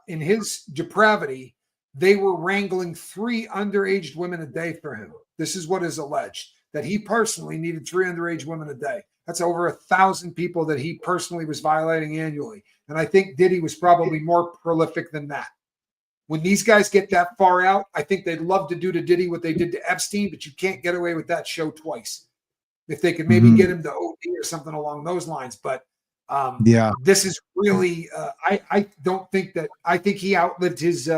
S1: in his depravity, they were wrangling 3 underage women a day for him. This is what is alleged, that he personally needed 3 underage women a day. That's over 1,000 people that he personally was violating annually. And I think Diddy was probably more prolific than that. When these guys get that far out, I think they'd love to do to Diddy what they did to Epstein, but you can't get away with that show twice. If they could maybe get him to OD or something along those lines. But this is really, I don't think that, I think he outlived his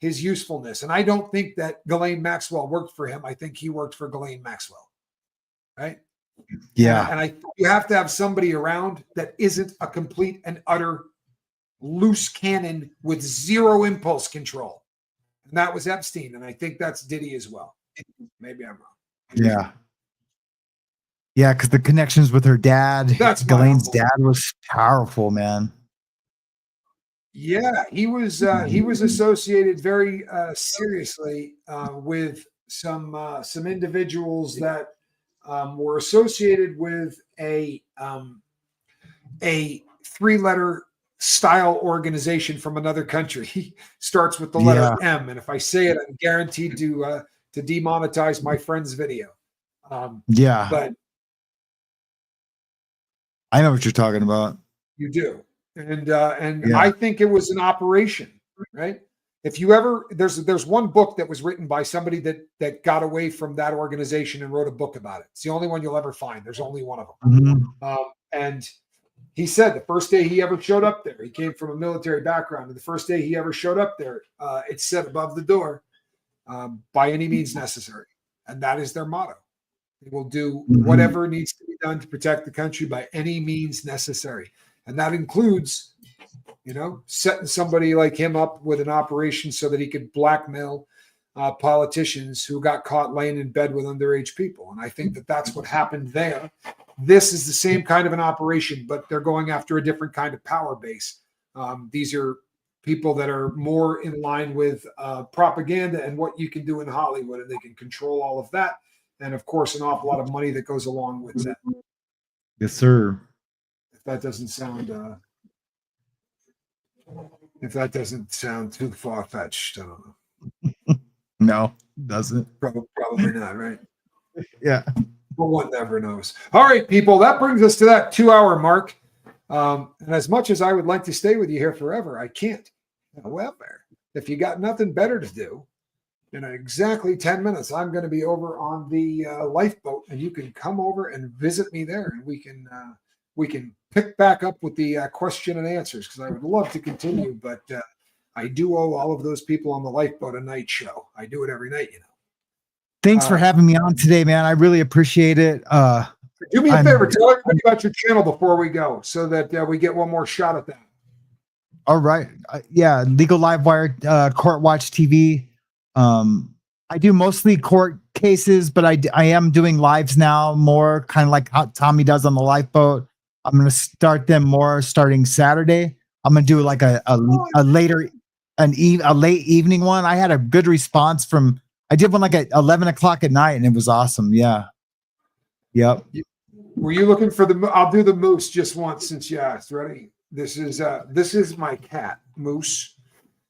S1: usefulness. And I don't think that Ghislaine Maxwell worked for him. I think he worked for Ghislaine Maxwell. Right?
S2: Yeah.
S1: And you have to have somebody around that isn't a complete and utter loose cannon with 0 impulse control. And that was Epstein. And I think that's Diddy as well. Maybe I'm wrong.
S2: Yeah. Yeah, because the connections with her dad, Ghislaine's dad, was powerful, man.
S1: Yeah, he was associated very seriously with some individuals that were associated with a 3-letter style organization from another country. He starts with the letter M, and if I say it, I'm guaranteed to demonetize my friend's video. But
S2: I know what you're talking about.
S1: You do, and I think it was an operation, right? If you ever, there's one book that was written by somebody that got away from that organization and wrote a book about it. It's the only one you'll ever find. There's only one of them, and he said the first day he ever showed up there, he came from a military background, and the first day he ever showed up there, it said above the door, by any means necessary. And that is their motto. They will do whatever needs to be done to protect the country by any means necessary. And that includes, setting somebody like him up with an operation so that he could blackmail politicians who got caught laying in bed with underage people. And I think that that's what happened there. This is the same kind of an operation, but they're going after a different kind of power base. These are people that are more in line with propaganda and what you can do in Hollywood, and they can control all of that. And of course, an awful lot of money that goes along with that.
S2: Yes, sir.
S1: If that doesn't sound too far-fetched, I don't know.
S2: No, doesn't.
S1: Probably not, right?
S2: Yeah.
S1: But one never knows. All right, people, that brings us to that 2-hour mark. And as much as I would like to stay with you here forever, I can't. However, if you got nothing better to do, in exactly 10 minutes, I'm going to be over on the lifeboat, and you can come over and visit me there, and we can pick back up with the question and answers, because I would love to continue, but I do owe all of those people on the lifeboat a night show. I do it every night,
S2: Thanks for having me on today, man. I really appreciate it.
S1: Do me a favor, tell everybody about your channel before we go, so that we get one more shot at that.
S2: All right. Yeah, Legal Livewire, Court Watch TV. I do mostly court cases, but I am doing lives now, more kind of like how Tommy does on the lifeboat. I'm going to start them more starting Saturday. I'm going to do like a late evening one. I had a good response I did one like at 11 o'clock at night, and it was awesome. Yeah. Yep.
S1: Were you looking for I'll do the moose just once since you asked. Ready? This is my cat, Moose.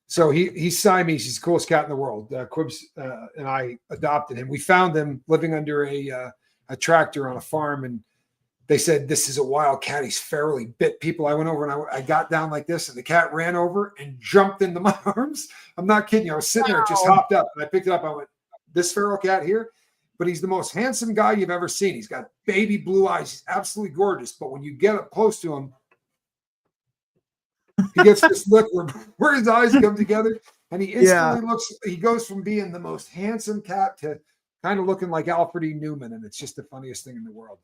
S1: So he's Siamese. He's the coolest cat in the world. Quibs and I adopted him. We found him living under a tractor on a farm, and they said, this is a wild cat. He's feral. He bit people. I went over and I got down like this, and the cat ran over and jumped into my arms. I'm not kidding you. I was sitting there, it just hopped up, and I picked it up. I went, this feral cat here? But he's the most handsome guy you've ever seen. He's got baby blue eyes. He's absolutely gorgeous. But when you get up close to him, he gets this look where his eyes come together, and he instantly he goes from being the most handsome cat to kind of looking like Alfred E. Newman, and it's just the funniest thing in the world.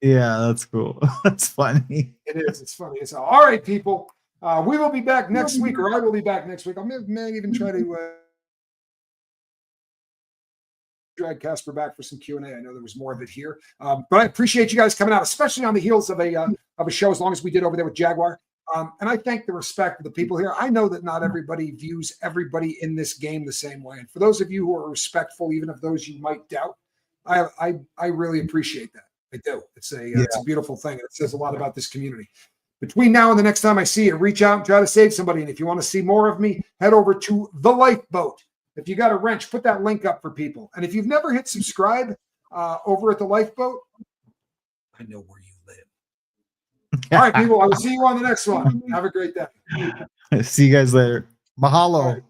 S2: Yeah, that's cool. That's funny.
S1: It is. It's funny. It's all right, people. We will be back next week, or I will be back next week. I may even try to drag Casper back for some Q&A. I know there was more of it here, but I appreciate you guys coming out, especially on the heels of a show as long as we did over there with Jaguar. And I thank the respect of the people here. I know that not everybody views everybody in this game the same way, and for those of you who are respectful, even of those you might doubt, I really appreciate that. I do. It's a beautiful thing. It says a lot about this community. Between now and the next time I see you, reach out and try to save somebody. And if you want to see more of me, head over to the Lifeboat. If you got a wrench, put that link up for people. And if you've never hit subscribe over at the Lifeboat, I know where you live. All right, people. I will see you on the next one. Have a great day.
S2: See you guys later. Mahalo.